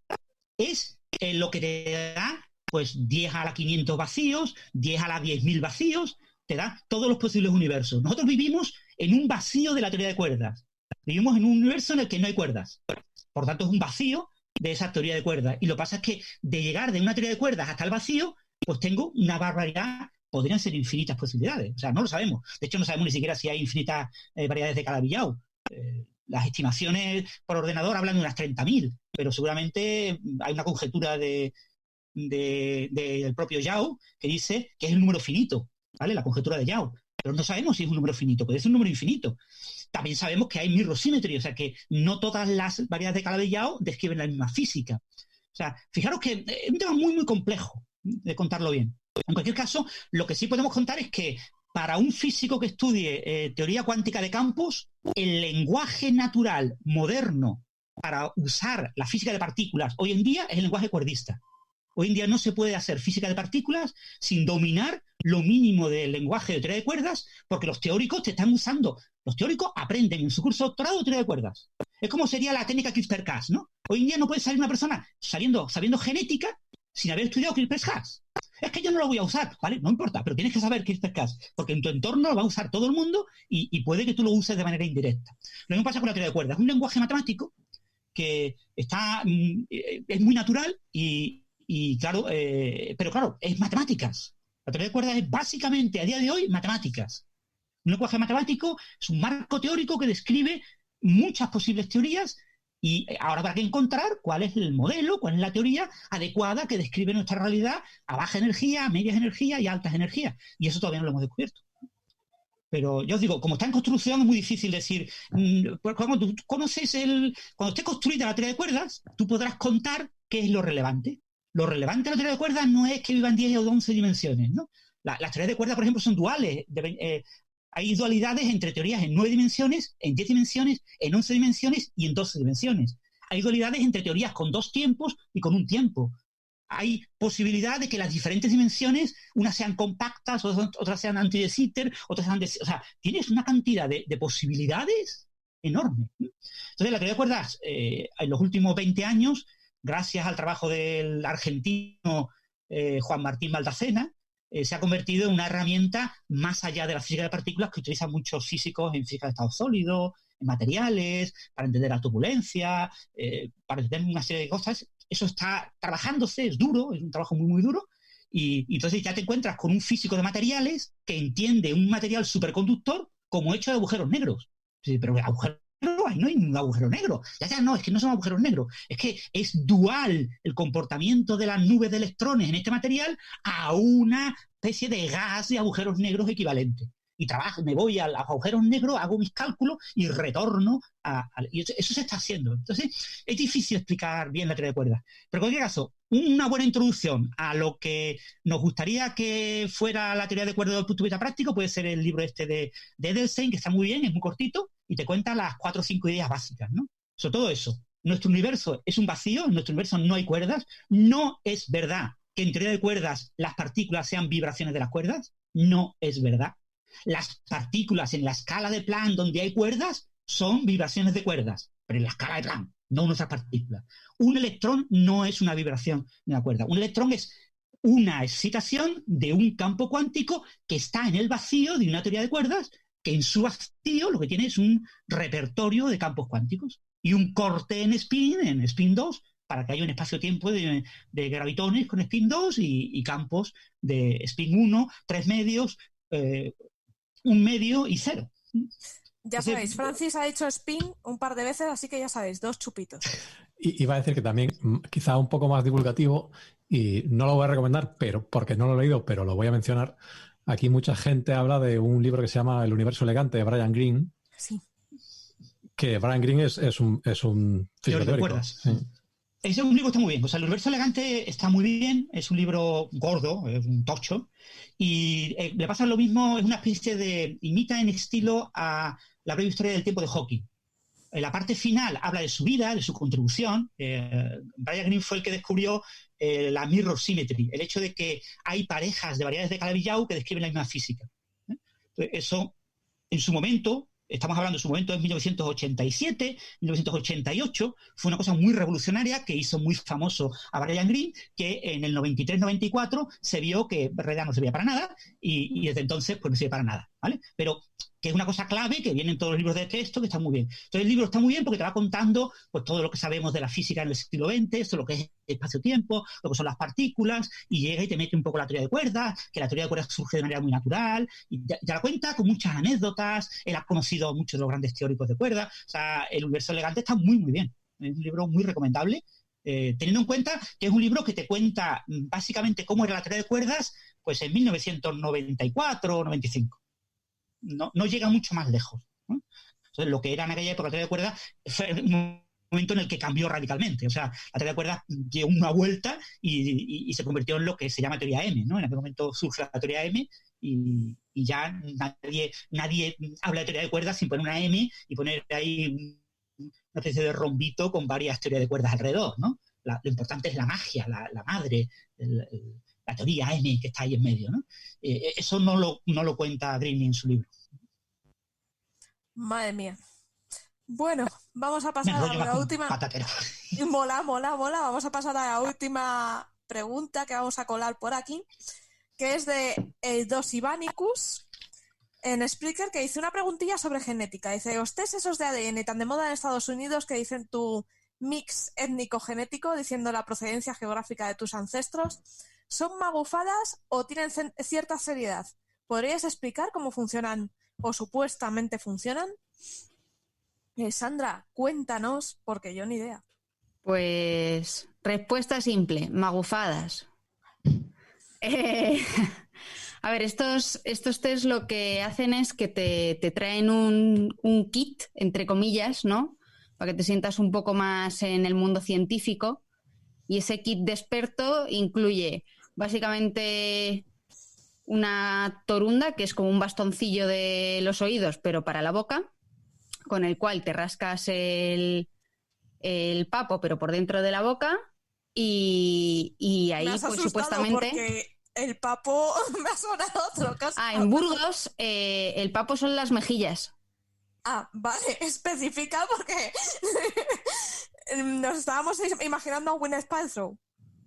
es lo que te da, pues, 10 a la 500 vacíos, 10 a la 10.000 vacíos, te da todos los posibles universos. Nosotros vivimos en un vacío de la teoría de cuerdas. Vivimos en un universo en el que no hay cuerdas. Por tanto, es un vacío de esa teoría de cuerdas. Y lo que pasa es que de llegar de una teoría de cuerdas hasta el vacío, pues tengo una barbaridad, podrían ser infinitas posibilidades. O sea, no lo sabemos. De hecho, no sabemos ni siquiera si hay infinitas variedades de Calabi-Yau. Las estimaciones por ordenador hablan de unas 30.000, pero seguramente hay una conjetura del propio Yau que dice que es el número finito, ¿vale? La conjetura de Yau. Pero no sabemos si es un número finito, puede ser un número infinito. También sabemos que hay mirrosymmetry, o sea que no todas las variedades de Calabi-Yau describen la misma física. O sea, fijaros que es un tema muy, muy complejo de contarlo bien. En cualquier caso, lo que sí podemos contar es que para un físico que estudie teoría cuántica de campos, el lenguaje natural moderno para usar la física de partículas hoy en día es el lenguaje cuerdista. Hoy en día no se puede hacer física de partículas sin dominar lo mínimo del lenguaje de teoría de cuerdas, porque los teóricos te están usando. Los teóricos aprenden en su curso de doctorado teoría de cuerdas. Es como sería la técnica CRISPR-Cas, ¿no? Hoy en día no puede salir una persona sabiendo genética sin haber estudiado CRISPR-Cas. Es que yo no lo voy a usar, ¿vale? No importa, pero tienes que saber CRISPR-Cas, porque en tu entorno lo va a usar todo el mundo y puede que tú lo uses de manera indirecta. Lo mismo pasa con la teoría de cuerdas. Es un lenguaje matemático que es muy natural y claro, pero claro, es matemáticas. La teoría de cuerdas es básicamente, a día de hoy, matemáticas. Un lenguaje matemático es un marco teórico que describe muchas posibles teorías y ahora habrá que encontrar cuál es el modelo, cuál es la teoría adecuada que describe nuestra realidad a baja energía, a medias energías y a altas energías. Y eso todavía no lo hemos descubierto. Pero yo os digo, como está en construcción es muy difícil decir, cuando tú conoces cuando esté construida la teoría de cuerdas, tú podrás contar qué es lo relevante. Lo relevante de la teoría de cuerdas no es que vivan 10 o 11 dimensiones, ¿no? Las teorías de cuerdas, por ejemplo, son duales. Hay dualidades entre teorías en 9 dimensiones, en 10 dimensiones, en 11 dimensiones y en 12 dimensiones. hay dualidades entre teorías con 2 tiempos y con un tiempo. Hay posibilidad de que las diferentes dimensiones, unas sean compactas, otras sean anti de Sitter, otras sean o sea, tienes una cantidad de posibilidades enorme. Entonces, la teoría de cuerdas, en los últimos 20 años, gracias al trabajo del argentino Juan Martín Baldacena, se ha convertido en una herramienta más allá de la física de partículas que utilizan muchos físicos en física de estado sólido, en materiales, para entender la turbulencia, para entender una serie de cosas. Eso está trabajándose, es duro, es un trabajo muy, muy duro, y entonces ya te encuentras con un físico de materiales que entiende un material superconductor como hecho de agujeros negros. Sí, pero agujeros negros, no hay un agujero negro. Ya, no, es que no son agujeros negros. Es que es dual el comportamiento de las nubes de electrones en este material a una especie de gas de agujeros negros equivalente. Y me voy a los agujeros negros, hago mis cálculos y retorno y eso se está haciendo. Entonces, es difícil explicar bien la teoría de cuerdas. Pero en cualquier caso, una buena introducción a lo que nos gustaría que fuera la teoría de cuerdas desde el punto de vista práctico puede ser el libro de Edelstein, que está muy bien, es muy cortito, y te cuenta las 4 o 5 ideas básicas, ¿no? Sobre todo eso. Nuestro universo es un vacío, en nuestro universo no hay cuerdas. No es verdad que en teoría de cuerdas las partículas sean vibraciones de las cuerdas. No es verdad. Las partículas en la escala de Planck donde hay cuerdas son vibraciones de cuerdas, pero en la escala de Planck, no nuestras partículas. Un electrón no es una vibración de una cuerda. Un electrón es una excitación de un campo cuántico que está en el vacío de una teoría de cuerdas, que en su vacío lo que tiene es un repertorio de campos cuánticos y un corte en spin 2, para que haya un espacio-tiempo de gravitones con spin 2 y campos de spin 1, 3 medios, 1 medio y 0. Ya sabéis, Francis ha hecho spin un par de veces, así que ya sabéis, 2 chupitos. Iba a decir que también, quizá un poco más divulgativo, y no lo voy a recomendar, pero porque no lo he leído, pero lo voy a mencionar. Aquí mucha gente habla de un libro que se llama El universo elegante de Brian Greene. Sí. Que Brian Greene es un físico teórico. Sí. Ese es un libro que está muy bien. O sea, El universo elegante está muy bien, es un libro gordo, es un tocho, y le pasa lo mismo, es una especie de... imita en estilo a la breve historia del tiempo de Hawking. En la parte final habla de su vida, de su contribución. Brian Greene fue el que descubrió la mirror symmetry, el hecho de que hay parejas de variedades de Calabi-Yau que describen la misma física. Entonces, eso, en su momento... Estamos hablando de su momento en 1987, 1988, fue una cosa muy revolucionaria que hizo muy famoso a Brian Greene, que en el 93-94 se vio que en realidad no servía para nada y desde entonces pues no sirve para nada, ¿vale? Pero que es una cosa clave que viene en todos los libros de texto, que está muy bien. Entonces el libro está muy bien porque te va contando pues todo lo que sabemos de la física en el siglo XX, esto lo que es espacio-tiempo, lo que son las partículas, y llega y te mete un poco la teoría de cuerdas, que la teoría de cuerdas surge de manera muy natural, y te la cuenta con muchas anécdotas. Él ha conocido a muchos de los grandes teóricos de cuerdas. O sea, El universo elegante está muy, muy bien. Es un libro muy recomendable, teniendo en cuenta que es un libro que te cuenta básicamente cómo era la teoría de cuerdas pues en 1994 o 95. No llega mucho más lejos, ¿no? Entonces, lo que era en aquella época la teoría de cuerdas fue un momento en el que cambió radicalmente. O sea, la teoría de cuerdas dio una vuelta y se convirtió en lo que se llama teoría M, ¿no? En aquel momento surge la teoría M y ya nadie habla de teoría de cuerdas sin poner una M y poner ahí una especie de rombito con varias teorías de cuerdas alrededor, ¿no? Lo importante es la magia, la madre, la teoría M que está ahí en medio, ¿no? Eso no lo cuenta Greene en su libro. Madre mía. Bueno, vamos a pasar a la última... Patatero. Mola. Vamos a pasar a la última pregunta que vamos a colar por aquí, que es de Dosivanicus en Spreaker, que dice una preguntilla sobre genética. Dice, ¿los test esos de ADN tan de moda en Estados Unidos que dicen tu mix étnico-genético, diciendo la procedencia geográfica de tus ancestros, son magufadas o tienen cierta seriedad? ¿Podrías explicar cómo funcionan o supuestamente funcionan? Sandra, cuéntanos, porque yo ni idea. Pues respuesta simple, magufadas. A ver, estos test lo que hacen es que te traen un kit, entre comillas, ¿no? Para que te sientas un poco más en el mundo científico. Y ese kit de experto incluye básicamente una torunda, que es como un bastoncillo de los oídos, pero para la boca, con el cual te rascas el el papo, pero por dentro de la boca, y ahí Me has pues asustado supuestamente... porque el papo me ha sonado otro caso. en Burgos el papo son las mejillas. Vale, especifica porque nos estábamos imaginando a Gwyneth Paltrow.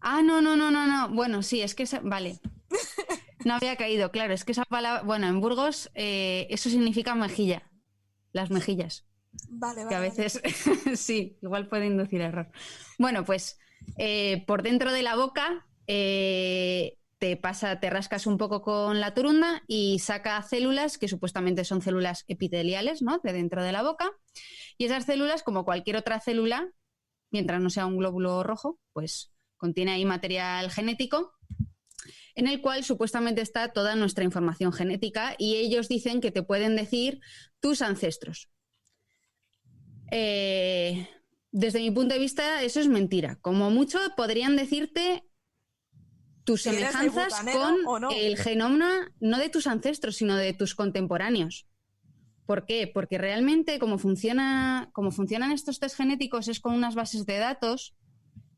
No. Bueno, sí, es que... Vale. No había caído, claro. Es que esa palabra... Bueno, en Burgos eso significa mejilla. Las mejillas. Vale. Que a veces... sí, igual puede inducir error. Bueno, pues por dentro de la boca te rascas un poco con la turunda y saca células que supuestamente son células epiteliales, ¿no? De dentro de la boca. Y esas células, como cualquier otra célula, mientras no sea un glóbulo rojo, pues contiene ahí material genético en el cual supuestamente está toda nuestra información genética y ellos dicen que te pueden decir tus ancestros. Desde mi punto de vista, eso es mentira. Como mucho podrían decirte tus semejanzas con el genoma, no de tus ancestros, sino de tus contemporáneos. ¿Por qué? Porque realmente como funcionan estos test genéticos es con unas bases de datos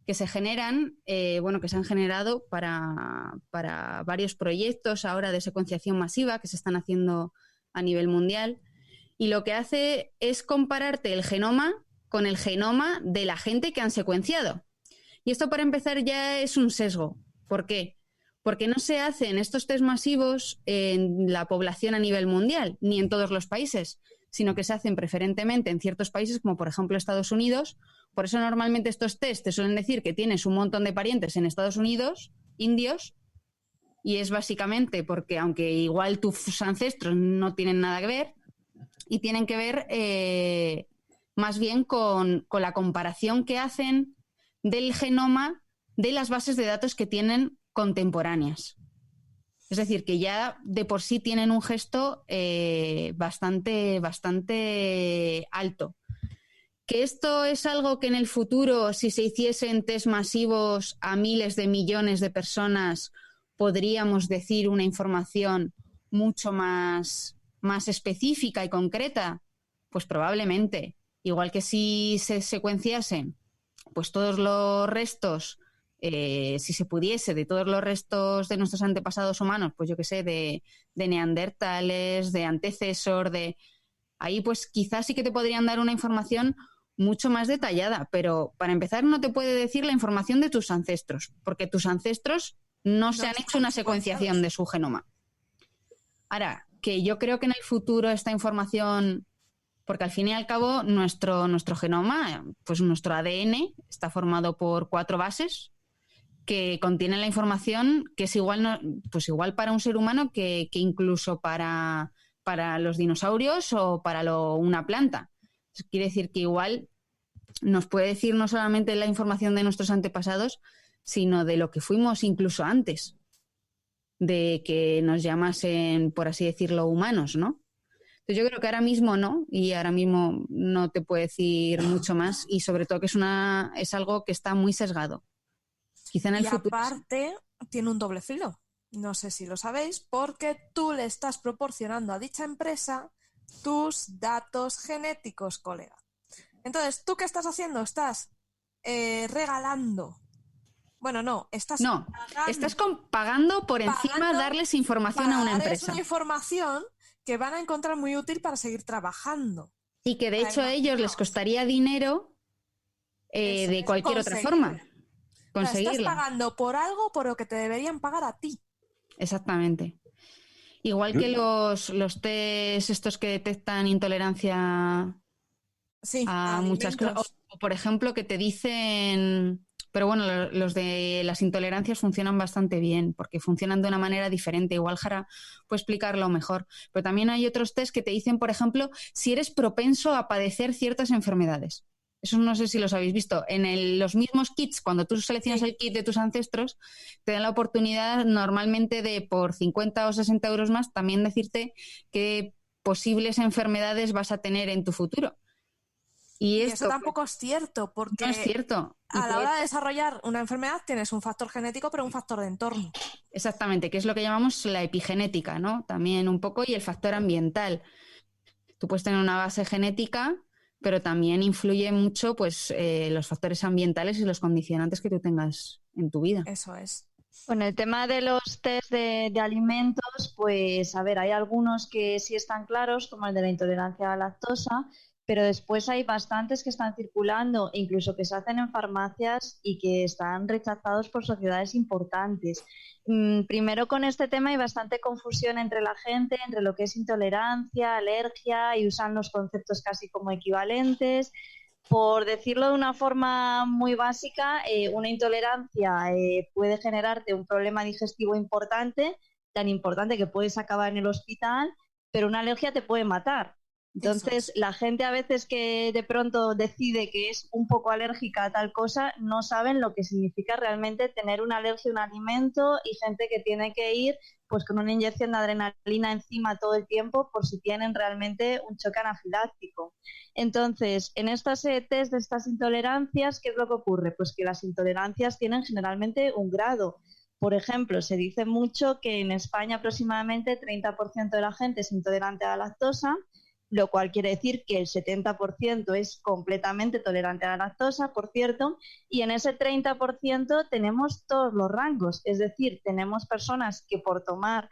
que se generan, que se han generado para varios proyectos ahora de secuenciación masiva que se están haciendo a nivel mundial. Y lo que hace es compararte el genoma con el genoma de la gente que han secuenciado. Y esto, para empezar, ya es un sesgo. ¿Por qué? Porque no se hacen estos test masivos en la población a nivel mundial, ni en todos los países, sino que se hacen preferentemente en ciertos países, como por ejemplo Estados Unidos. Por eso normalmente estos test te suelen decir que tienes un montón de parientes en Estados Unidos, indios, y es básicamente porque, aunque igual tus ancestros no tienen nada que ver, y tienen que ver más bien con la comparación que hacen del genoma de las bases de datos que tienen contemporáneas. Es decir, que ya de por sí tienen un gesto bastante alto. Que esto es algo que en el futuro, si se hiciesen test masivos a miles de millones de personas, podríamos decir una información mucho más específica y concreta, pues probablemente. Igual que si se secuenciasen pues todos los restos, si se pudiese, de todos los restos de nuestros antepasados humanos, pues yo qué sé, de neandertales, de antecesor, ahí pues quizás sí que te podrían dar una información mucho más detallada, pero para empezar no te puede decir la información de tus ancestros, porque tus ancestros no se han hecho una secuenciación de su genoma. Ahora, que yo creo que en el futuro esta información, porque al fin y al cabo nuestro genoma, pues nuestro ADN está formado por 4 bases que contienen la información que es igual para un ser humano que incluso para los dinosaurios o para una planta. Eso quiere decir que igual nos puede decir no solamente la información de nuestros antepasados, sino de lo que fuimos incluso antes de que nos llamasen, por así decirlo, humanos, ¿no? Entonces yo creo que ahora mismo no, y ahora mismo no te puedo decir mucho más, y sobre todo que es algo que está muy sesgado. Quizá en el futuro. Aparte, tiene un doble filo. No sé si lo sabéis, porque tú le estás proporcionando a dicha empresa tus datos genéticos, colega. Entonces, ¿tú qué estás haciendo? Estás regalando. Bueno, no, estás pagando por encima darles información a una empresa. Es una información que van a encontrar muy útil para seguir trabajando. Y que de hecho a ellos les costaría dinero de cualquier otra forma conseguirla. Estás pagando por algo por lo que te deberían pagar a ti. Exactamente. Igual que los test estos que detectan intolerancia a muchas cosas. O, por ejemplo, que te dicen... Pero bueno, los de las intolerancias funcionan bastante bien porque funcionan de una manera diferente. Igual Jara puede explicarlo mejor. Pero también hay otros test que te dicen, por ejemplo, si eres propenso a padecer ciertas enfermedades. Eso no sé si los habéis visto. En los mismos kits, cuando tú seleccionas el kit de tus ancestros, te dan la oportunidad normalmente de, por 50 o 60 euros más, también decirte qué posibles enfermedades vas a tener en tu futuro. Y eso tampoco es cierto, porque no es cierto. A la hora de desarrollar una enfermedad tienes un factor genético, pero un factor de entorno. Exactamente, que es lo que llamamos la epigenética, ¿no? También un poco, y el factor ambiental. Tú puedes tener una base genética, Pero también influye mucho pues los factores ambientales y los condicionantes que tú tengas en tu vida. Eso es. Bueno, el tema de los test de alimentos, pues a ver, hay algunos que sí están claros, como el de la intolerancia a la lactosa, pero después hay bastantes que están circulando, incluso que se hacen en farmacias y que están rechazados por sociedades importantes. Primero, con este tema hay bastante confusión entre la gente, entre lo que es intolerancia, alergia, y usan los conceptos casi como equivalentes. Por decirlo de una forma muy básica, una intolerancia puede generarte un problema digestivo importante, tan importante que puedes acabar en el hospital, pero una alergia te puede matar. Entonces, la gente a veces que de pronto decide que es un poco alérgica a tal cosa, no saben lo que significa realmente tener una alergia a un alimento, y gente que tiene que ir pues con una inyección de adrenalina encima todo el tiempo por si tienen realmente un choque anafiláctico. Entonces, en estos test de estas intolerancias, ¿qué es lo que ocurre? Pues que las intolerancias tienen generalmente un grado. Por ejemplo, se dice mucho que en España aproximadamente 30% de la gente es intolerante a la lactosa, lo cual quiere decir que el 70% es completamente tolerante a la lactosa, por cierto, y en ese 30% tenemos todos los rangos, es decir, tenemos personas que por tomar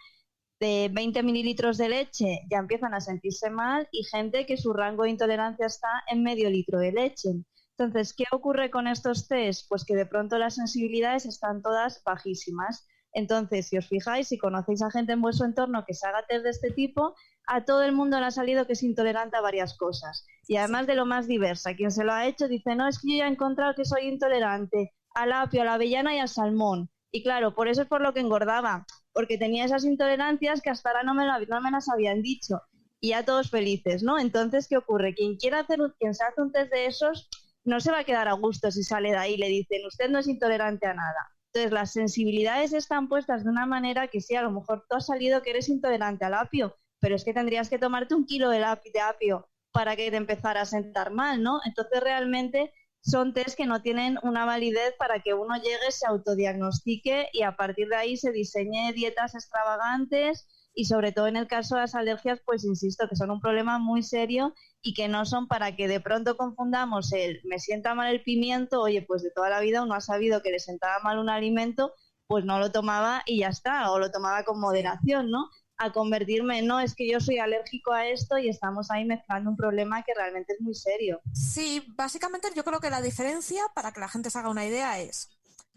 de 20 mililitros de leche ya empiezan a sentirse mal, y gente que su rango de intolerancia está en medio litro de leche. Entonces, ¿qué ocurre con estos test? Pues que de pronto las sensibilidades están todas bajísimas. Entonces, si os fijáis, si conocéis a gente en vuestro entorno que se haga test de este tipo, a todo el mundo le ha salido que es intolerante a varias cosas. Y además de lo más diversa, quien se lo ha hecho dice, no, es que yo ya he encontrado que soy intolerante al apio, a la avellana y al salmón. Y claro, por eso es por lo que engordaba, porque tenía esas intolerancias que hasta ahora no me las habían dicho. Y ya todos felices, ¿no? Entonces, ¿qué ocurre? Quien se hace un test de esos no se va a quedar a gusto si sale de ahí y le dicen, usted no es intolerante a nada. Entonces, las sensibilidades están puestas de una manera que sí, a lo mejor tú has salido que eres intolerante al apio, pero es que tendrías que tomarte 1 kilo de apio para que te empezara a sentar mal, ¿no? Entonces, realmente son test que no tienen una validez para que uno llegue, se autodiagnostique y a partir de ahí se diseñe dietas extravagantes, y sobre todo en el caso de las alergias, pues insisto, que son un problema muy serio y que no son para que de pronto confundamos el me sienta mal el pimiento, oye, pues de toda la vida uno ha sabido que le sentaba mal un alimento, pues no lo tomaba y ya está, o lo tomaba con moderación, ¿no? A convertirme en, no, es que yo soy alérgico a esto, y estamos ahí mezclando un problema que realmente es muy serio. Sí, básicamente yo creo que la diferencia, para que la gente se haga una idea, es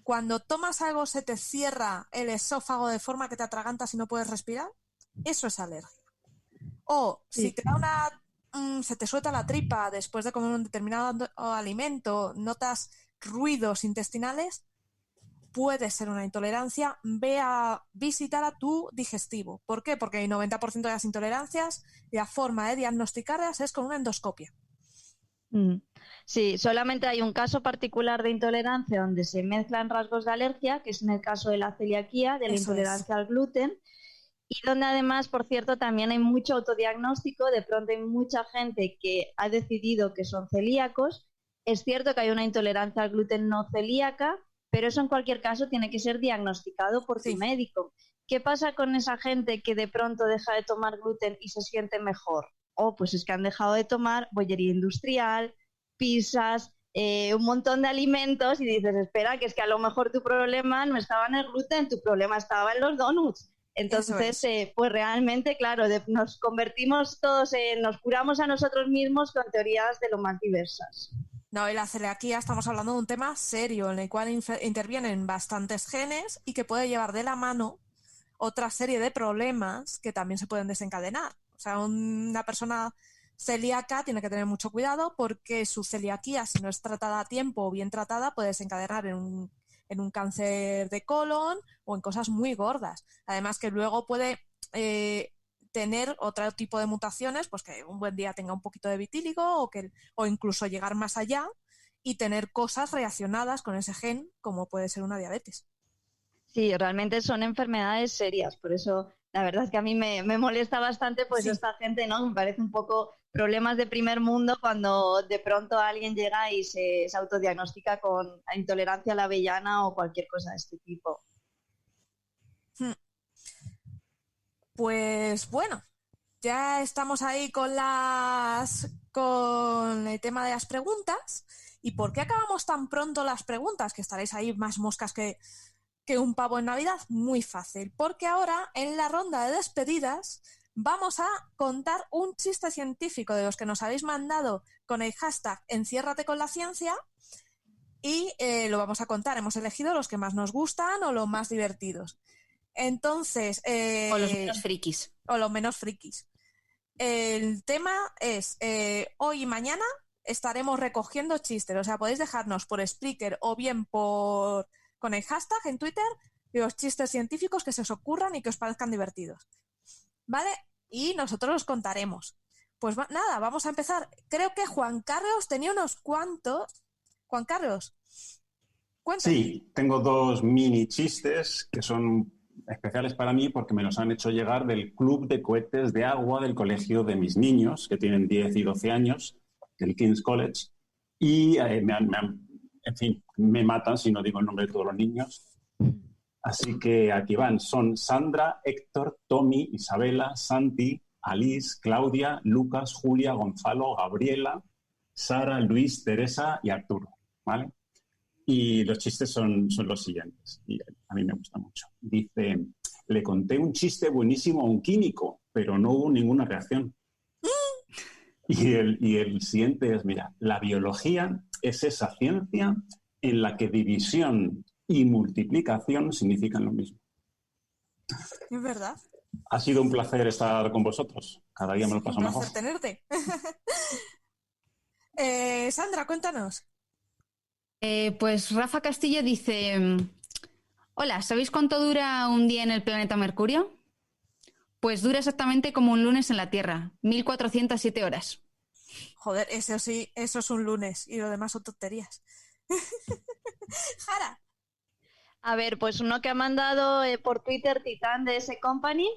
cuando tomas algo se te cierra el esófago de forma que te atragantas y no puedes respirar, eso es alergia. O si te da se te suelta la tripa después de comer un determinado alimento, notas ruidos intestinales, puede ser una intolerancia. Ve a visitar a tu digestivo. ¿Por qué? Porque el 90% de las intolerancias, la forma de diagnosticarlas es con una endoscopia. Sí, solamente hay un caso particular de intolerancia donde se mezclan rasgos de alergia, que es en el caso de la celiaquía, de la intolerancia al gluten, y donde además, por cierto, también hay mucho autodiagnóstico. De pronto hay mucha gente que ha decidido que son celíacos. Es cierto que hay una intolerancia al gluten no celíaca, pero eso en cualquier caso tiene que ser diagnosticado por tu médico. ¿Qué pasa con esa gente que de pronto deja de tomar gluten y se siente mejor? Pues es que han dejado de tomar bollería industrial, pizzas, un montón de alimentos, y dices, espera, que es que a lo mejor tu problema no estaba en el gluten, tu problema estaba en los donuts. Entonces, pues realmente, claro, nos convertimos todos nos curamos a nosotros mismos con teorías de lo más diversas. No, y la celiaquía estamos hablando de un tema serio en el cual intervienen bastantes genes y que puede llevar de la mano otra serie de problemas que también se pueden desencadenar. O sea, una persona celíaca tiene que tener mucho cuidado porque su celiaquía, si no es tratada a tiempo o bien tratada, puede desencadenar en un cáncer de colon o en cosas muy gordas. Además que luego puede tener otro tipo de mutaciones, pues que un buen día tenga un poquito de vitíligo o incluso llegar más allá y tener cosas relacionadas con ese gen, como puede ser una diabetes. Sí, realmente son enfermedades serias, por eso la verdad es que a mí me molesta bastante pues esta gente, ¿no? Me parece un poco problemas de primer mundo cuando de pronto alguien llega y se autodiagnostica con intolerancia a la avellana o cualquier cosa de este tipo. Pues bueno, ya estamos ahí con las con el tema de las preguntas. ¿Y por qué acabamos tan pronto las preguntas? Que estaréis ahí más moscas que un pavo en Navidad. Muy fácil, porque ahora en la ronda de despedidas vamos a contar un chiste científico de los que nos habéis mandado con el hashtag Enciérrate con la ciencia y lo vamos a contar. Hemos elegido los que más nos gustan o los más divertidos. Entonces... o los menos frikis. O los menos frikis. El tema es, hoy y mañana estaremos recogiendo chistes. O sea, podéis dejarnos por Spreaker o bien con el hashtag en Twitter los chistes científicos que se os ocurran y que os parezcan divertidos. ¿Vale? Y nosotros los contaremos. Pues nada, vamos a empezar. Creo que Juan Carlos tenía unos cuantos. Juan Carlos, cuéntame. Sí, tengo 2 mini chistes que son especiales para mí porque me los han hecho llegar del Club de Cohetes de Agua del colegio de mis niños, que tienen 10 y 12 años, del King's College, y en fin, me matan si no digo el nombre de todos los niños. Así que aquí van. Son Sandra, Héctor, Tommy, Isabela, Santi, Alice, Claudia, Lucas, Julia, Gonzalo, Gabriela, Sara, Luis, Teresa y Arturo, ¿vale? Y los chistes son los siguientes, y a mí me gusta mucho. Dice, le conté un chiste buenísimo a un químico, pero no hubo ninguna reacción. Y el siguiente es, mira, la biología es esa ciencia en la que división y multiplicación significan lo mismo. Es verdad. Ha sido un placer estar con vosotros. Cada día me lo paso mejor. Un placer tenerte. Sandra, cuéntanos. Pues Rafa Castillo dice: hola, ¿sabéis cuánto dura un día en el planeta Mercurio? Pues dura exactamente como un lunes en la Tierra, 1407 horas. Joder, eso sí, eso es un lunes y lo demás son tonterías. Jara. A ver, pues uno que ha mandado por Twitter Titán de S Company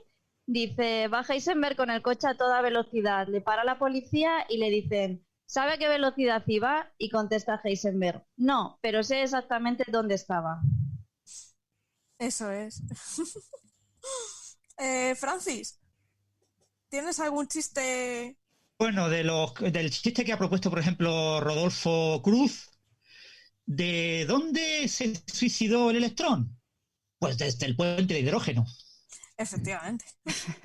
dice, va Heisenberg con el coche a toda velocidad, le para la policía y le dicen, ¿sabe a qué velocidad iba? Y contesta Heisenberg, no, pero sé exactamente dónde estaba. Eso es. Francis, ¿tienes algún chiste? Bueno, del chiste que ha propuesto, por ejemplo, Rodolfo Cruz, ¿de dónde se suicidó el electrón? Pues desde el puente de hidrógeno. Efectivamente.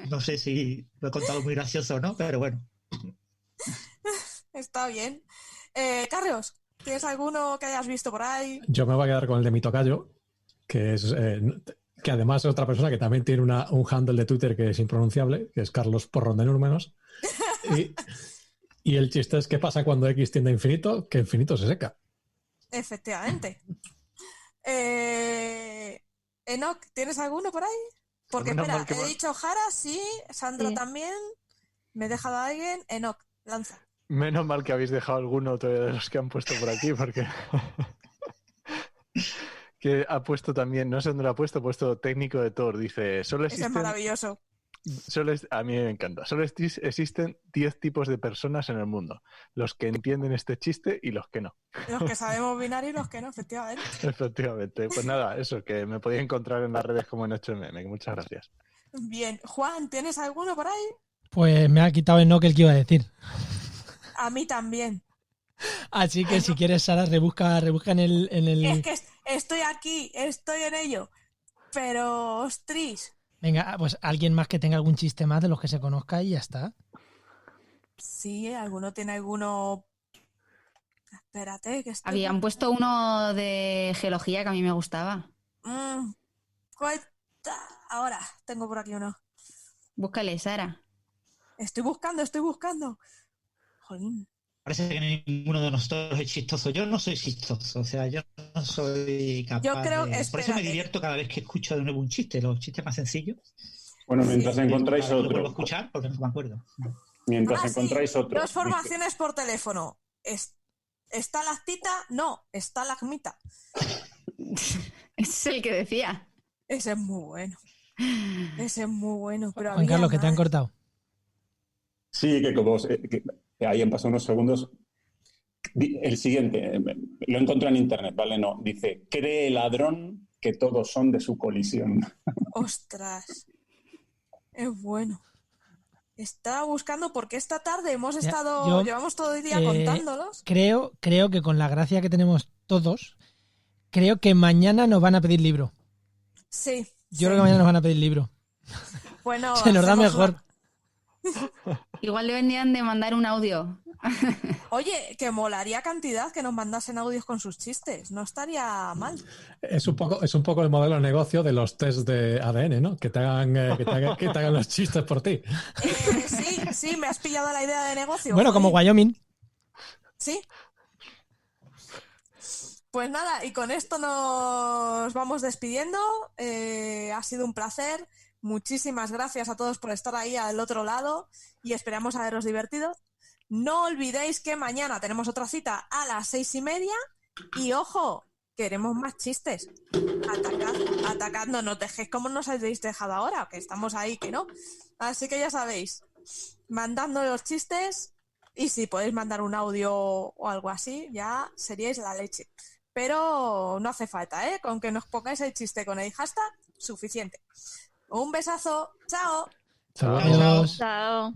No sé si lo he contado muy gracioso o no, pero bueno. Está bien. Carlos, ¿tienes alguno que hayas visto por ahí? Yo me voy a quedar con el de mi tocayo, que es que además es otra persona que también tiene un handle de Twitter que es impronunciable, que es Carlos Porrón de Núrmenos. Y el chiste es, ¿qué pasa cuando X tiende a infinito? Que infinito se seca. Efectivamente. Enoch, ¿tienes alguno por ahí? Porque espera, he dicho Jara, sí, Sandra sí. También. ¿Me he dejado a alguien? Enoch, lanza. Menos mal que habéis dejado alguno de los que han puesto por aquí, porque... que ha puesto también, no sé dónde lo ha puesto técnico de Thor, dice... Solo existen... Ese es maravilloso. A mí me encanta. Solo existen 10 tipos de personas en el mundo. Los que entienden este chiste y los que no. Los que sabemos binario y los que no, efectivamente. Efectivamente. Pues nada, eso, que me podéis encontrar en las redes como en 8mm. Muchas gracias. Bien. Juan, ¿tienes alguno por ahí? Pues me ha quitado el no que iba a decir. A mí también. Así que si quieres, Sara, rebusca en el... Es que estoy aquí, estoy en ello. Pero, ostris... Venga, pues alguien más que tenga algún chiste más de los que se conozca y ya está. Sí, alguno tiene alguno... Espérate, que estoy... Habían puesto uno de geología que a mí me gustaba. Ahora, tengo por aquí uno. Búscale, Sara. Estoy buscando. Jolín. Parece que ninguno de nosotros es chistoso. Yo no soy chistoso, o sea, yo no soy capaz yo creo, de... Por eso me divierto cada vez que escucho de nuevo un chiste, los chistes más sencillos. Bueno, mientras encontráis otro. Lo vuelvo a escuchar porque no me acuerdo. Mientras encontráis otro. 2 formaciones por teléfono. ¿Está lactita? No, está lagmita. Ese es el que decía. Ese es muy bueno. Pero Juan Carlos, que te han cortado. Sí, que como... que ahí han pasado unos segundos. El siguiente, lo encontré en internet, ¿vale? No, dice, cree el ladrón que todos son de su colisión. ¡Ostras! Es bueno. Estaba buscando porque esta tarde llevamos todo el día contándolos. Creo que con la gracia que tenemos todos, creo que mañana nos van a pedir libro. Sí. Yo creo que mañana nos van a pedir libro. Bueno, se nos da mejor. Igual deberían de mandar un audio. Oye, que molaría cantidad que nos mandasen audios con sus chistes. No estaría mal. Es un poco el modelo de negocio de los test de ADN, ¿no? Que te hagan los chistes por ti. Sí, me has pillado la idea de negocio. Bueno, como Wyoming. Sí. Pues nada, y con esto nos vamos despidiendo. Ha sido un placer. Muchísimas gracias a todos por estar ahí al otro lado y esperamos haberos divertido. No olvidéis que mañana tenemos otra cita a las 6:30 y ojo, queremos más chistes. Atacad, no nos dejéis como nos habéis dejado ahora, que estamos ahí, que no. Así que ya sabéis, mandando los chistes y si podéis mandar un audio o algo así, ya seríais la leche. Pero no hace falta, con que nos pongáis el chiste con el hashtag, suficiente. Un besazo. Chao. Chao. Chao.